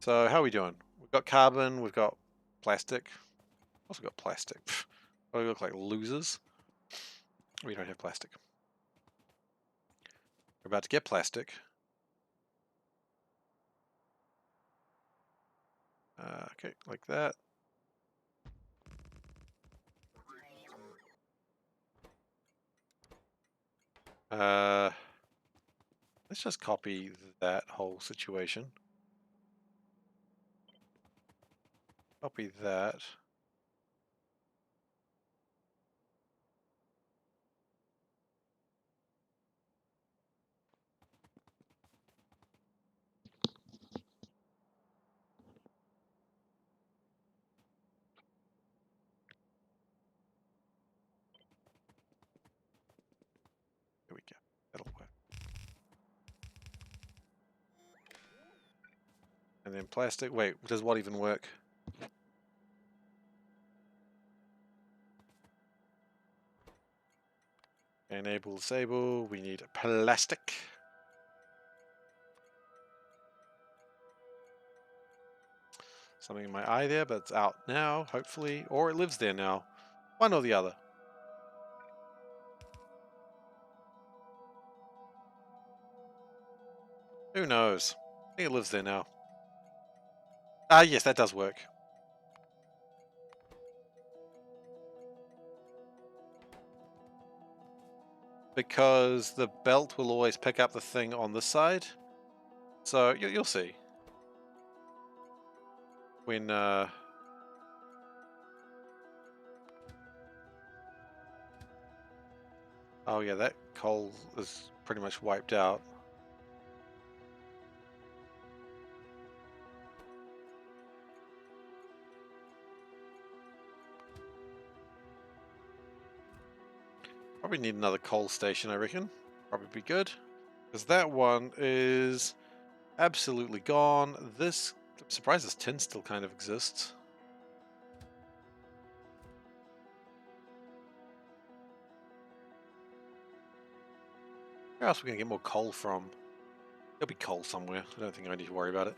[SPEAKER 1] So, how are we doing? We've got carbon, we've got plastic. Also got plastic. What do we look like, losers? We don't have plastic. We're about to get plastic. Okay, like that. Let's just copy that whole situation. Copy that. Here we go. That'll work. And then plastic. Wait, does what even work? Enable, disable. We need plastic. Something in my eye there, but it's out now, hopefully. Or it lives there now. One or the other. Who knows? I think it lives there now. Ah, yes, that does work. Because the belt will always pick up the thing on this side. So you'll see. When oh yeah, that coal is pretty much wiped out. Probably need another coal station, I reckon. Probably be good. Because that one is absolutely gone. This, I'm surprised this tin still kind of exists. Where else are we going to get more coal from? There'll be coal somewhere. I don't think I need to worry about it.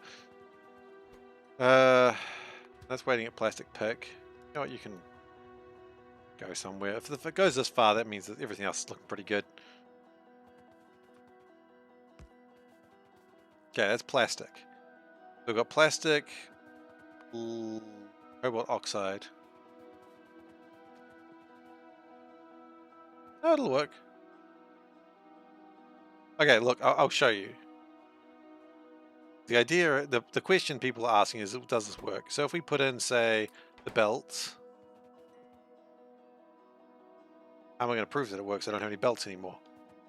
[SPEAKER 1] That's waiting at plastic pick. You know what, you can go somewhere. If it goes this far, that means that everything else is looking pretty good. Okay, that's plastic. So we've got plastic, cobalt oxide. Oh, it'll work. Okay, look, I'll show you. The idea, the question people are asking is, does this work? So if we put in, say, the belts, how am I going to prove that it works? I don't have any belts anymore.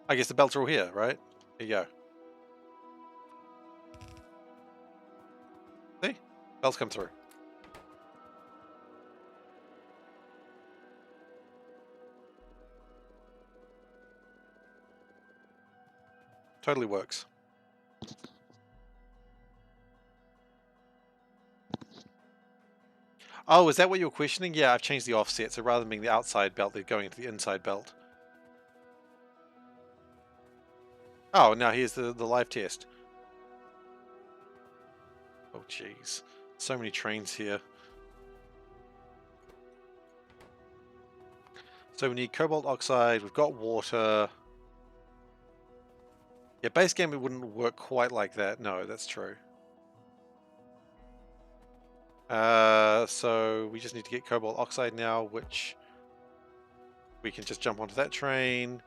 [SPEAKER 1] I guess the belts are all here, right? Here you go. See? Belts come through. Totally works. Oh, is that what you were questioning? Yeah, I've changed the offset, so rather than being the outside belt, they're going into the inside belt. Oh, now here's the live test. Oh, jeez. So many trains here. So we need cobalt oxide, we've got water. Yeah, base game it wouldn't work quite like that. No, that's true. So we just need to get cobalt oxide now, which we can just jump onto that train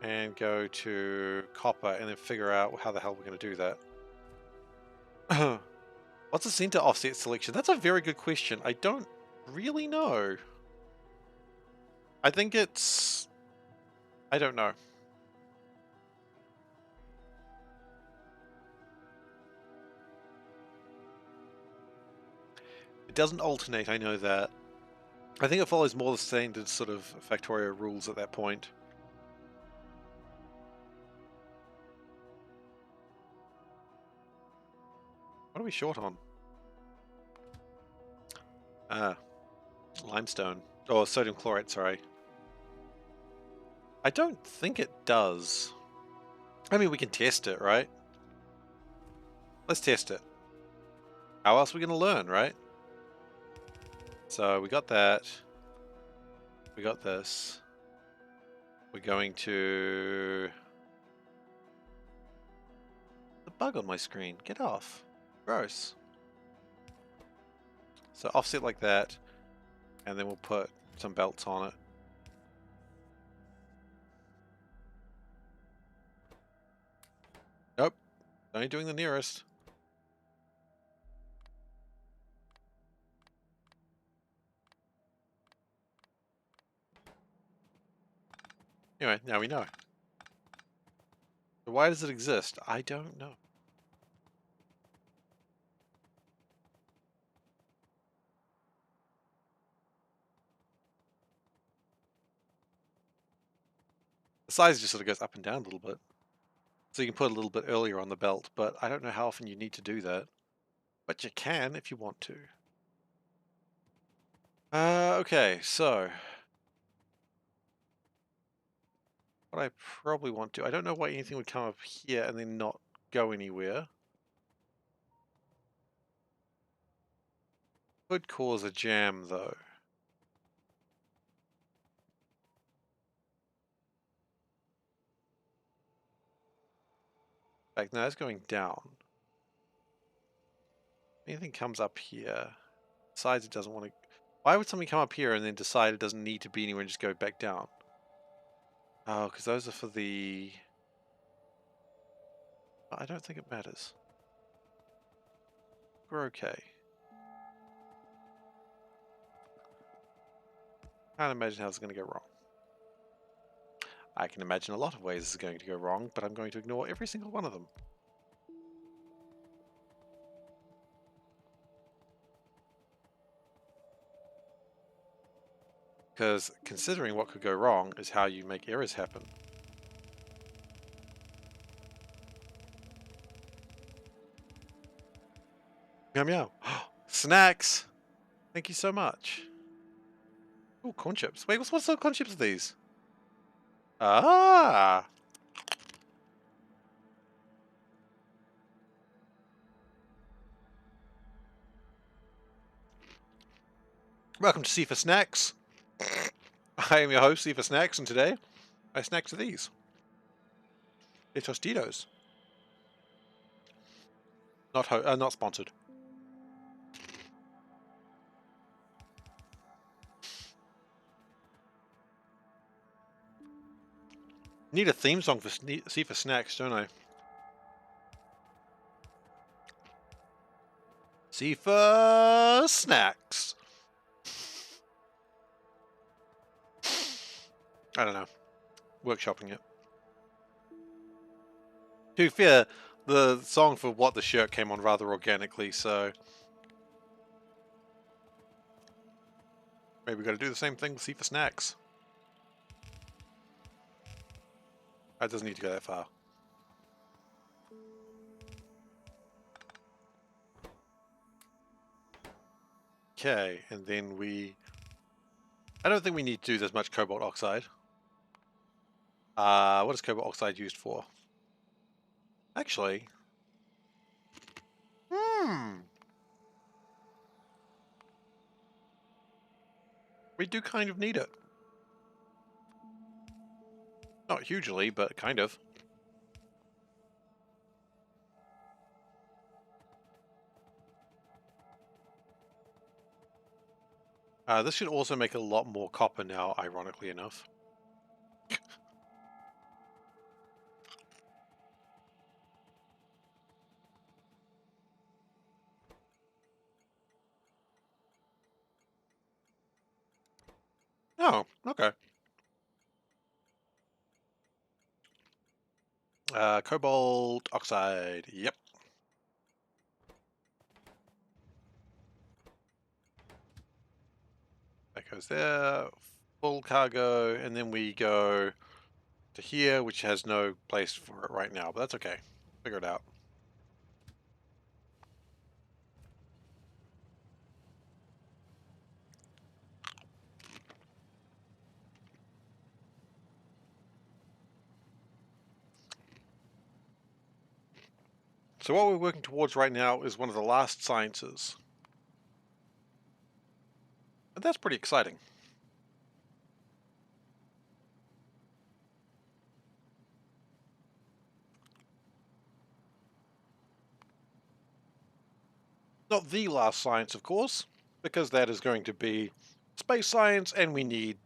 [SPEAKER 1] and go to copper and then figure out how the hell we're going to do that. What's the center offset selection? That's a very good question. I don't really know. I think it's... I don't know. It doesn't alternate, I know that. I think it follows more the standard sort of Factorio rules at that point. What are we short on? Ah, limestone. Oh, sodium chloride, sorry. I don't think it does. I mean, we can test it, right? Let's test it. How else are we going to learn, right? So we got that. We got this. We're going to... The bug on my screen. Get off. Gross. So offset like that. And then we'll put some belts on it. Nope. Only doing the nearest. Anyway, now we know. So why does it exist? I don't know. The size just sort of goes up and down a little bit. So you can put a little bit earlier on the belt, but I don't know how often you need to do that. But you can if you want to. Okay, so... What I probably want to... I don't know why anything would come up here and then not go anywhere. Could cause a jam, though. In fact, no, it's going down. Anything comes up here, decides it doesn't want to... Why would something come up here and then decide it doesn't need to be anywhere and just go back down? Oh, because those are for the... I don't think it matters. We're okay. Can't imagine how it's going to go wrong. I can imagine a lot of ways this is going to go wrong, but I'm going to ignore every single one of them. Because considering what could go wrong is how you make errors happen. Meow meow. Snacks! Thank you so much. Oh, corn chips. Wait, what sort of corn chips are these? Ah! Welcome to Seifer Snacks. I am your host, Seifer Snacks, and today I snack to these. They're Tostitos. Not sponsored. Need a theme song for Seifer Snacks, don't I? Seifer Snacks. I don't know. Workshopping it. To be fair, the song for What the Shirt came on rather organically, so maybe we got to do the same thing with Seifer Snacks. That doesn't need to go that far. Okay, and then I don't think we need to do as much cobalt oxide. What is cobalt oxide used for? Actually, we do kind of need it. Not hugely, but kind of. This should also make a lot more copper now, ironically enough. Oh, okay. Cobalt oxide, yep. That goes there, full cargo, and then we go to here, which has no place for it right now, but that's okay. Figure it out. So what we're working towards right now is one of the last sciences. And that's pretty exciting. Not the last science, of course, because that is going to be space science, and we need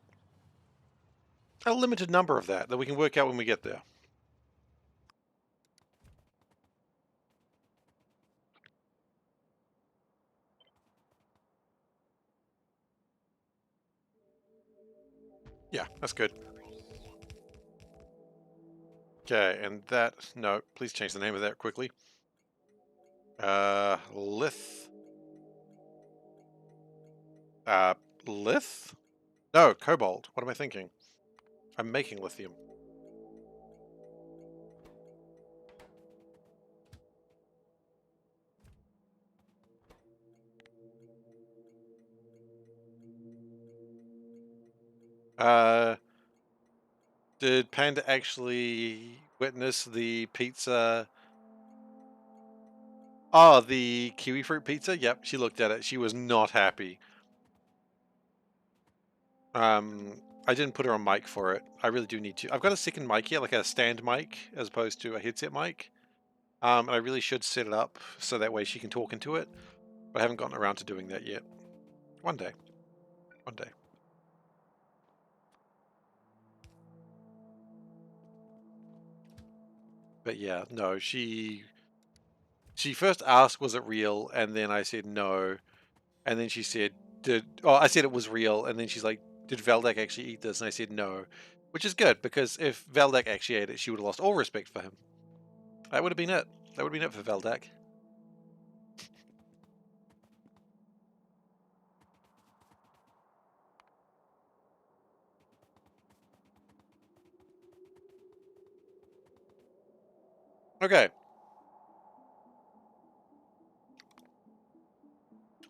[SPEAKER 1] a limited number of that we can work out when we get there. Yeah, that's good. Okay, and that... No, please change the name of that quickly. Lith... Lith? No, cobalt. What am I thinking? I'm making lithium. Did Panda actually witness the pizza? Oh, the kiwi fruit pizza? Yep, she looked at it. She was not happy. I didn't put her on mic for it. I really do need to. I've got a second mic here, like a stand mic, as opposed to a headset mic. And I really should set it up so that way she can talk into it. But I haven't gotten around to doing that yet. One day. One day. But yeah, no, she first asked, was it real? And then I said no. And then she said, I said it was real. And then she's like, did Veldak actually eat this? And I said no. Which is good, because if Veldak actually ate it, she would have lost all respect for him. That would have been it. That would have been it for Veldak. Okay.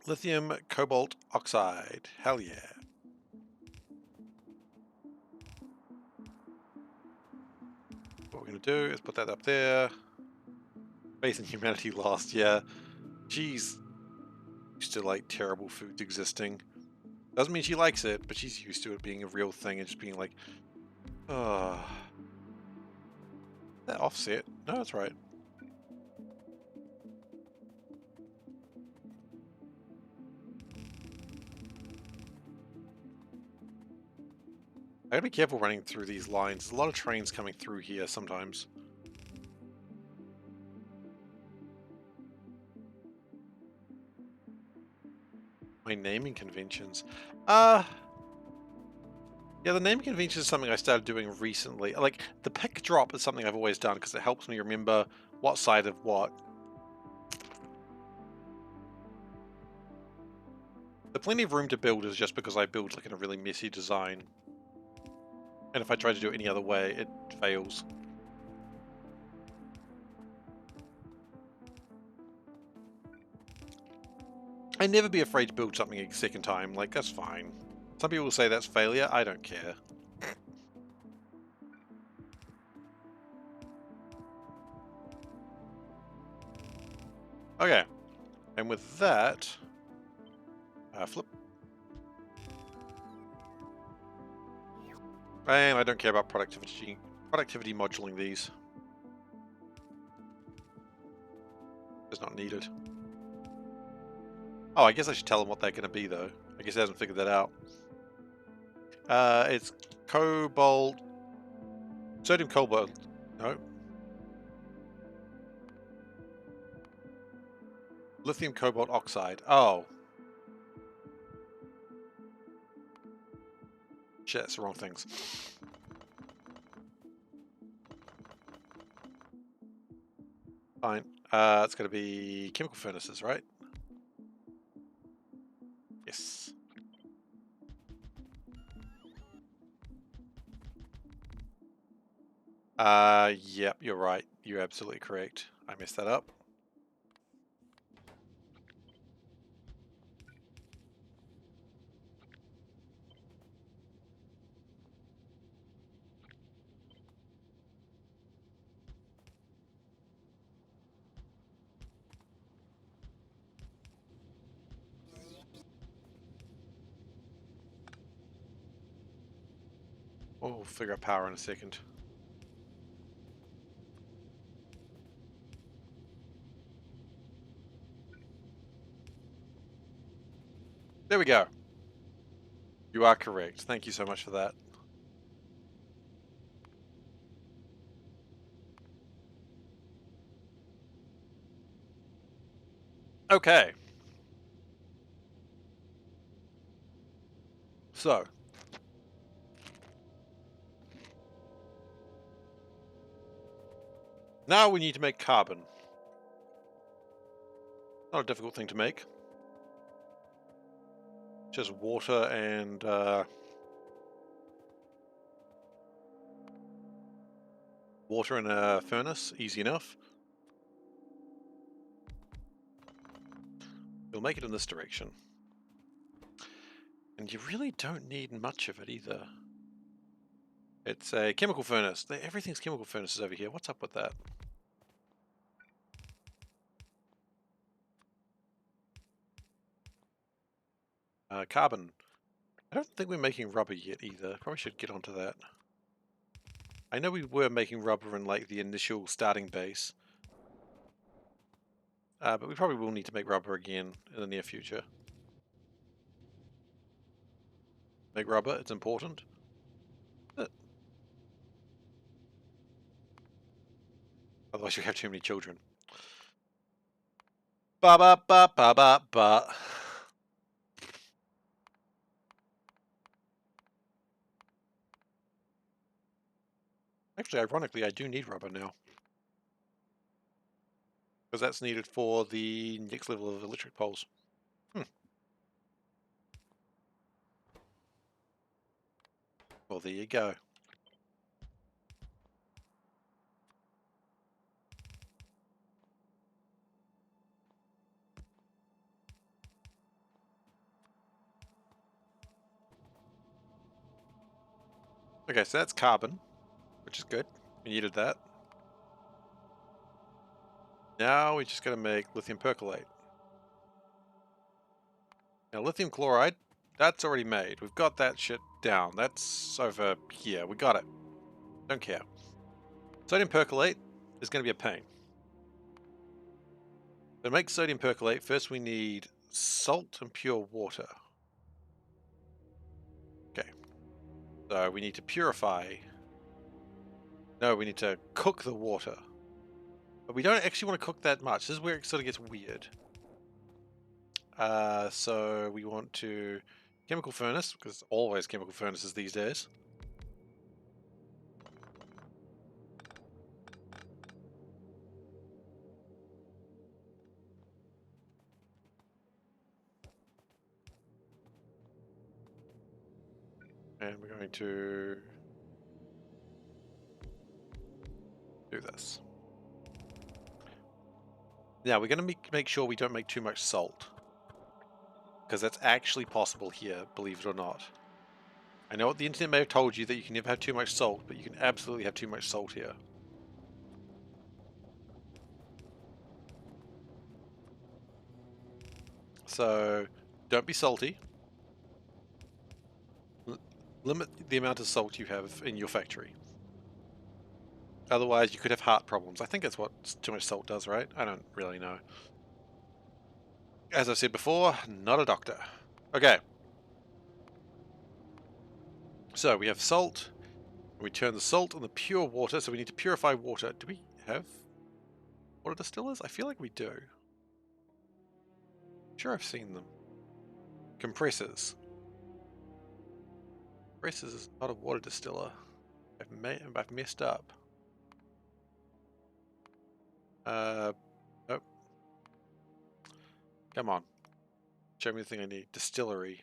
[SPEAKER 1] Lithium cobalt oxide. Hell yeah. What we're going to do is put that up there. Faith in humanity lost, yeah. Jeez. Used to like terrible foods existing. Doesn't mean she likes it, but she's used to it being a real thing and just being like, oh. That offset? No, that's right. I gotta be careful running through these lines. There's a lot of trains coming through here sometimes. My naming conventions. Yeah, the naming convention is something I started doing recently. Like, the pick drop is something I've always done because it helps me remember what side of what. The plenty of room to build is just because I build like in a really messy design. And if I try to do it any other way, it fails. I'd never be afraid to build something a second time. Like, that's fine. Some people will say that's failure. I don't care. Okay. And with that, flip. And I don't care about productivity moduling these. It's not needed. Oh, I guess I should tell them what they're going to be, though. I guess I hasn't figured that out. It's cobalt... Sodium cobalt... No. Lithium cobalt oxide. Oh. Shit, that's the wrong things. Fine. It's going to be chemical furnaces, right? Yes. Yep, you're right. You're absolutely correct. I messed that up. We'll figure out power in a second. There we go. You are correct. Thank you so much for that. Okay. So. Now we need to make carbon. Not a difficult thing to make. Just water and water in a furnace, easy enough. We'll make it in this direction. And you really don't need much of it either. It's a chemical furnace. Everything's chemical furnaces over here. What's up with that? Carbon. I don't think we're making rubber yet either. Probably should get onto that. I know we were making rubber in like the initial starting base. But we probably will need to make rubber again in the near future. Make rubber, it's important. Otherwise you have too many children. Ba ba ba ba ba ba. Actually, ironically, I do need rubber now. Because that's needed for the next level of electric poles. Well, there you go. Okay, so that's carbon, which is good. We needed that. Now we just gotta make lithium percolate. Now lithium chloride That's already made. We've got that shit down. That's over here. We got it. Don't care. Sodium percolate is going to be a pain. To make sodium percolate, first we need salt and pure water. Okay. So we need to purify. No, we need to cook the water. But we don't actually want to cook that much. This is where it sort of gets weird. So we want to chemical furnace, because it's always chemical furnaces these days. And we're going to do this. Now we're going to make sure we don't make too much salt. Because that's actually possible here, believe it or not. I know what the internet may have told you that you can never have too much salt, but you can absolutely have too much salt here. So, don't be salty. Limit the amount of salt you have in your factory. Otherwise, you could have heart problems. I think that's what too much salt does, right? I don't really know. As I've said before, not a doctor. Okay. So, we have salt. We turn the salt and the pure water, so we need to purify water. Do we have water distillers? I feel like we do. Sure, I've seen them. Compressors. Compressors is not a water distiller. I've messed up. Nope. Come on. Show me the thing I need. Distillery.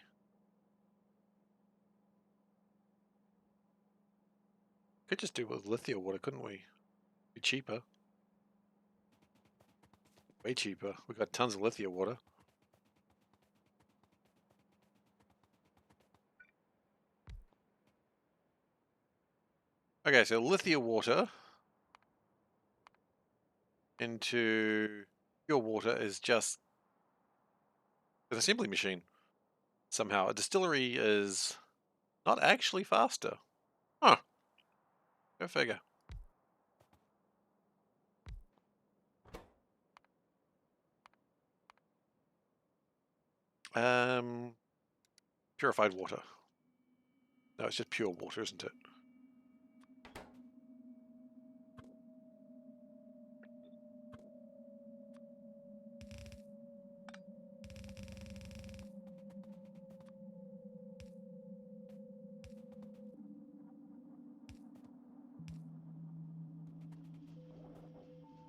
[SPEAKER 1] Could just do it with lithium water, couldn't we? Be cheaper. Way cheaper. We've got tons of lithium water. Okay, so lithium water into pure water is just an assembly machine. Somehow. A distillery is not actually faster. Huh. Go figure. Purified water. No, it's just pure water, isn't it?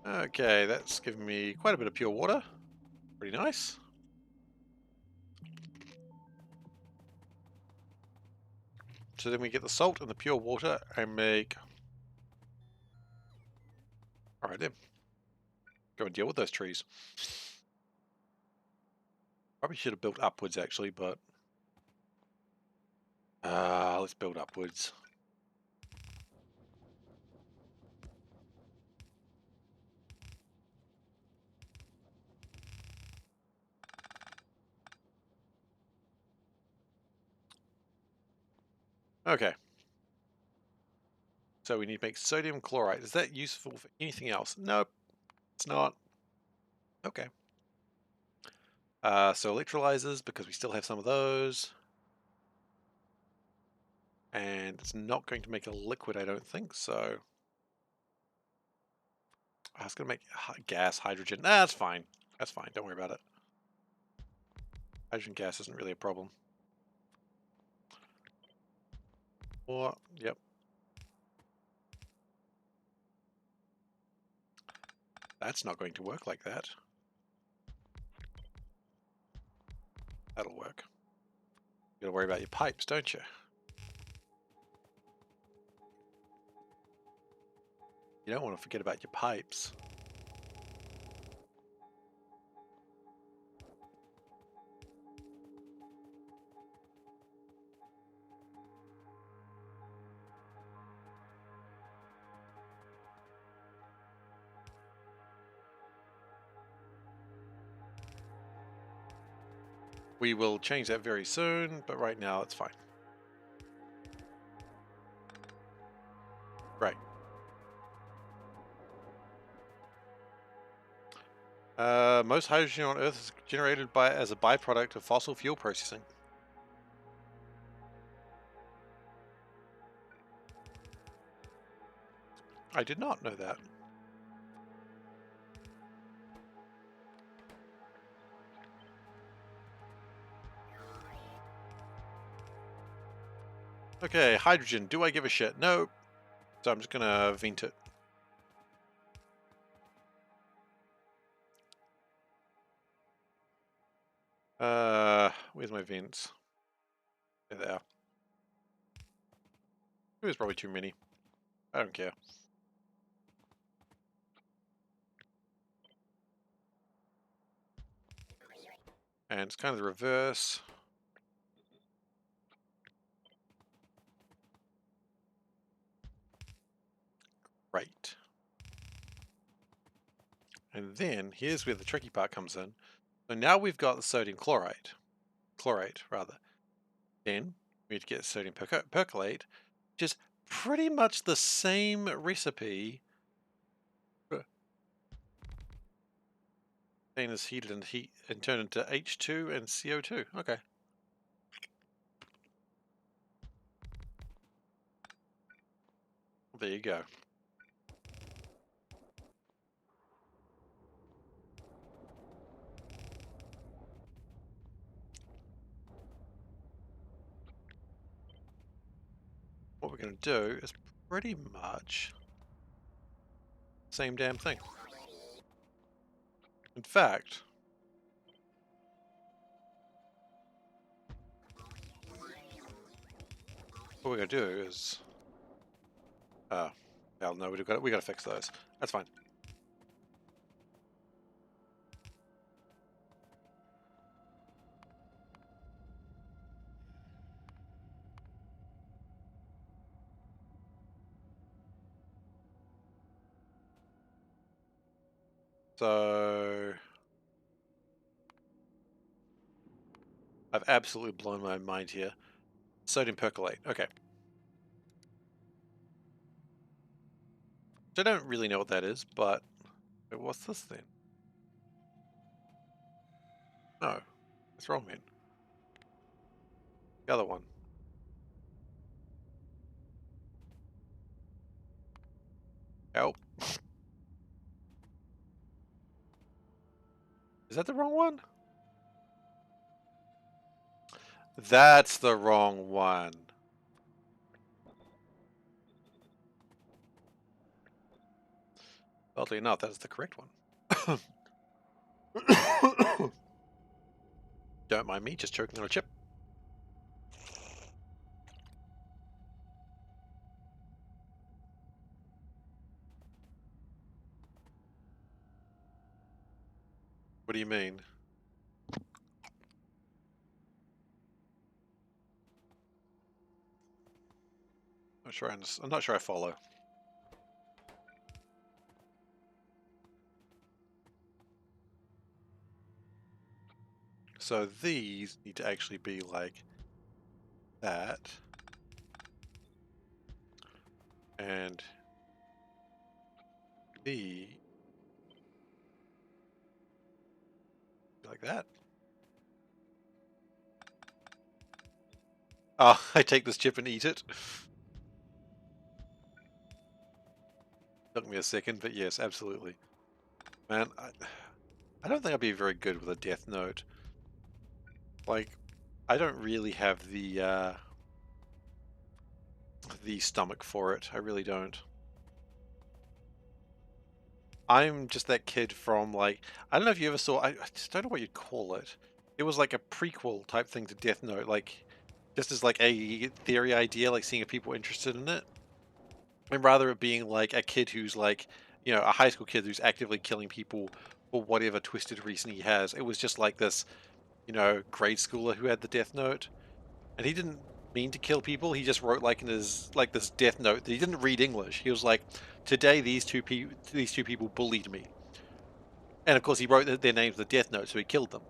[SPEAKER 1] Okay, that's given me quite a bit of pure water. Pretty nice. So then we get the salt and the pure water and make... Alright then. Go and deal with those trees. Probably should have built upwards actually, but... let's build upwards. Okay. So we need to make sodium chloride. Is that useful for anything else? Nope, it's not. Okay. So electrolyzers, because we still have some of those. And it's not going to make a liquid, I don't think, so... I was going to make gas, hydrogen. Nah, that's fine. That's fine, don't worry about it. Hydrogen gas isn't really a problem. Or, yep. That's not going to work like that. That'll work. You gotta worry about your pipes, don't you? You don't want to forget about your pipes. We will change that very soon, but right now it's fine. Right. Most hydrogen on Earth is generated as a byproduct of fossil fuel processing. I did not know that. Okay, hydrogen. Do I give a shit? No. So I'm just gonna vent it. Where's my vents? There they are. It was probably too many. I don't care. And it's kind of the reverse. Right. And then here's where the tricky part comes in. So now we've got the sodium chlorate, rather. Then we need to get sodium percolate, which is pretty much the same recipe. Thing is heated and turned into H2 and CO2. Okay. There you go. What we're going to do is pretty much the same damn thing. In fact, what we're going to do is, hell no, we got to fix those. That's fine. So I've absolutely blown my mind here. Sodium percolate. Okay. So I don't really know what that is, but what's this then? No, what's wrong, man? The other one. Help. Is that the wrong one? That's the wrong one. Oddly enough, that is the correct one. Don't mind me, just choking on a chip. What do you mean? I'm not sure I follow. So these need to actually be like that. And the like that. Oh, I take this chip and eat it. Took me a second, but yes, absolutely. Man, I don't think I'd be very good with a death note. Like, I don't really have the stomach for it. I really don't. I'm just that kid from like, I don't know if you ever saw, I just don't know what you'd call it. It was like a prequel type thing to Death Note, like just as like a theory idea, like seeing if people were interested in it. And rather it being like a kid who's like, you know, a high school kid who's actively killing people for whatever twisted reason he has. It was just like this, you know, grade schooler who had the Death Note. And he didn't mean to kill people. He just wrote like in his like this Death Note. He didn't read English. He was like, today these two people bullied me. And of course, he wrote their names in the Death Note, so he killed them.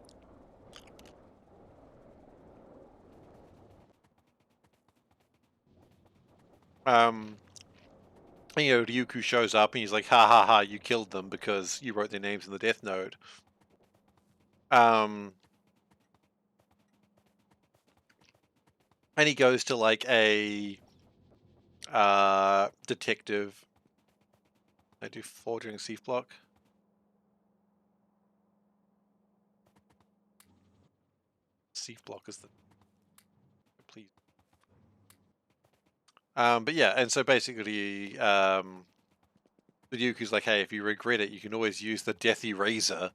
[SPEAKER 1] And, you know, Ryuku shows up and he's like, ha ha ha, you killed them because you wrote their names in the Death Note. And he goes to like a detective. I do forging Thief block. Thief block is the please. But yeah, and so basically, the Ryuku's like, hey, if you regret it, you can always use the Death Eraser.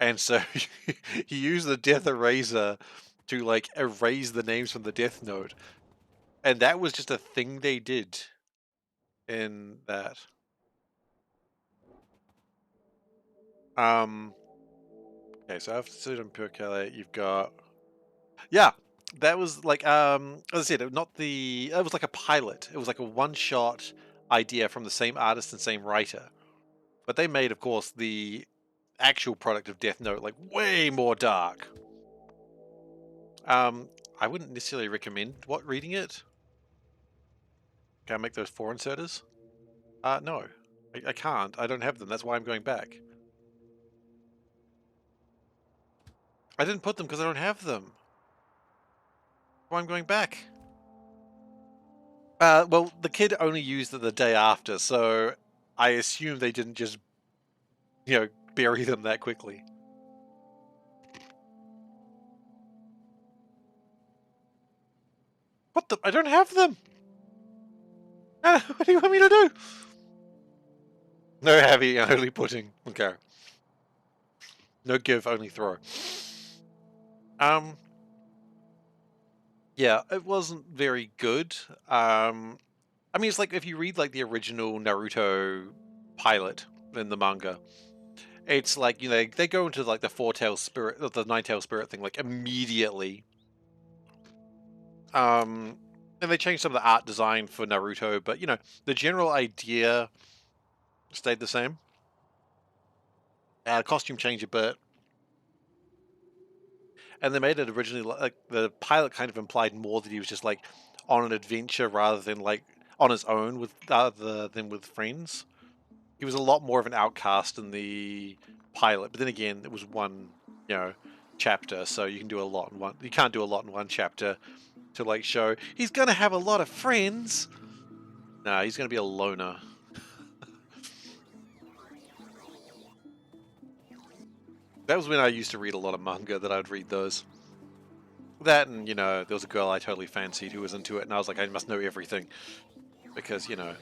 [SPEAKER 1] And so he used the Death Eraser to like erase the names from the Death Note. And that was just a thing they did in that. Okay, so after Sudan Percale, you've got yeah, that was like as I said, not the it was like a pilot. It was like a one-shot idea from the same artist and same writer. But they made, of course, the actual product of Death Note like way more dark. I wouldn't necessarily recommend reading it. Can I make those 4 inserters? No. I can't. I don't have them. That's why I'm going back. I didn't put them because I don't have them. That's why I'm going back. Well, the kid only used it the day after, so I assume they didn't just, you know, bury them that quickly. What the? I don't have them! What do you want me to do? No heavy, only putting. Okay. No give, only throw. Yeah, it wasn't very good. I mean, it's like if you read like the original Naruto pilot in the manga, it's like, you know, they go into like the four-tailed spirit, the nine-tailed spirit thing like immediately. And they changed some of the art design for Naruto, but you know, the general idea stayed the same. Costume change a bit, and they made it originally like the pilot kind of implied more that he was just like on an adventure rather than like on his own with other than with friends. He was a lot more of an outcast in the pilot, but then again, it was one, you know, chapter, so you can do a lot in one. You can't do a lot in one chapter to like show he's gonna have a lot of friends. No, he's gonna be a loner. That was when I used to read a lot of manga that I'd read those. That and, you know, there was a girl I totally fancied who was into it, and I was like, I must know everything. Because, you know,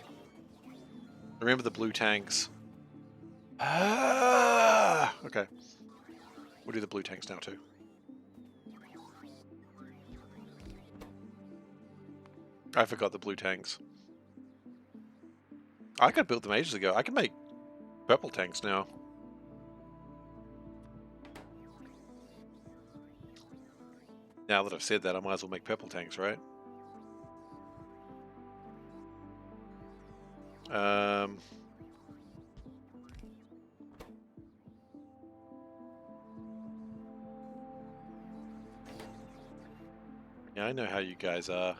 [SPEAKER 1] remember the blue tanks? Ah! Okay. We'll do the blue tanks now, too. I forgot the blue tanks. I could build them ages ago. I can make purple tanks now. Now that I've said that, I might as well make purple tanks, right? Yeah, I know how you guys are.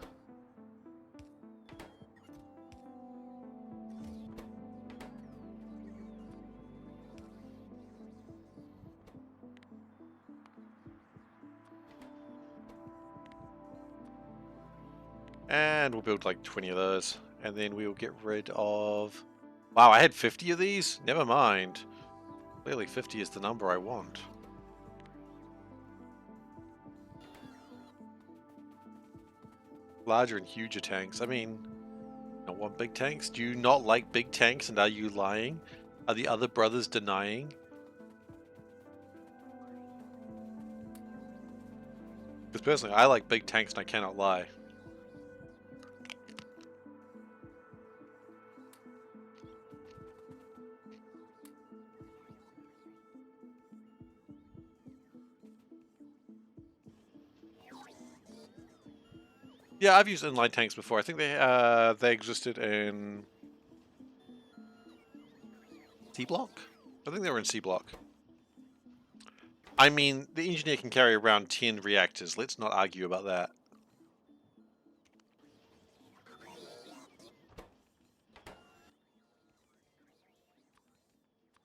[SPEAKER 1] And we'll build like 20 of those. And then we'll get rid of... Wow, I had 50 of these? Never mind. Clearly 50 is the number I want. Larger and huger tanks. I mean, you don't want big tanks? Do you not like big tanks, and are you lying? Are the other brothers denying? Because personally, I like big tanks and I cannot lie. Yeah, I've used inline tanks before. I think they existed in C block. I think they were in C block. I mean, the engineer can carry around 10 reactors. Let's not argue about that.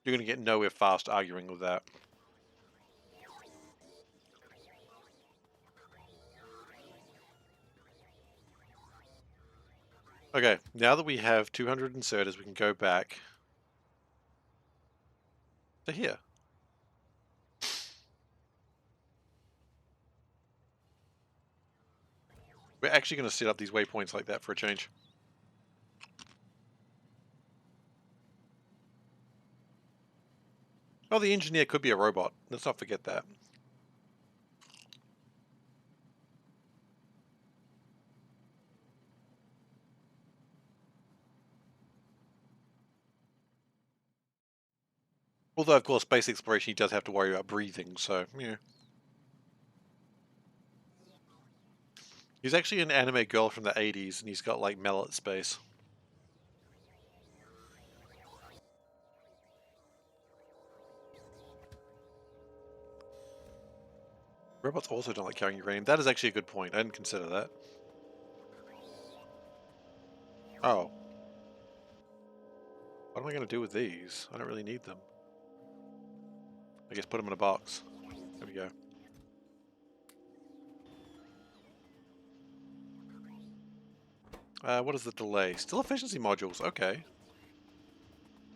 [SPEAKER 1] You're going to get nowhere fast arguing with that. Okay, now that we have 200 inserters, we can go back to here. We're actually going to set up these waypoints like that for a change. Oh, the engineer could be a robot. Let's not forget that. Although, of course, space exploration, he does have to worry about breathing, so, yeah. He's actually an anime girl from the 80s, and he's got, like, mallet space. Robots also don't like carrying uranium. That is actually a good point. I didn't consider that. Oh. What am I going to do with these? I don't really need them. I guess put them in a box. There we go. What is the delay? Still efficiency modules. Okay.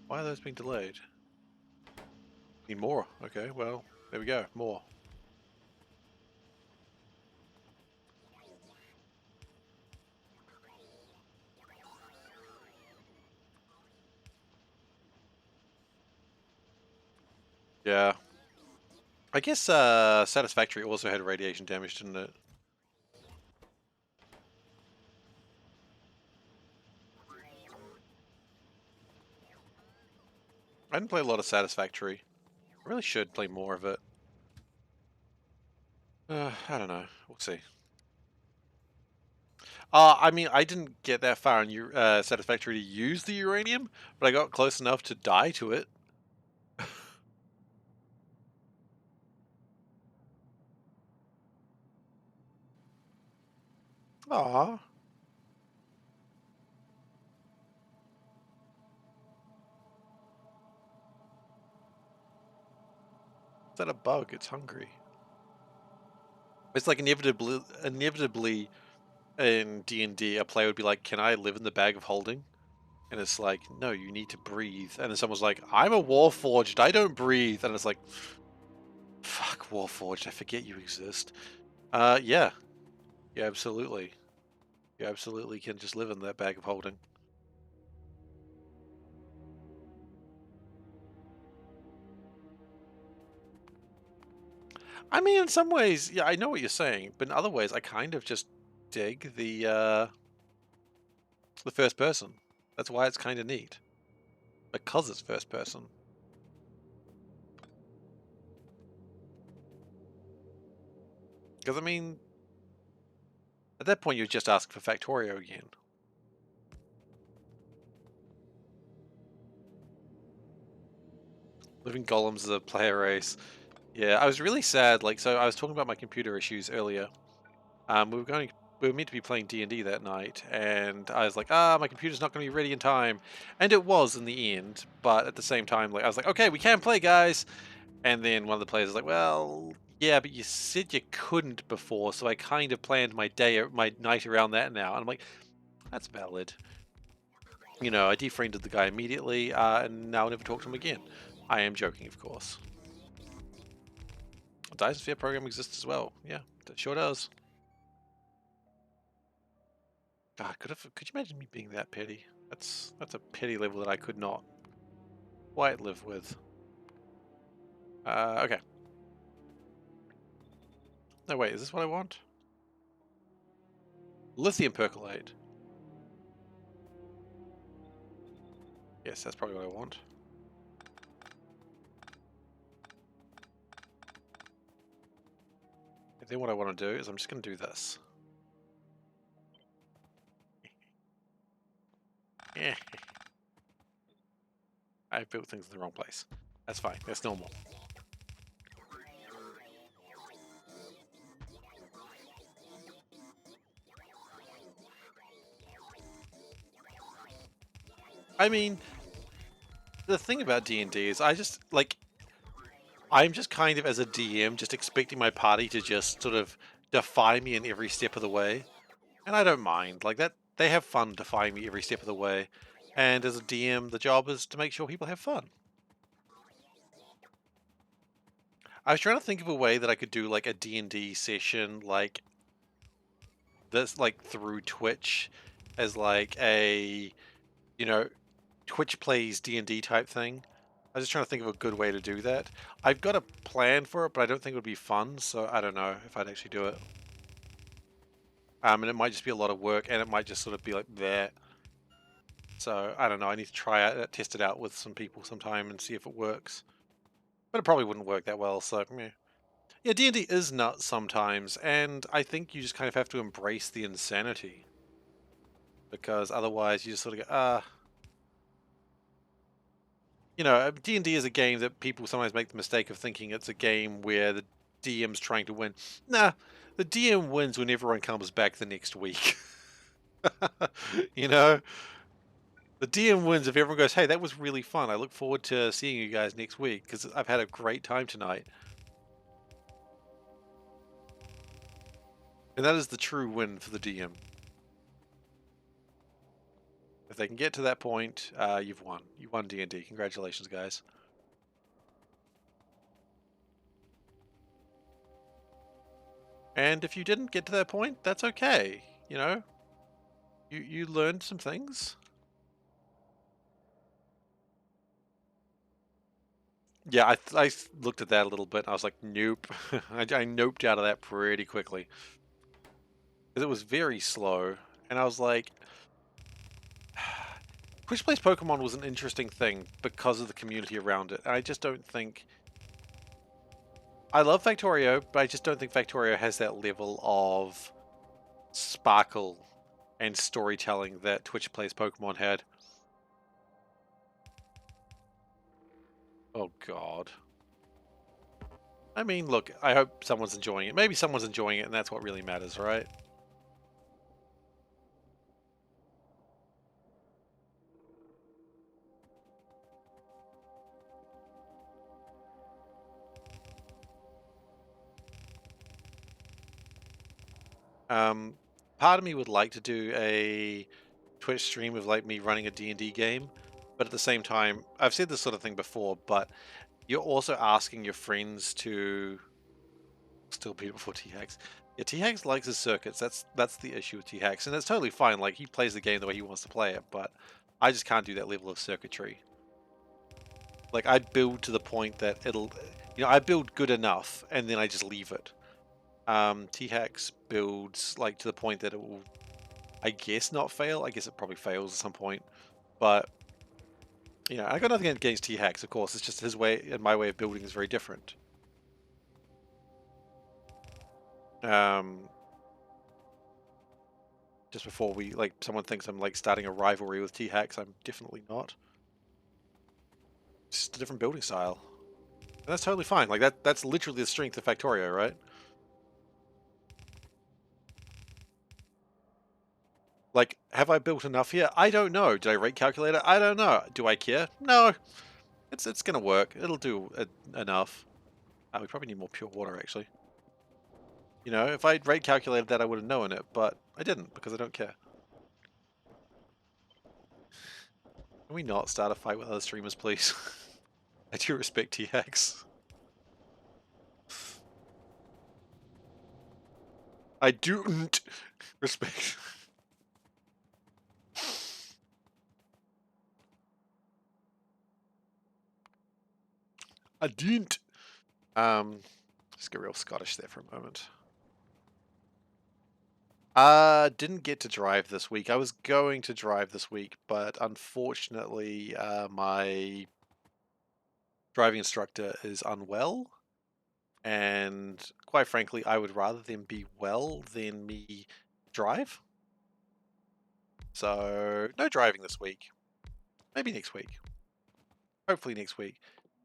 [SPEAKER 1] Why are those being delayed? Need more. Okay, well, there we go. More. Yeah. I guess Satisfactory also had radiation damage, didn't it? I didn't play a lot of Satisfactory. I really should play more of it. I don't know. We'll see. I mean, I didn't get that far in Satisfactory to use the uranium, but I got close enough to die to it. Aw. Is that a bug? It's hungry. It's like inevitably in D&D, a player would be like, "Can I live in the bag of holding?" And it's like, "No, you need to breathe." And then someone's like, "I'm a Warforged. I don't breathe." And it's like, "Fuck Warforged. I forget you exist." Yeah. Yeah, absolutely. You absolutely can just live in that bag of holding. I mean, in some ways, yeah, I know what you're saying, but in other ways, I kind of just dig the first person. That's why it's kind of neat, because it's first person. Because I mean, at that point, you're just asking for Factorio again. Living Golems is a player race. Yeah, I was really sad. Like, so I was talking about my computer issues earlier. We were meant to be playing D&D that night, and I was like, my computer's not going to be ready in time, and it was in the end. But at the same time, like, I was like, okay, we can play, guys. And then one of the players was like, well, yeah, but you said you couldn't before, so I kind of planned my night around that now. And I'm like, that's valid. You know, I defriended the guy immediately, and now I'll never talk to him again. I am joking, of course. A Dyson Sphere program exists as well. Yeah, that sure does. God, could you imagine me being that petty? That's a petty level that I could not quite live with. Okay. No, wait, is this what I want? Lithium percolate. Yes, that's probably what I want. And then what I want to do is I'm just going to do this. Yeah. I built things in the wrong place. That's fine. That's normal. I mean, The thing about D&D is I'm just kind of, as a DM, just expecting my party to just sort of defy me in every step of the way. And I don't mind. Like that, they have fun defying me every step of the way. And as a DM, the job is to make sure people have fun. I was trying to think of a way that I could do like a D&D session like this, like through Twitch, as like a, you know, Twitch plays D&D type thing. I was just trying to think of a good way to do that. I've got a plan for it, but I don't think it would be fun, so I don't know if I'd actually do it. And it might just be a lot of work, and it might just sort of be like that. So I don't know. I need to try it, test it out with some people sometime, and see if it works. But it probably wouldn't work that well. So yeah, D&D is nuts sometimes, and I think you just kind of have to embrace the insanity, because otherwise you just sort of go, you know, D&D is a game that people sometimes make the mistake of thinking it's a game where the DM's trying to win. Nah, the DM wins when everyone comes back the next week. You know, the DM wins if everyone goes, hey, that was really fun. I look forward to seeing you guys next week because I've had a great time tonight. And that is the true win for the DM. If they can get to that point, you've won. You won D&D. Congratulations, guys. And if you didn't get to that point, that's okay. You know, you learned some things. Yeah, I looked at that a little bit and I was like, nope. I noped out of that pretty quickly. Because it was very slow. And I was like, Twitch Plays Pokemon was an interesting thing because of the community around it. And I just don't think... I love Factorio, but I just don't think Factorio has that level of sparkle and storytelling that Twitch Plays Pokemon had. Oh, God. I mean, look, I hope someone's enjoying it. Maybe someone's enjoying it, and that's what really matters, right? Part of me would like to do a Twitch stream of like me running a D&D game, but at the same time, I've said this sort of thing before, but you're also asking your friends to still beat before T-Hax. Yeah, T-Hax likes his circuits. That's the issue with T-Hax, and it's totally fine. Like he plays the game the way he wants to play it, but I just can't do that level of circuitry. Like I build to the point that it'll, I build good enough, and then I just leave it. T-Hax builds like to the point that it will, I guess, not fail. I guess it probably fails at some point, but I got nothing against T-Hax, of course. It's just his way and my way of building is very different. Just before someone thinks I'm like starting a rivalry with T-Hax, I'm definitely not. It's just a different building style, and that's totally fine. Like that's literally the strength of Factorio, right? Like, have I built enough here? I don't know. Did I rate calculate it? I don't know. Do I care? No. It's gonna work. It'll do enough. We probably need more pure water, actually. If I'd rate calculated that, I would have known it, but I didn't because I don't care. Can we not start a fight with other streamers, please? I do respect T-Hax. I don't respect. I didn't. Just get real Scottish there for a moment. Didn't get to drive this week. I was going to drive this week, but unfortunately, my driving instructor is unwell. And quite frankly, I would rather them be well than me drive. So, no driving this week. Maybe next week. Hopefully next week.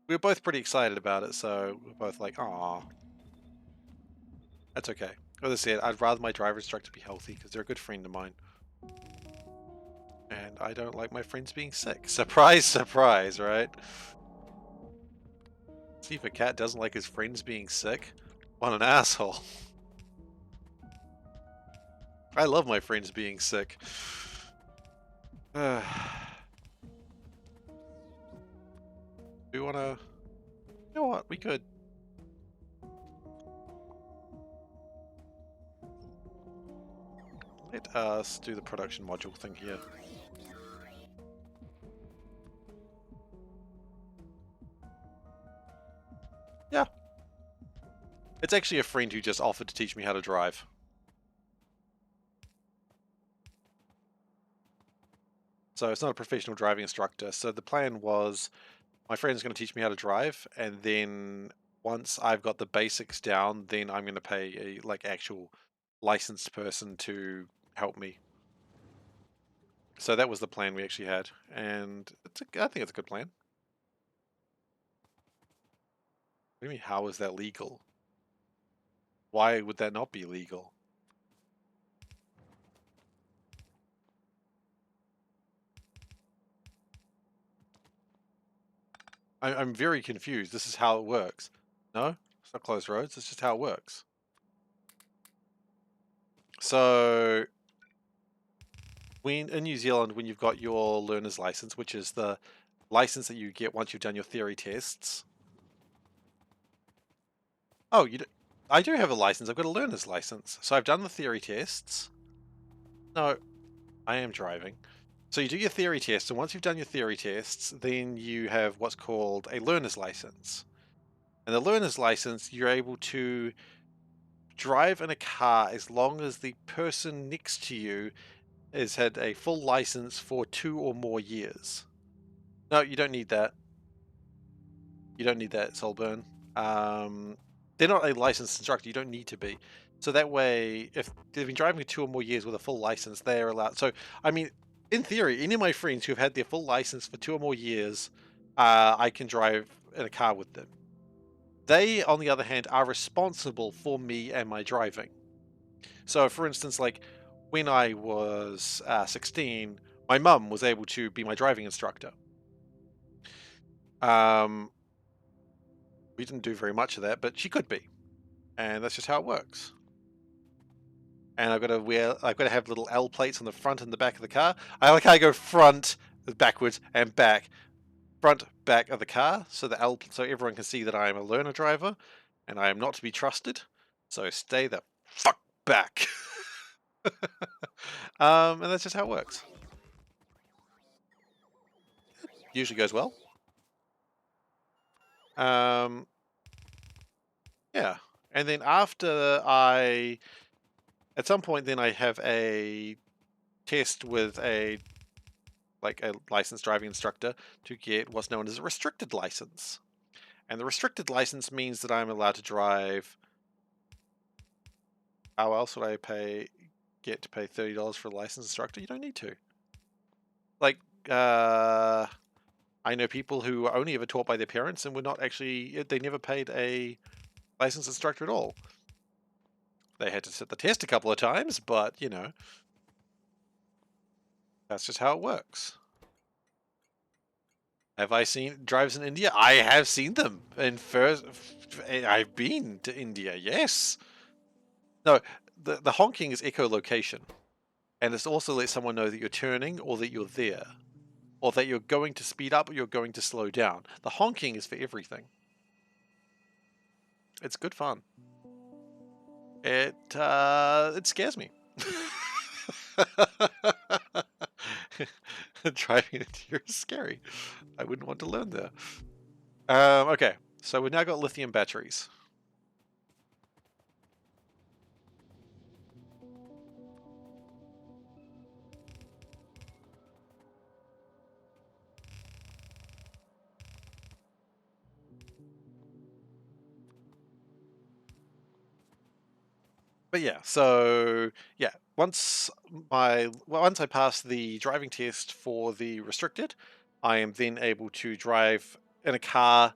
[SPEAKER 1] We were both pretty excited about it, so we're both like, "Aw, that's okay." As I said, I'd rather my driver instructor be healthy because they're a good friend of mine. And I don't like my friends being sick. Surprise, surprise, right? SeiferKatt doesn't like his friends being sick? What an asshole. I love my friends being sick. Do we want to... You know what? We could. Let us do the production module thing here. Yeah. It's actually a friend who just offered to teach me how to drive. So it's not a professional driving instructor. So the plan was my friend's going to teach me how to drive, and then once I've got the basics down, then I'm going to pay a like actual licensed person to help me. So that was the plan we actually had, and I think it's a good plan. What do you mean, how is that legal? Why would that not be legal? I'm very confused. This is how it works. No, it's not closed roads. It's just how it works. So in New Zealand, when you've got your learner's license, which is the license that you get once you've done your theory tests. Oh, I do have a license. I've got a learner's license. So I've done the theory tests. No, I am driving. So you do your theory tests, and once you've done your theory tests, then you have what's called a learner's license. And the learner's license, you're able to drive in a car as long as the person next to you has had a full license for 2 or more years. No, you don't need that. You don't need that, Solburn. They're not a licensed instructor. You don't need to be. So that way, if they've been driving for 2 or more years with a full license, they are allowed. So, I mean, in theory, any of my friends who have had their full license for 2 or more years, I can drive in a car with them. They, on the other hand, are responsible for me and my driving. So, for instance, like when I was 16, my mum was able to be my driving instructor. We didn't do very much of that, but she could be, and that's just how it works. And I've got to have little L plates on the front and the back of the car. I like how I go front, backwards, and back, front, back of the car, so so everyone can see that I am a learner driver, and I am not to be trusted. So stay the fuck back. And that's just how it works. Usually goes well. Yeah, and then after at some point, then I have a test with a licensed driving instructor to get what's known as a restricted license. And the restricted license means that I'm allowed to drive. How else would I get to pay $30 for a licensed instructor? You don't need to. Like, I know people who were only ever taught by their parents and were not actually, they never paid a licensed instructor at all. They had to sit the test a couple of times, but, you know, that's just how it works. Have I seen drives in India? I have seen them. I've been to India, yes. No, the honking is echolocation. And it's also let someone know that you're turning or that you're there. Or that you're going to speed up or you're going to slow down. The honking is for everything. It's good fun. It scares me. Driving into here is scary. I wouldn't want to learn there. Okay, so we've now got lithium batteries. But yeah, so yeah, once I pass the driving test for the restricted, I am then able to drive in a car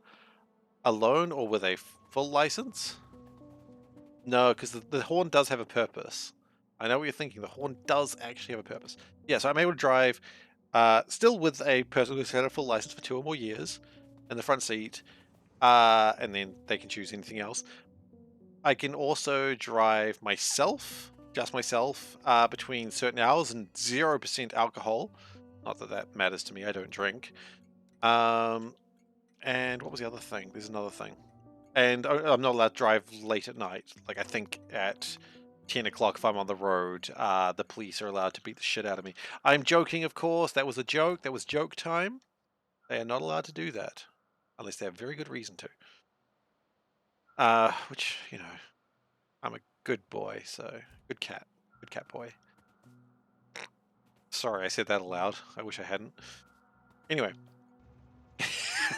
[SPEAKER 1] alone or with a full license. No, because the horn does have a purpose. I know what you're thinking. The horn does actually have a purpose. Yeah, so I'm able to drive, still with a person who's had a full license for 2 or more years in the front seat, and then they can choose anything else. I can also drive myself, just myself, between certain hours and 0% alcohol. Not that that matters to me. I don't drink. And what was the other thing? There's another thing. And I'm not allowed to drive late at night. Like, I think at 10 o'clock, if I'm on the road, the police are allowed to beat the shit out of me. I'm joking, of course. That was a joke. That was joke time. They are not allowed to do that unless they have very good reason to. Which, you know, I'm a good boy, so good cat. Good cat boy. Sorry, I said that aloud. I wish I hadn't. Anyway.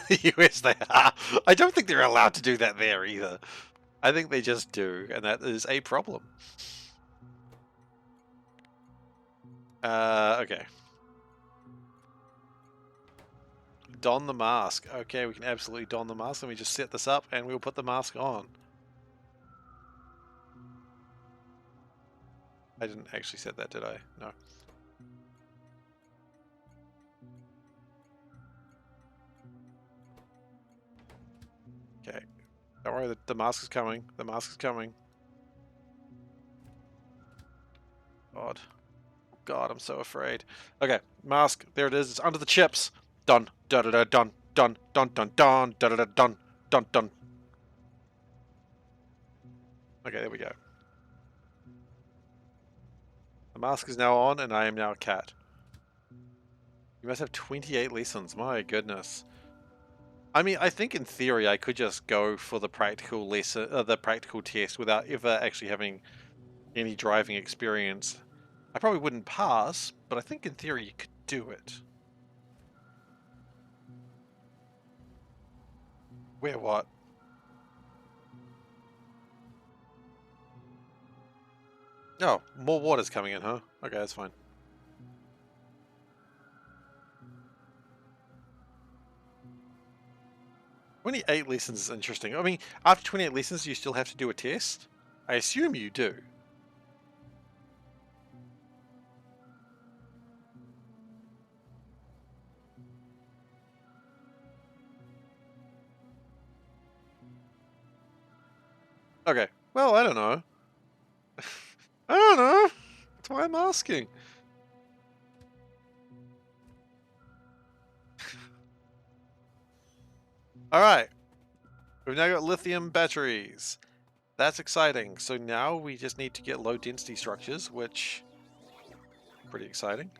[SPEAKER 1] The US, they are. I don't think they're allowed to do that there either. I think they just do, and that is a problem. Okay. Don the mask. Okay, we can absolutely don the mask. Let me just set this up, and we'll put the mask on. I didn't actually set that, did I? No. Okay. Don't worry, the mask is coming. The mask is coming. God. God, I'm so afraid. Okay, mask. There it is. It's under the chips. Done. Da da da done. Done. Dun dun dun. Da da da dun. Dun dun. Okay, there we go. The mask is now on, and I am now a cat. You must have 28 lessons. My goodness. I mean, I think in theory I could just go for the practical lesson, the practical test without ever actually having any driving experience. I probably wouldn't pass, but I think in theory you could do it. Where what? Oh, more water's coming in, huh? Okay, that's fine. 28 lessons is interesting. I mean, after 28 lessons, you still have to do a test? I assume you do. Okay, well, I don't know. I don't know. That's why I'm asking. Alright, we've now got lithium batteries. That's exciting. So now we just need to get low density structures, which pretty exciting.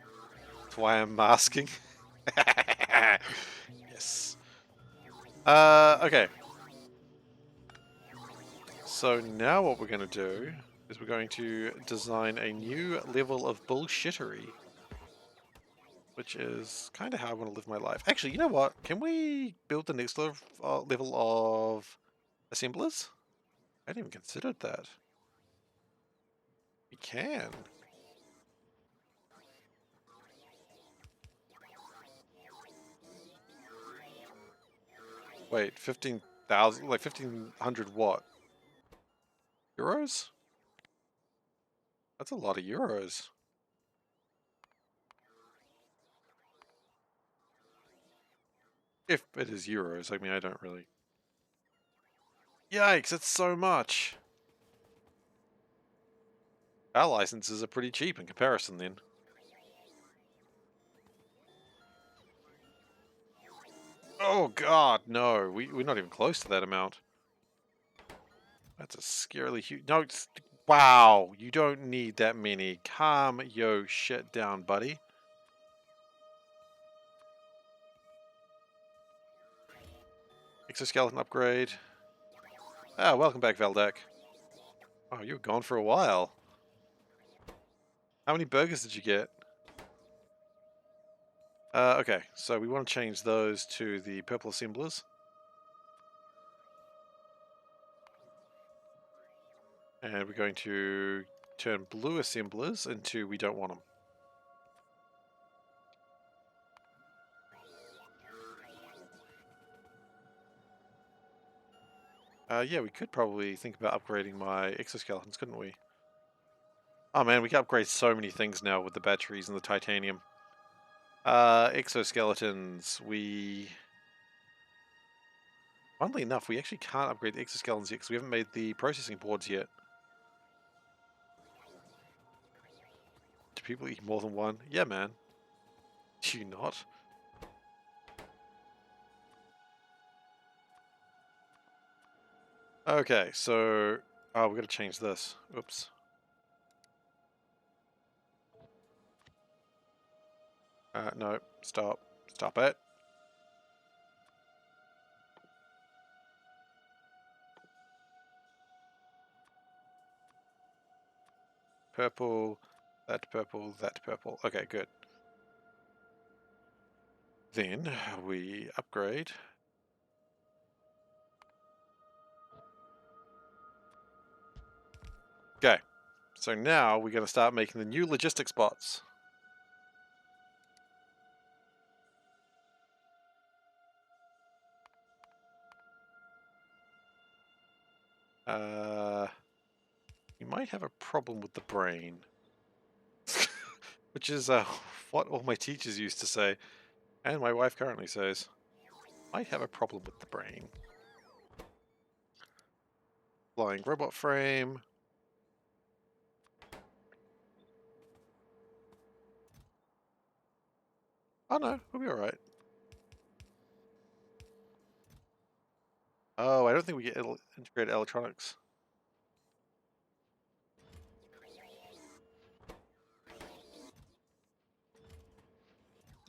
[SPEAKER 1] That's why I'm masking. Yes. Okay. So now what we're going to do is we're going to design a new level of bullshittery, which is kind of how I want to live my life. Actually, you know what? Can we build the next level of assemblers? I hadn't even considered that. We can. Wait, 15,000, like 1,500 what? Euros? That's a lot of euros. If it is euros, I mean, I don't really... Yikes, it's so much! Our licenses are pretty cheap in comparison then. Oh god, no, we're not even close to that amount. That's a scarily huge... No, wow, you don't need that many. Calm yo shit down, buddy. Exoskeleton upgrade. Ah, welcome back, Veldek. Oh, you were gone for a while. How many burgers did you get? Okay, so we want to change those to the purple assemblers. And we're going to turn blue assemblers into we don't want them. Yeah, we could probably think about upgrading my exoskeletons, couldn't we? Oh man, we can upgrade so many things now with the batteries and the titanium. Exoskeletons. Funnily enough, we actually can't upgrade the exoskeletons yet because we haven't made the processing boards yet. Do people eat more than one? Yeah, man. Do you not? Okay, so... Oh, we gotta change this. Oops. No. Stop. Stop it. Purple. That purple. That purple. Okay, good. Then we upgrade. Okay. So now we're going to start making the new logistics bots. You might have a problem with the brain. Which is what all my teachers used to say. And my wife currently says. Might have a problem with the brain. Flying robot frame. Oh no, we'll be alright. Oh, I don't think we get integrated electronics.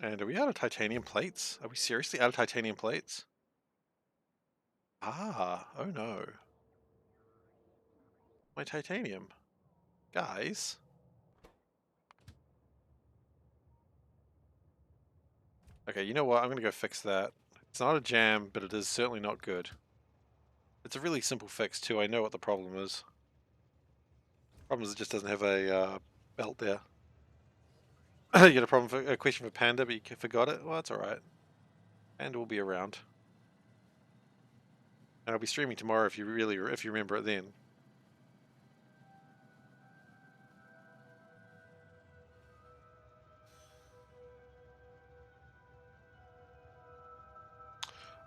[SPEAKER 1] And are we out of titanium plates? Are we seriously out of titanium plates? Ah, oh no. My titanium. Guys. Okay, you know what? I'm gonna go fix that. It's not a jam, but it is certainly not good. It's a really simple fix too. I know what the problem is. Problem is it just doesn't have a belt there. You got a problem for a question for Panda, but you forgot it? Well, that's alright. Panda will be around. And I'll be streaming tomorrow if you remember it then.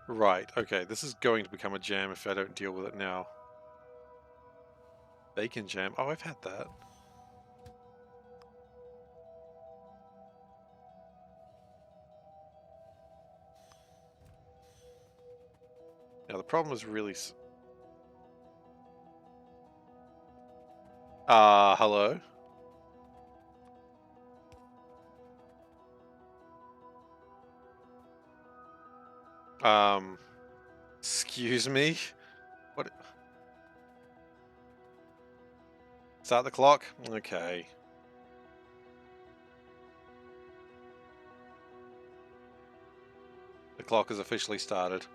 [SPEAKER 1] Right, okay, this is going to become a jam if I don't deal with it now. Bacon jam. Oh, I've had that. Now the problem is really... hello? Excuse me? What? Start the clock? Okay. The clock has officially started.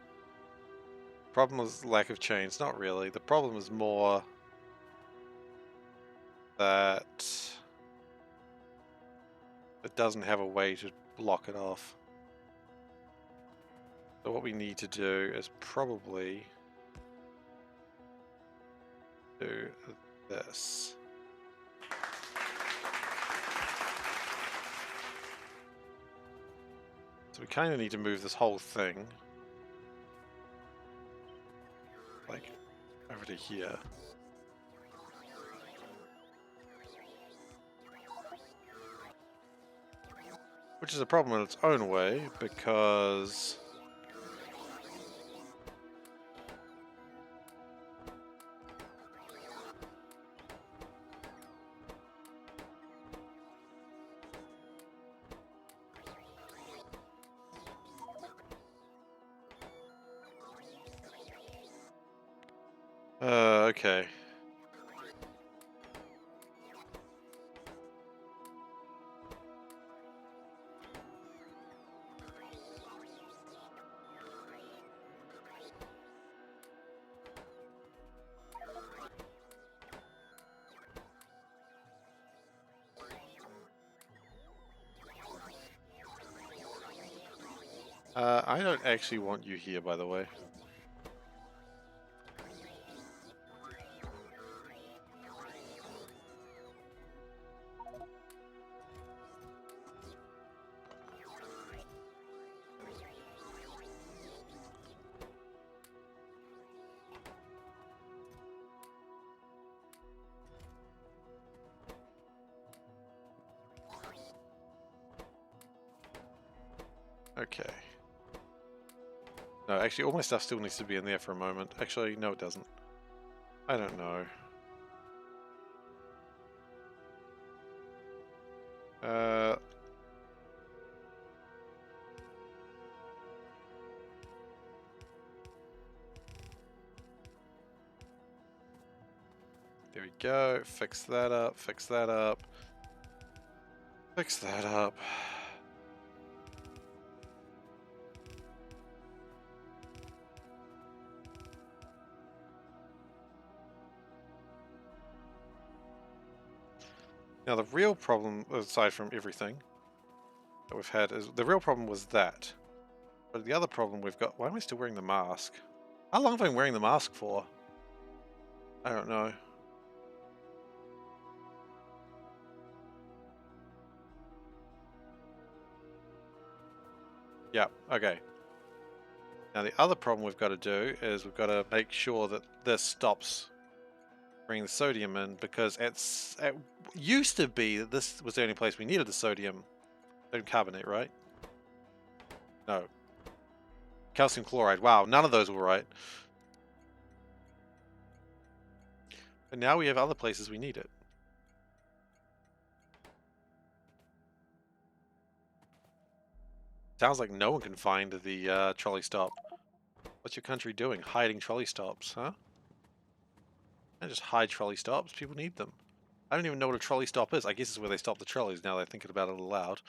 [SPEAKER 1] Problem is lack of change. Not really. The problem is more that it doesn't have a way to block it off. So what we need to do is probably do this. So we kind of need to move this whole thing like over to here. Which is a problem in its own way because okay. I don't actually want you here, by the way. Okay. No, actually, all my stuff still needs to be in there for a moment. Actually, no, it doesn't. I don't know. There we go. Fix that up. Fix that up. Fix that up. Now the real problem, aside from everything that we've had, is the real problem was that. But the other problem we've got, why am I still wearing the mask? How long have I been wearing the mask for? I don't know. Yeah, okay. Now the other problem we've got to do is we've got to make sure that this stops bringing the sodium in, because it used to be that this was the only place we needed the sodium carbonate, right? No. Calcium chloride. Wow, none of those were right. But now we have other places we need it. Sounds like no one can find the trolley stop. What's your country doing? Hiding trolley stops, huh? And just hide trolley stops. People need them. I don't even know what a trolley stop is. I guess it's where they stop the trolleys now that I'm thinking about it aloud.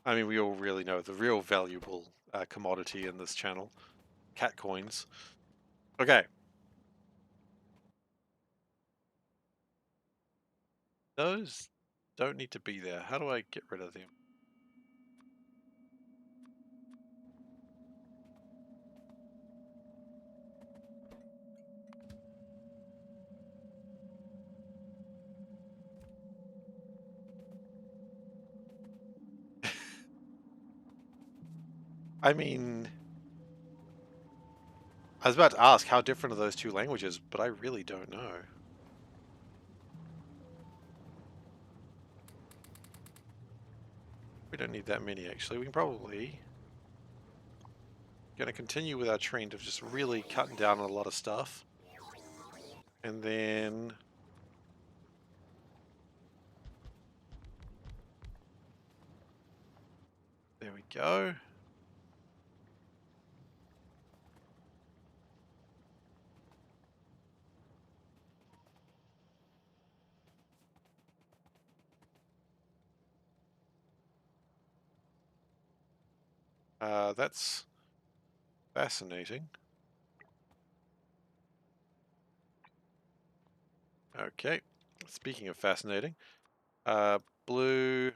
[SPEAKER 1] I mean, we all really know the real valuable commodity in this channel. Cat coins. Okay. Those don't need to be there. How do I get rid of them? I mean, I was about to ask how different are those two languages, but I really don't know. We don't need that many, actually. We can probably... Gonna continue with our trend of just really cutting down on a lot of stuff. And then... There we go. That's fascinating. Okay. Speaking of fascinating, blue,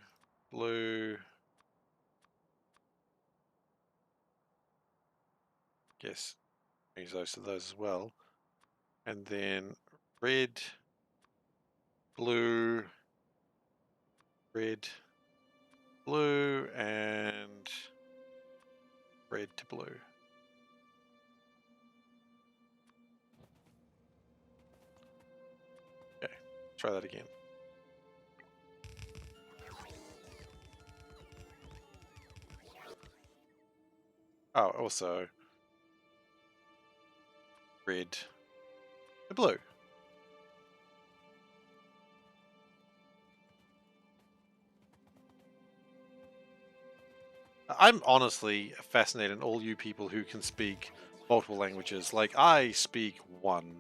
[SPEAKER 1] blue. Guess use those to those as well. And then red, blue, red, blue, and red to blue. Okay, try that again. Oh, also red to blue. I'm honestly fascinated in all you people who can speak multiple languages. Like, I speak one,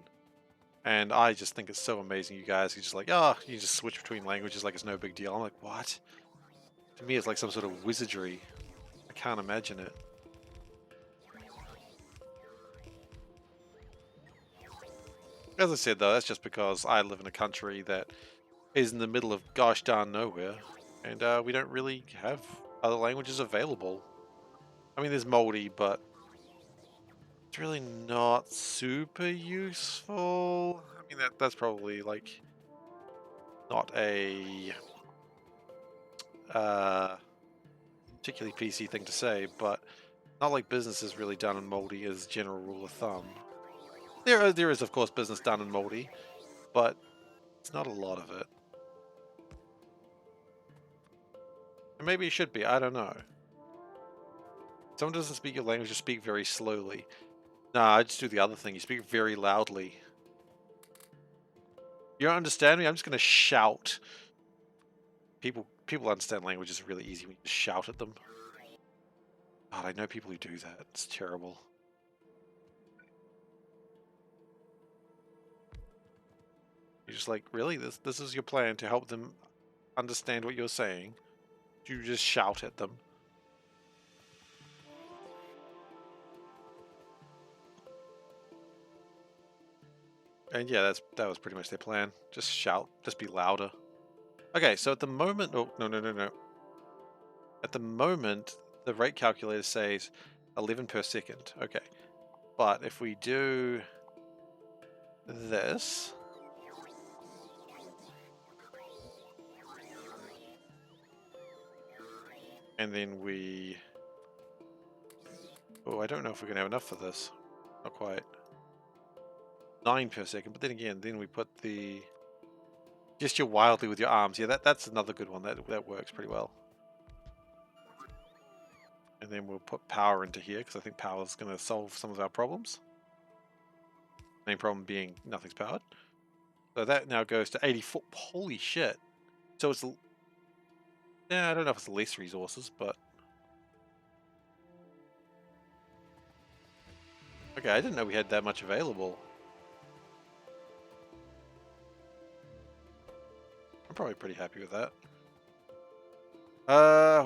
[SPEAKER 1] and I just think it's so amazing you guys. You just like, oh, you just switch between languages like it's no big deal. I'm like, what? To me, it's like some sort of wizardry. I can't imagine it. As I said, though, that's just because I live in a country that is in the middle of gosh darn nowhere, and we don't really have other languages available. I mean, there's Moldy, but it's really not super useful. I mean, that's probably like not a particularly PC thing to say, but not like business is really done in Moldy as general rule of thumb. There is of course business done in Moldy, but it's not a lot of it. And maybe it should be, I don't know. Someone doesn't speak your language, just speak very slowly. Nah, I just do the other thing, you speak very loudly. You don't understand me? I'm just gonna shout. People understand languages really easy when you just shout at them. God, I know people who do that. It's terrible. You're just like, really? This is your plan to help them understand what you're saying? You just shout at them. And yeah, that was pretty much their plan. Just shout, just be louder. Okay, so at the moment, oh no. At the moment, the rate calculator says 11 per second. Okay, but if we do this, and then we, oh, I don't know if we're gonna have enough for this. Not quite. 9 per second, but then again, then we put the gesture wildly with your arms. Yeah, that's another good one. That works pretty well. And then we'll put power into here because I think power is going to solve some of our problems. Main problem being nothing's powered. So that now goes to 84. Holy shit! So it's, yeah, I don't know if it's less resources, but okay, I didn't know we had that much available. I'm probably pretty happy with that.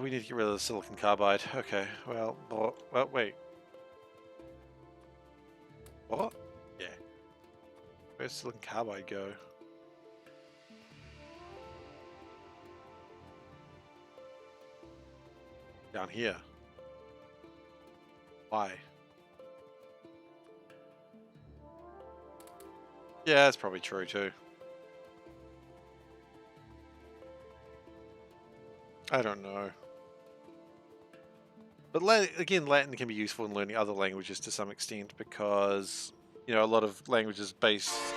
[SPEAKER 1] We need to get rid of the silicon carbide. Okay, well, wait. What? Yeah. Where's silicon carbide go? Down here. Why? Yeah, that's probably true too. I don't know. But again, Latin can be useful in learning other languages to some extent because, you know, a lot of languages base...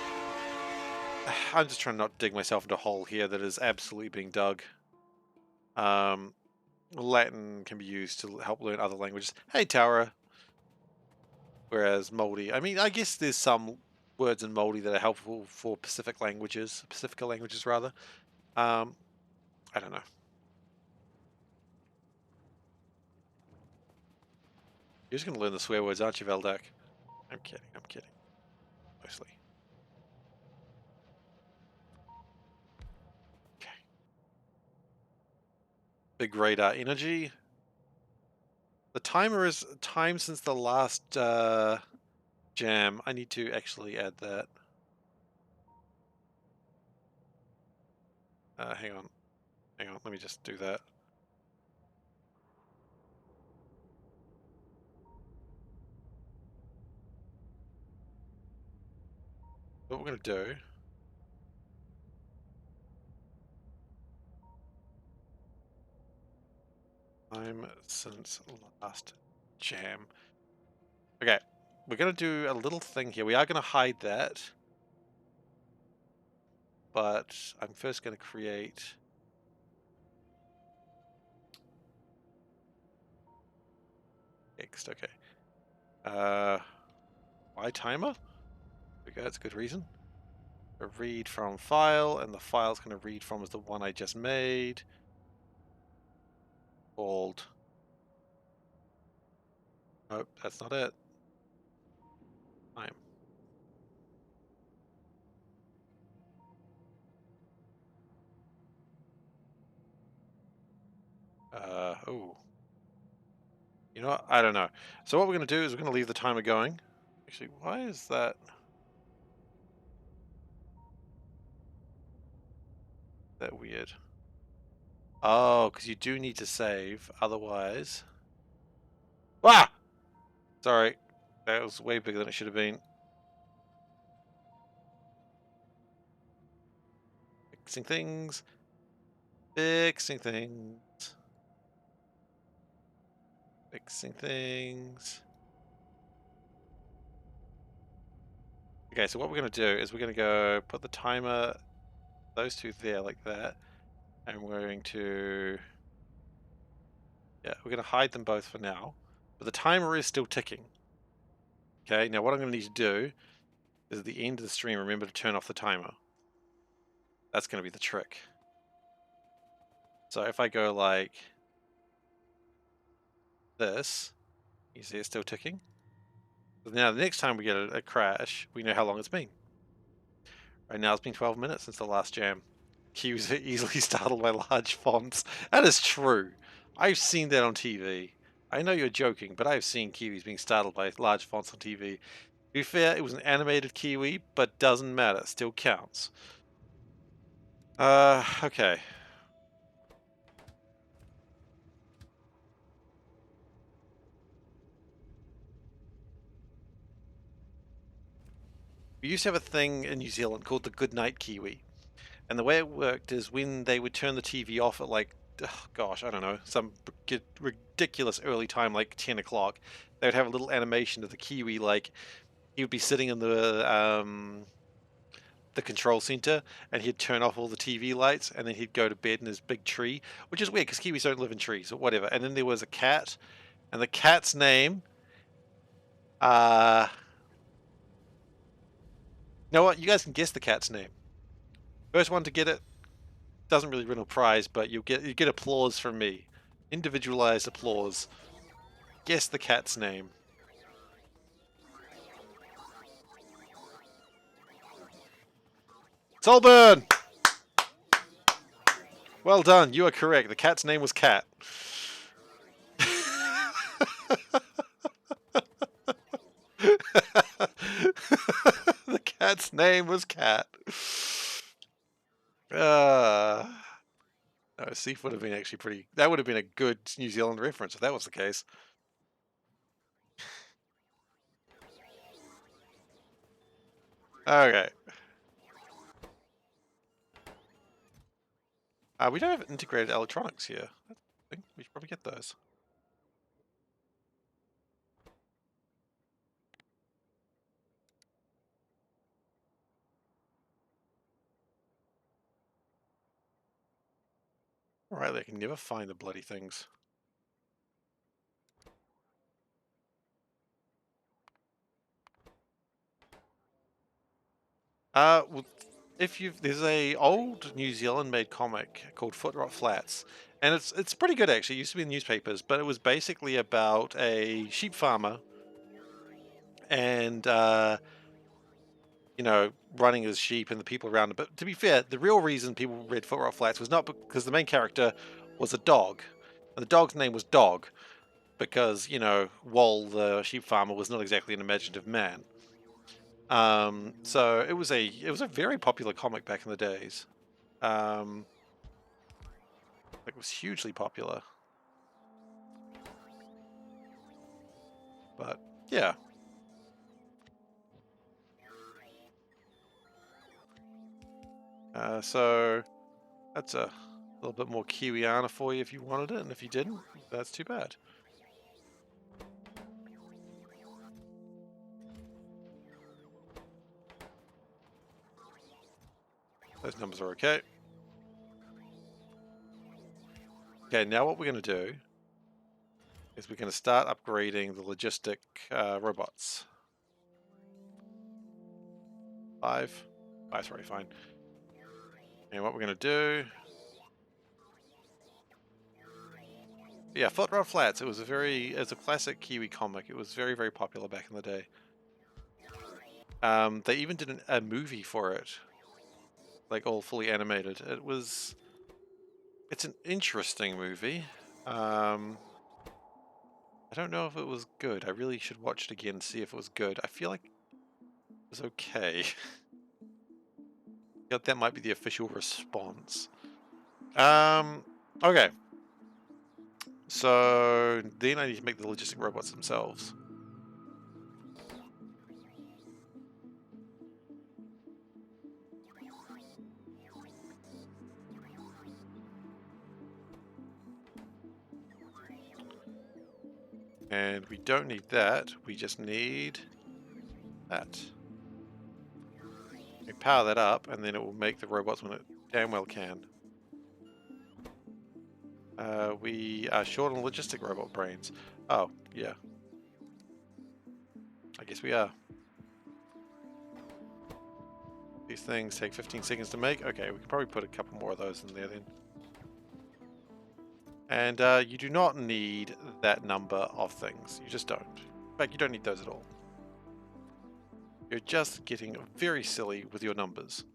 [SPEAKER 1] I'm just trying not to dig myself into a hole here that is absolutely being dug. Latin can be used to help learn other languages. Hey, Tara. Whereas Moldy, I mean, I guess there's some words in Moldy that are helpful for Pacifica languages rather. I don't know. You're just going to learn the swear words, aren't you, Veldak? I'm kidding. Mostly. Okay. Big radar energy. The timer is time since the last jam. I need to actually add that. Hang on. Let me just do that. What we're going to do... Time since last jam. Okay, we're going to do a little thing here. We are going to hide that. But I'm first going to create... Text, okay. Why timer? Okay, that's a good reason. A read from file, and the file's going to read from is the one I just made. Called... Nope, that's not it. Time. Oh. You know what? I don't know. So what we're going to do is we're going to leave the timer going. Actually, why is that? That weird. Oh, because you do need to save, otherwise... Ah! Sorry. That was way bigger than it should have been. Fixing things. Fixing things. Okay, so what we're going to do is we're going to go put the timer, those two there like that, and we're going to, yeah, we're going to hide them both for now, but the timer is still ticking. Okay, now what I'm going to need to do is at the end of the stream, remember to turn off the timer. That's going to be the trick. So if I go like this, you see it's still ticking. So now the next time we get a crash, we know how long it's been. Right now it's been 12 minutes since the last jam. Kiwis are easily startled by large fonts. That is true. I've seen that on TV. I know you're joking, but I've seen Kiwis being startled by large fonts on TV. To be fair, it was an animated Kiwi, but doesn't matter. Still counts. Okay. We used to have a thing in New Zealand called the Goodnight Kiwi. And the way it worked is when they would turn the TV off at like, oh gosh, I don't know, some ridiculous early time, like 10 o'clock, they would have a little animation of the Kiwi, like he would be sitting in the control center and he'd turn off all the TV lights and then he'd go to bed in his big tree, which is weird because Kiwis don't live in trees or whatever. And then there was a cat, and the cat's name, you know what? You guys can guess the cat's name. First one to get it doesn't really win a prize, but you get applause from me, individualized applause. Guess the cat's name. Solburn! Well done, you are correct. The cat's name was Cat. The cat's name was Cat. No, Seif would have been actually pretty... That would have been a good New Zealand reference if that was the case. Okay. We don't have integrated electronics here. I think we should probably get those. Alright, they can never find the bloody things. Well, there's a old New Zealand made comic called Foot Rot Flats, and it's pretty good actually. It used to be in newspapers, but it was basically about a sheep farmer and you know, running his sheep and the people around him. But to be fair, the real reason people read Foot Rot Flats was not because the main character was a dog, and the dog's name was Dog, because you know, Wall the sheep farmer was not exactly an imaginative man. So it was a very popular comic back in the days. It was hugely popular. But yeah. So that's a little bit more Kiwiana for you if you wanted it, and if you didn't, that's too bad. Those numbers are okay. Okay, now what we're going to do is we're going to start upgrading the logistic robots. 5. 5's already fine. And what we're going to do... Yeah, Foot Rot Flats. It's a classic Kiwi comic. It was very, very popular back in the day. They even did a movie for it, like all fully animated. It's an interesting movie. I don't know if it was good. I really should watch it again and see if it was good. I feel like it was okay. That might be the official response. Okay. So then I need to make the logistic robots themselves. And we don't need that, we just need that. We power that up, and then it will make the robots when it damn well can. We are short on logistic robot brains. Oh, yeah. I guess we are. These things take 15 seconds to make. Okay, we can probably put a couple more of those in there then. And you do not need that number of things. You just don't. In fact, you don't need those at all. You're just getting very silly with your numbers.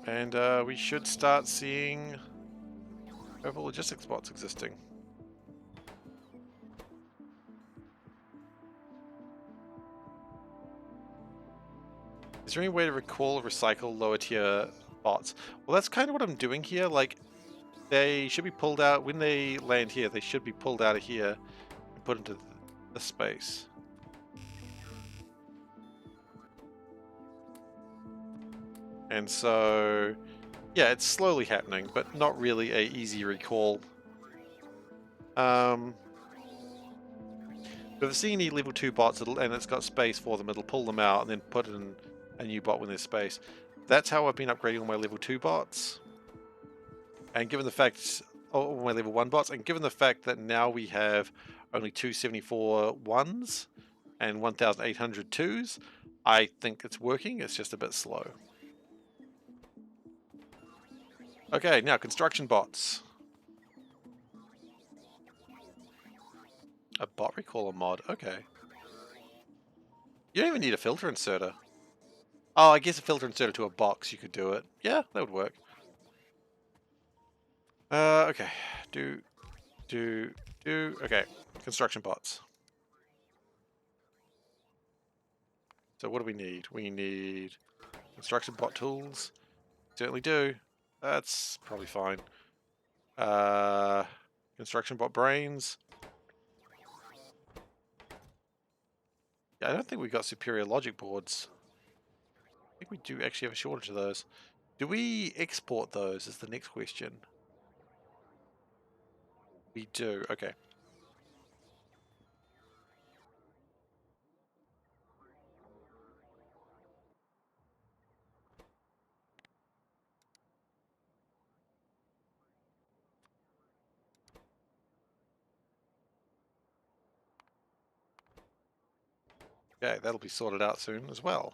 [SPEAKER 1] And we should start seeing purple logistics bots existing. Is there any way to recall or recycle lower tier bots? Well, that's kind of what I'm doing here. Like, they should be pulled out when they land here. They should be pulled out of here and put into the space. And so, yeah, it's slowly happening, but not really a easy recall. But if seeing any level 2 bots and it's got space for them, it'll pull them out and then put in a new bot when there's space. That's how I've been upgrading all my level 2 bots. And given the fact, all my level 1 bots, and given the fact that now we have only 274 ones and 1,800 twos, I think it's working. It's just a bit slow. Okay, now construction bots. A bot recaller mod, okay. You don't even need a filter inserter. Oh, I guess a filter inserter to a box, you could do it. Yeah, that would work. Okay. Okay, construction bots. So what do we need? We need construction bot tools. Certainly do. That's probably fine. Construction bot brains. Yeah, I don't think we got superior logic boards. I think we do actually have a shortage of those. Do we export those is the next question. We do, okay. Okay, that'll be sorted out soon as well.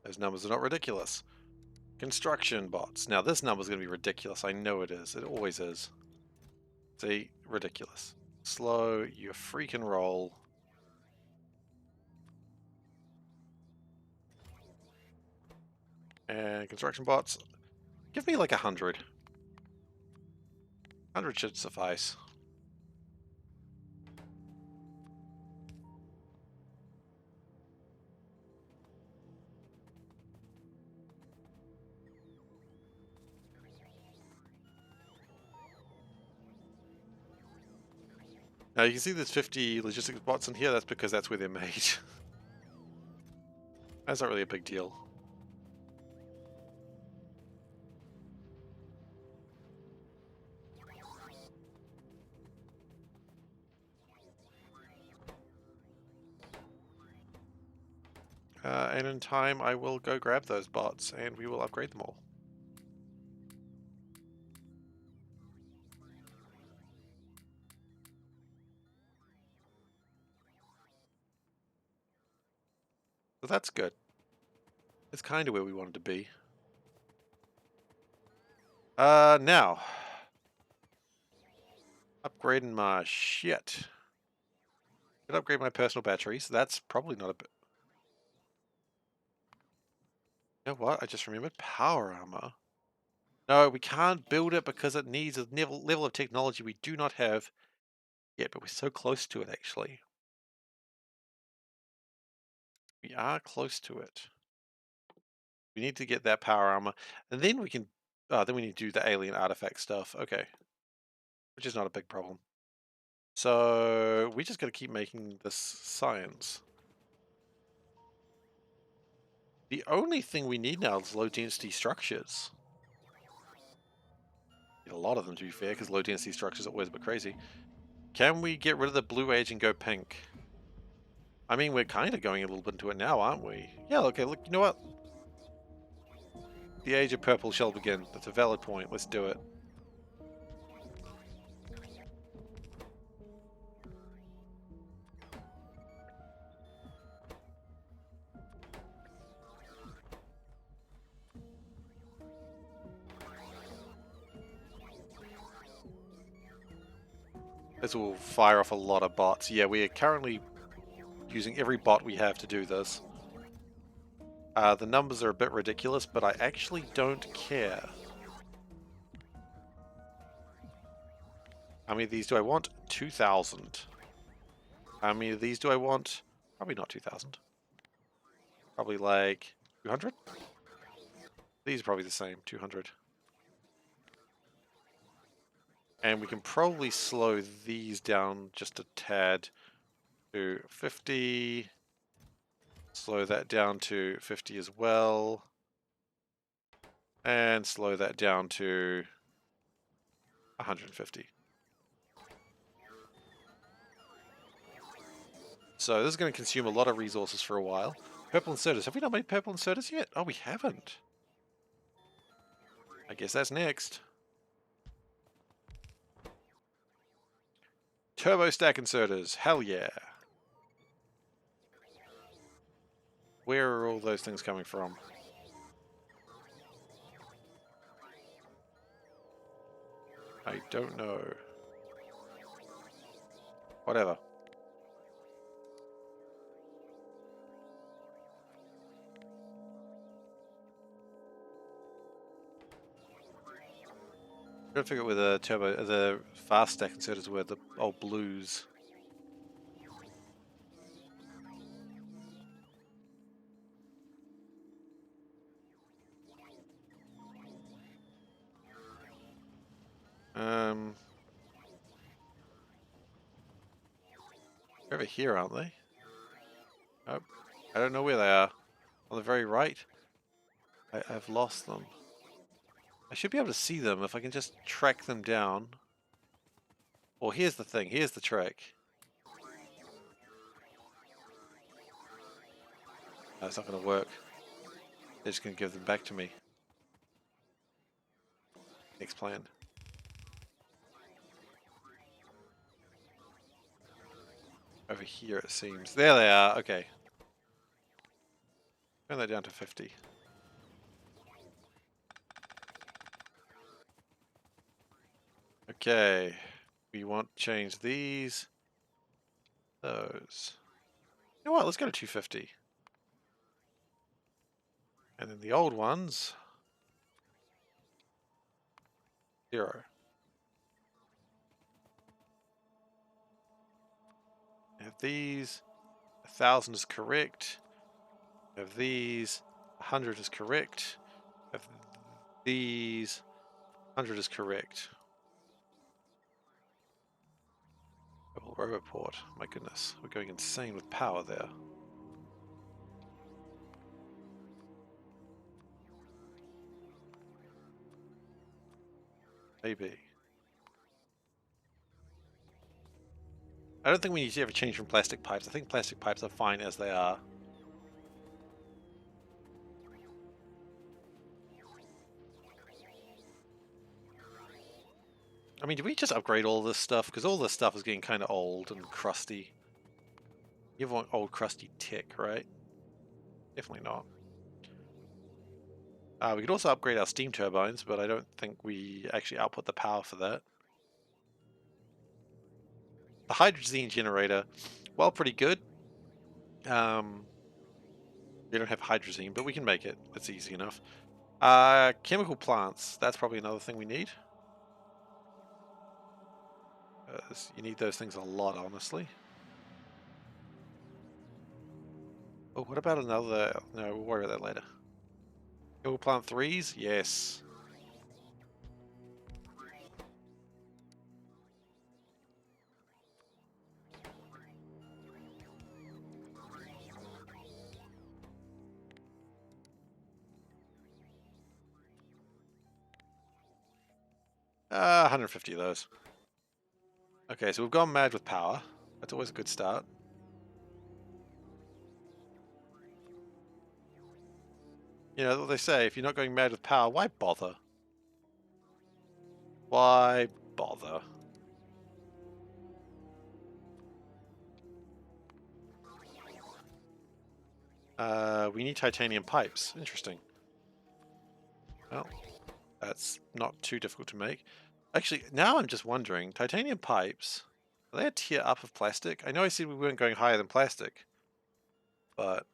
[SPEAKER 1] Those numbers are not ridiculous. Construction bots. Now this number's going to be ridiculous. I know it is. It always is. See? Ridiculous. Slow your freaking roll. And construction bots. Give me like 100. 100 should suffice. Now you can see there's 50 logistics bots in here. That's because that's where they're made. That's not really a big deal. And in time, I will go grab those bots and we will upgrade them all. So that's good. It's kind of where we wanted to be. Now. Upgrading my shit. Could upgrade my personal batteries. That's probably not a bit. You know what? I just remembered power armor. No, we can't build it because it needs a level of technology we do not have yet, but we're so close to it actually. We are close to it. We need to get that power armor, and then we can. Then we need to do the alien artifact stuff. Okay, which is not a big problem. So we just got to keep making this science. The only thing we need now is low density structures. Need a lot of them, to be fair, because low density structures are always a bit crazy. Can we get rid of the blue age and go pink? I mean, we're kind of going a little bit into it now, aren't we? Yeah, okay, look, you know what? The age of purple shall begin. That's a valid point. Let's do it. This will fire off a lot of bots. Yeah, we are currently using every bot we have to do this. The numbers are a bit ridiculous, but I actually don't care. How many of these do I want? 2,000. How many of these do I want? Probably not 2,000. Probably like 200? These are probably the same, 200. And we can probably slow these down just a tad to 50. Slow that down to 50 as well. And slow that down to 150. So this is going to consume a lot of resources for a while. Purple inserters. Have we not made purple inserters yet? Oh, we haven't. I guess that's next. Turbo stack inserters. Hell yeah. Where are all those things coming from? I don't know. Whatever. I'm trying to figure out where the fast stack inserters were, the old blues. They're over here, aren't they? Oh, I don't know where they are. On the very right. I've lost them. I should be able to see them if I can just track them down. Well, here's the thing. Here's the track. No, it's not going to work. They're just going to give them back to me. Next plan. Over here it seems. There they are. Okay. Turn that down to 50. Okay. We want to change these. Those. You know what? Let's go to 250. And then the old ones. 0. Have these. 1,000 is correct. Have these. 100 is correct. Have these. 100 is correct. Double Roboport. My goodness. We're going insane with power there. Maybe. I don't think we need to ever change from plastic pipes. I think plastic pipes are fine as they are. I mean, do we just upgrade all this stuff? Because all this stuff is getting kind of old and crusty. You ever want old crusty tech, right? Definitely not. We could also upgrade our steam turbines, but I don't think we actually output the power for that. The hydrazine generator, well, pretty good. We don't have hydrazine, but we can make it. It's easy enough. Chemical plants, that's probably another thing we need. You need those things a lot, honestly. Oh, what about another? No, we'll worry about that later. Chemical plant 3s? Yes. 150 of those. Okay, so we've gone mad with power. That's always a good start. You know what they say, if you're not going mad with power, why bother? Why bother? We need titanium pipes. Interesting. Well, that's not too difficult to make. Actually, now I'm just wondering, titanium pipes, are they a tier up of plastic? I know I said we weren't going higher than plastic, but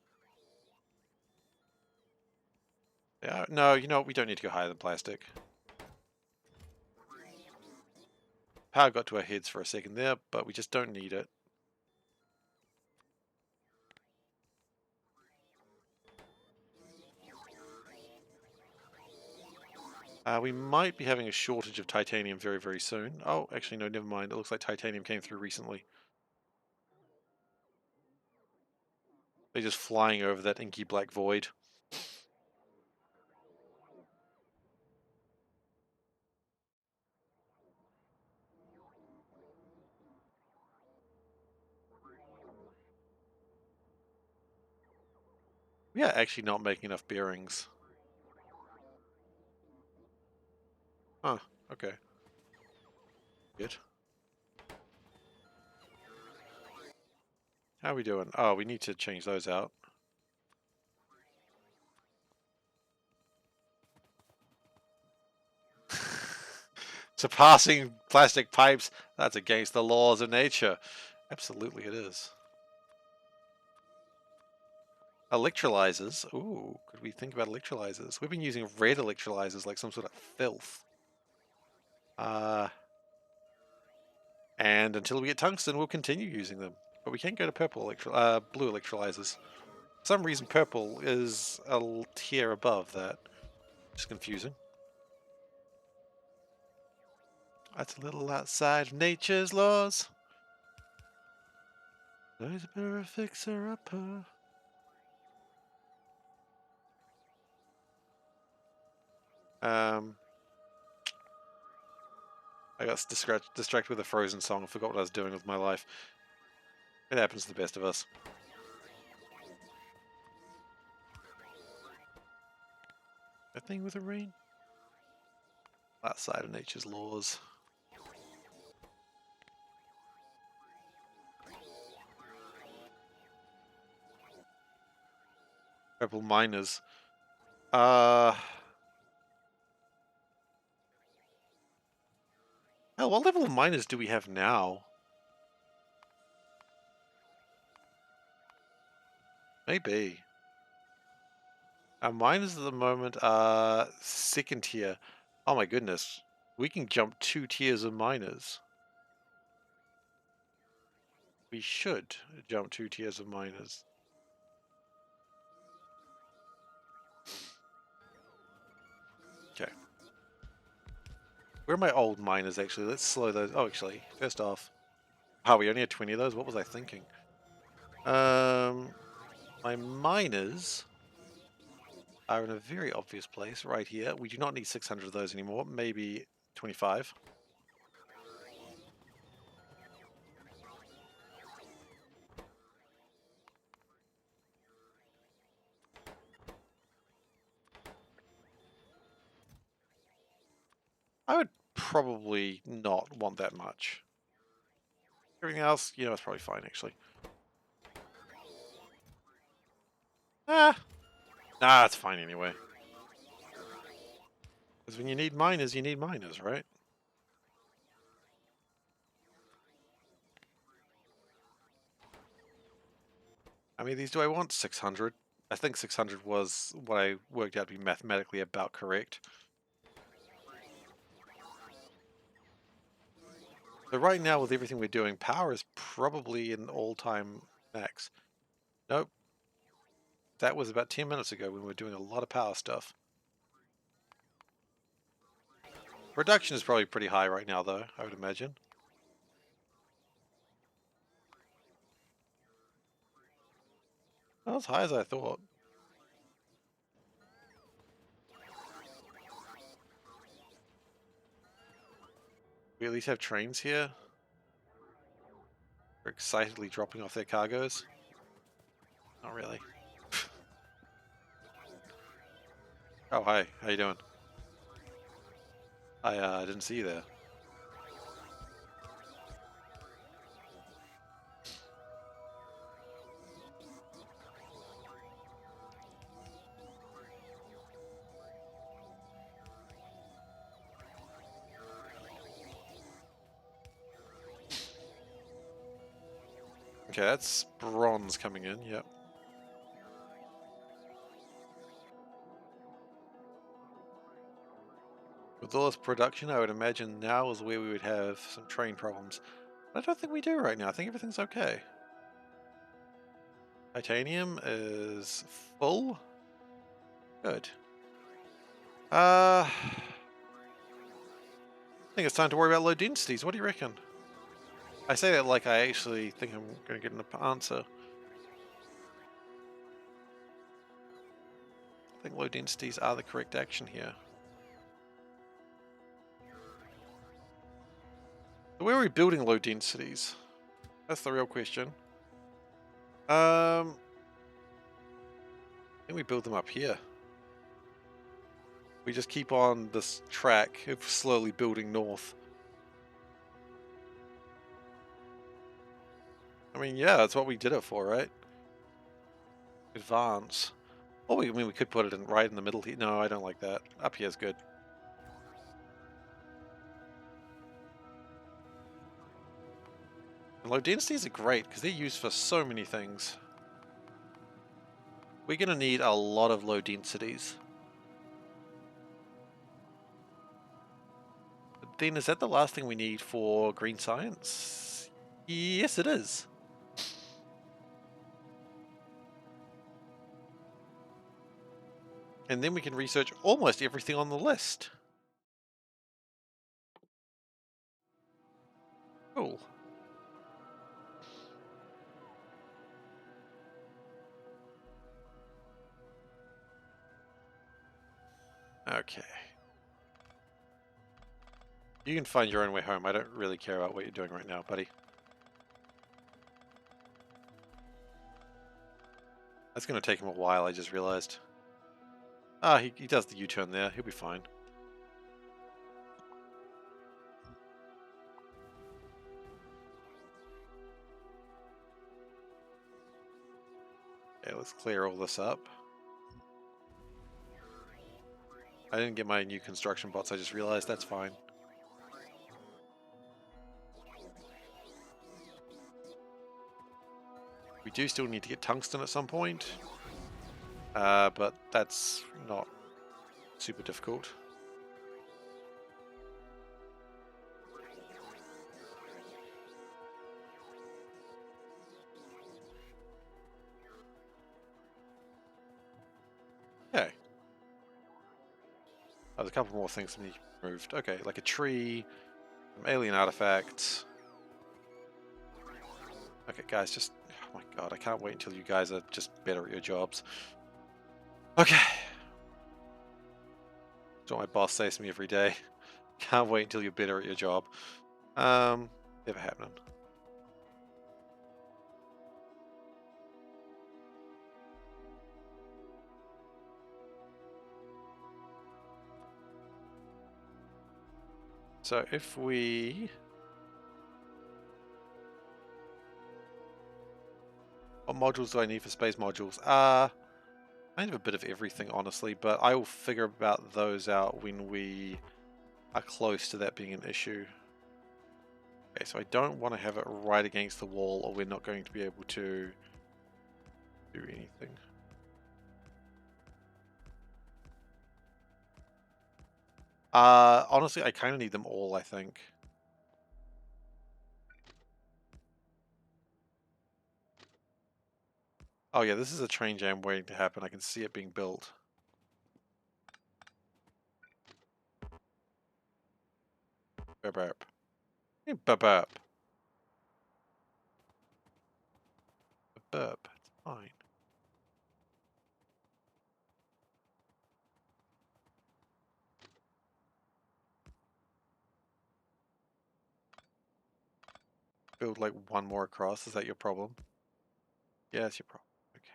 [SPEAKER 1] yeah, no, you know what, we don't need to go higher than plastic. Power got to our heads for a second there, but we just don't need it. We might be having a shortage of titanium very, very soon. Oh, actually, no, never mind. It looks like titanium came through recently. They're just flying over that inky black void. We are actually not making enough bearings. Huh, okay. Good. How are we doing? Oh, we need to change those out. Surpassing plastic pipes, that's against the laws of nature. Absolutely it is. Electrolyzers. Ooh, could we think about electrolyzers? We've been using red electrolyzers like some sort of filth. And until we get tungsten, we'll continue using them. But we can't go to blue electrolyzers. For some reason, purple is a tier above that. It's confusing. That's a little outside of nature's laws. There's a bit of a fixer-upper. I got distracted with a Frozen song. I forgot what I was doing with my life. It happens to the best of us. A thing with the rain? Outside of nature's laws. Purple miners. Hell, what level of miners do we have now? Maybe. Our miners at the moment are second tier. Oh my goodness. We can jump 2 tiers of miners. We should jump 2 tiers of miners. Okay. Where are my old miners actually? Let's slow those. Oh, actually, first off. Oh, we only had 20 of those? What was I thinking? My miners are in a very obvious place right here. We do not need 600 of those anymore. Maybe 25. I would probably not want that much. Everything else, you know, it's probably fine actually. Nah, it's fine anyway. Because when you need miners, right? How many of these do I want? 600. I think 600 was what I worked out to be mathematically about correct. So right now, with everything we're doing, power is probably an all-time max. Nope. That was about 10 minutes ago when we were doing a lot of power stuff. Production is probably pretty high right now, though, I would imagine. Not as high as I thought. We at least have trains here. They're excitedly dropping off their cargoes. Not really. Oh, hi. How you doing? I didn't see you there. Okay, that's bronze coming in, yep. With all this production, I would imagine now is where we would have some train problems. But I don't think we do right now. I think everything's okay. Titanium is full. Good. I think it's time to worry about low densities. What do you reckon? I say that like I actually think I'm going to get an answer. I think low densities are the correct action here. So where are we building low densities? That's the real question. I think we build them up here. We just keep on this track of slowly building north. I mean, yeah, that's what we did it for, right? Advance. Oh, I mean, we could put it in right in the middle here. No, I don't like that. Up here is good. And low densities are great because they're used for so many things. We're going to need a lot of low densities. But then, is that the last thing we need for green science? Yes, it is. And then we can research almost everything on the list. Cool. Okay. You can find your own way home. I don't really care about what you're doing right now, buddy. That's going to take him a while, I just realized. Ah, he does the U-turn there. He'll be fine. Okay, let's clear all this up. I didn't get my new construction bots, I just realized. That's fine. We do still need to get tungsten at some point. But that's not super difficult. Okay. There's a couple more things that need to be moved. Okay, like a tree, some alien artifacts. Okay, guys, just... Oh my god, I can't wait until you guys are just better at your jobs. Okay. That's what my boss says to me every day. Can't wait until you're better at your job. Never happening. So if we... What modules do I need for space modules? Kind of a bit of everything, honestly, but I will figure about those out when we are close to that being an issue. Okay, so I don't want to have it right against the wall or we're not going to be able to do anything. Honestly, I kind of need them all, I think. Oh yeah, this is a train jam waiting to happen. I can see it being built. Burp burp. Burp burp. Burp. It's fine. build like one more across? Is that your problem? Yeah, that's your problem. Okay.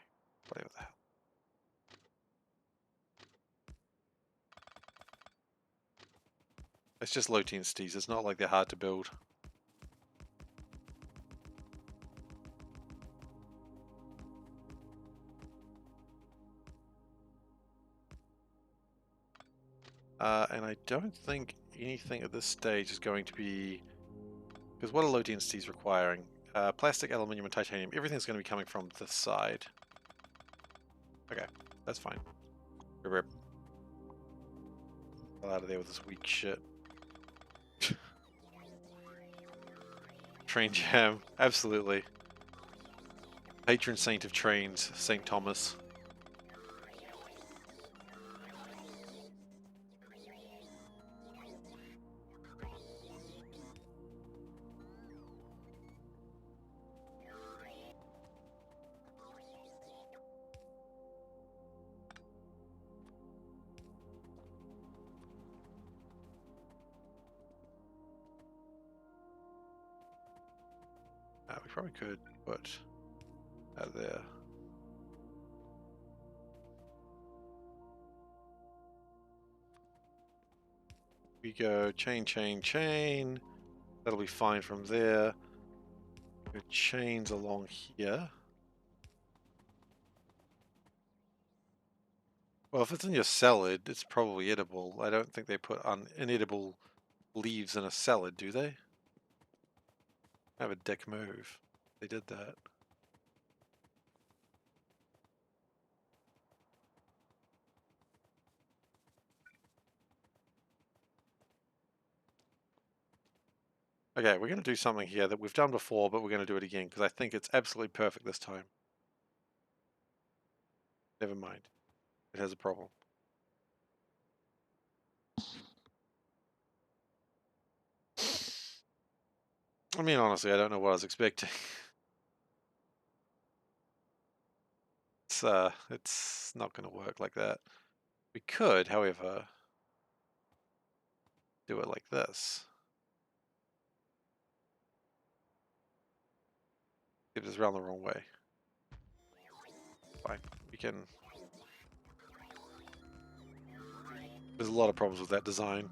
[SPEAKER 1] Whatever the hell. It's just low densities. It's not like they're hard to build. And I don't think anything at this stage is going to be... Because what are low densities requiring? Plastic, aluminium, and titanium. Everything's going to be coming from this side. Okay, that's fine. Rip. Out of there with this weak shit. Train jam, absolutely. Patron saint of trains, St. Thomas. We probably could put that there. We go chain, chain, chain. That'll be fine from there. Go chains along here. Well, if it's in your salad, it's probably edible. I don't think they put inedible leaves in a salad, do they? Have a dick move. They did that. Okay, we're going to do something here that we've done before, but we're going to do it again because I think it's absolutely perfect this time. Never mind. It has a problem. I mean, honestly, I don't know what I was expecting. It's not going to work like that. We could, however, do it like this. It is around the wrong way. Fine. We can... There's a lot of problems with that design.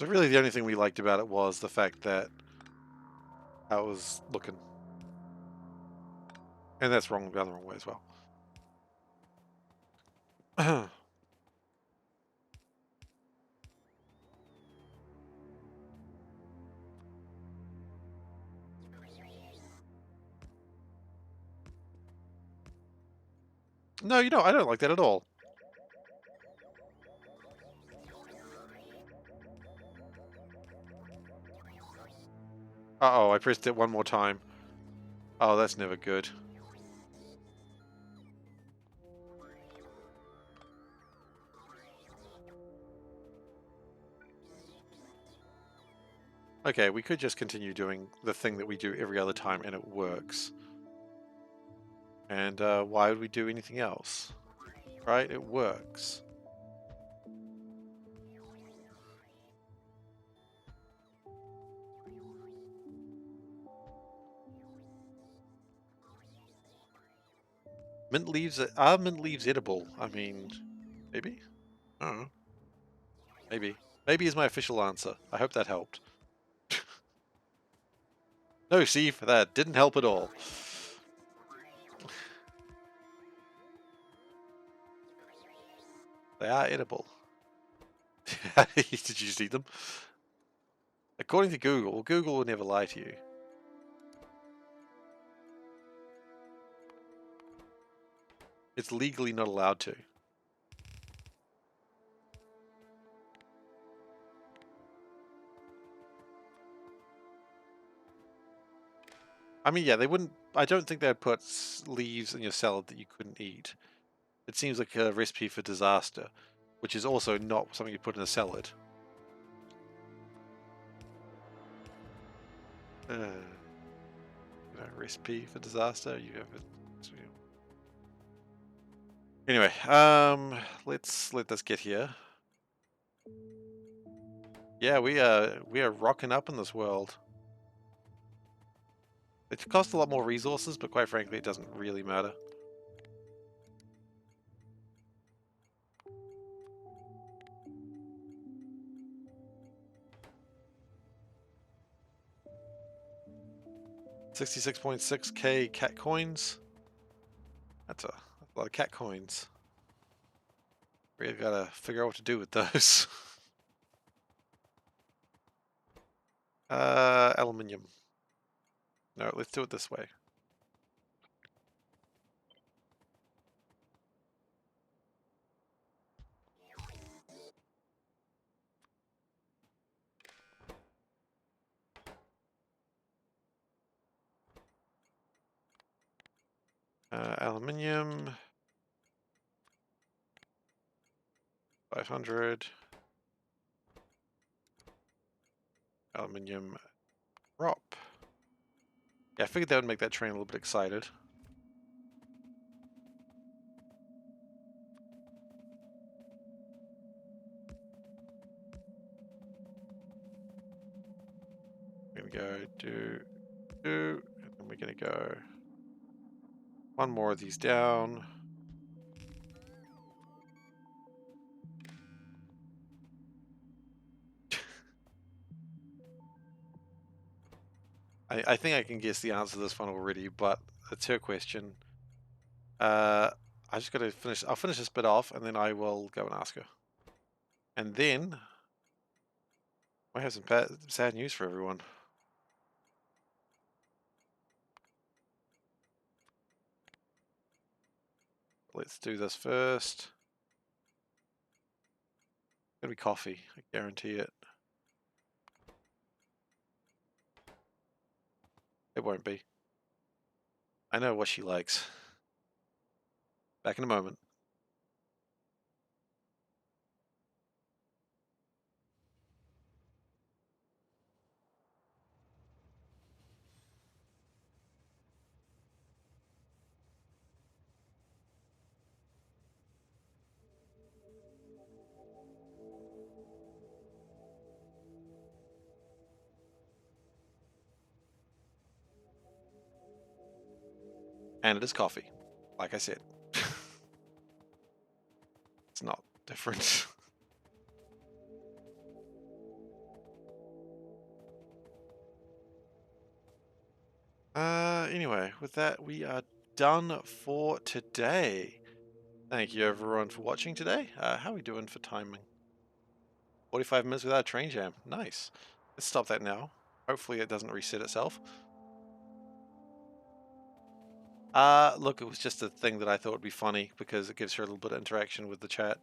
[SPEAKER 1] So really the only thing we liked about it was the fact that how it was looking. And that's wrong, the wrong way as well. No, I don't like that at all. Uh-oh, I pressed it one more time. Oh, that's never good. Okay, we could just continue doing the thing that we do every other time and it works. And why would we do anything else? Right? It works. Mint leaves are mint leaves edible? I mean, maybe? I don't know. Maybe. Maybe is my official answer. I hope that helped. No, see, that didn't help at all. They are edible. Did you see them? According to Google, Google will never lie to you. It's legally not allowed to. I mean, yeah, they wouldn't... I don't think they'd put leaves in your salad that you couldn't eat. It seems like a recipe for disaster, which is also not something you put in a salad. Recipe for disaster? You have it. Anyway, let's let this get here. Yeah, we are rocking up in this world. It costs a lot more resources, but quite frankly, it doesn't really matter. $66.6k cat coins. That's a lot of cat coins. Really gotta figure out what to do with those. Aluminium. No, let's do it this way. Aluminium. 500. Aluminium prop. Yeah, I figured that would make that train a little bit excited. We're gonna go do, and then we're gonna go one more of these down. I think I can guess the answer to this one already, but it's her question. I just gotta finish. I'll finish this bit off, and then I will go and ask her. And then I have some sad news for everyone. Let's do this first. It's gonna be coffee. I guarantee it. It won't be. I know what she likes. Back in a moment. And it is coffee. Like I said. It's not different. Anyway, with that, we are done for today. Thank you everyone for watching today. How are we doing for timing? 45 minutes without a train jam. Nice. Let's stop that now. Hopefully it doesn't reset itself. Look, it was just a thing that I thought would be funny because it gives her a little bit of interaction with the chat.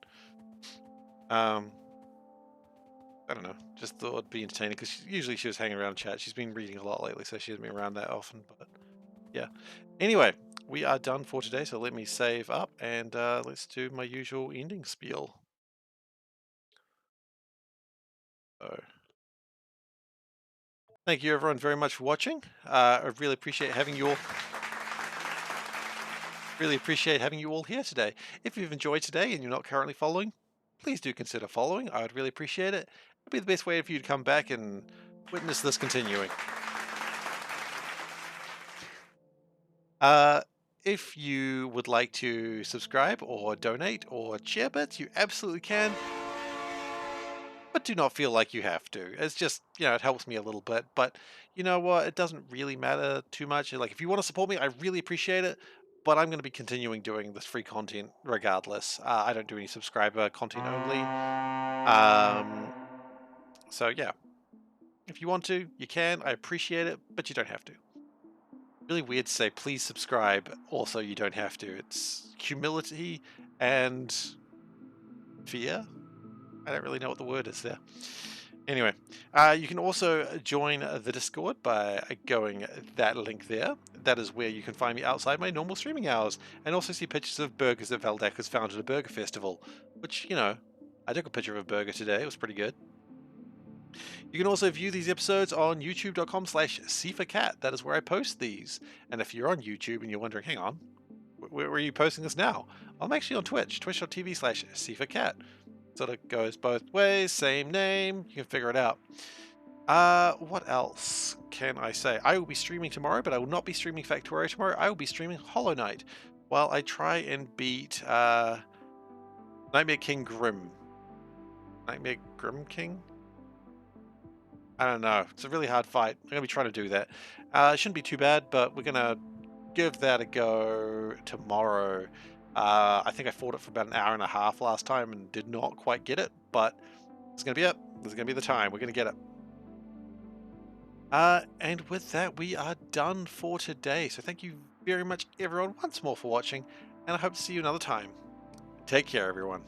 [SPEAKER 1] I don't know, just thought it'd be entertaining because usually she was hanging around chat. She's been reading a lot lately, so she hasn't been around that often, but yeah. Anyway, we are done for today, so let me save up and let's do my usual ending spiel. So, thank you everyone very much for watching. I really appreciate having you all. Really appreciate having you all here today. If you've enjoyed today and you're not currently following, please do consider following. I would really appreciate it. It'd be the best way for you to come back and witness this continuing. If you would like to subscribe or donate or share bits, you absolutely can. But do not feel like you have to. It's just, it helps me a little bit. But you know what? It doesn't really matter too much. Like, if you want to support me, I really appreciate it. But I'm going to be continuing doing this free content regardless. I don't do any subscriber content only. So yeah, if you want to, you can. I appreciate it, but you don't have to. Really weird to say please subscribe. Also, you don't have to. It's humility and fear. I don't really know what the word is there. Anyway, you can also join the Discord by going that link there. That is where you can find me outside my normal streaming hours and also see pictures of burgers that Veldak has found at a burger festival, which, I took a picture of a burger today. It was pretty good. You can also view these episodes on youtube.com/SeiferKatt. That is where I post these. And if you're on YouTube and you're wondering, hang on, Where are you posting this now? I'm actually on Twitch, twitch.tv/SeiferKatt. Sort of goes both ways, same name. You can figure it out. What else can I say? I will be streaming tomorrow, but I will not be streaming Factorio tomorrow. I will be streaming Hollow Knight while I try and beat Nightmare King Grim. Nightmare Grim King? I don't know. It's a really hard fight. I'm going to be trying to do that. It shouldn't be too bad, but we're going to give that a go tomorrow. I think I fought it for about an hour and a half last time and did not quite get it, but it's going to be it. This is going to be the time. We're going to get it. And with that, we are done for today. So thank you very much, everyone, once more for watching, and I hope to see you another time. Take care, everyone.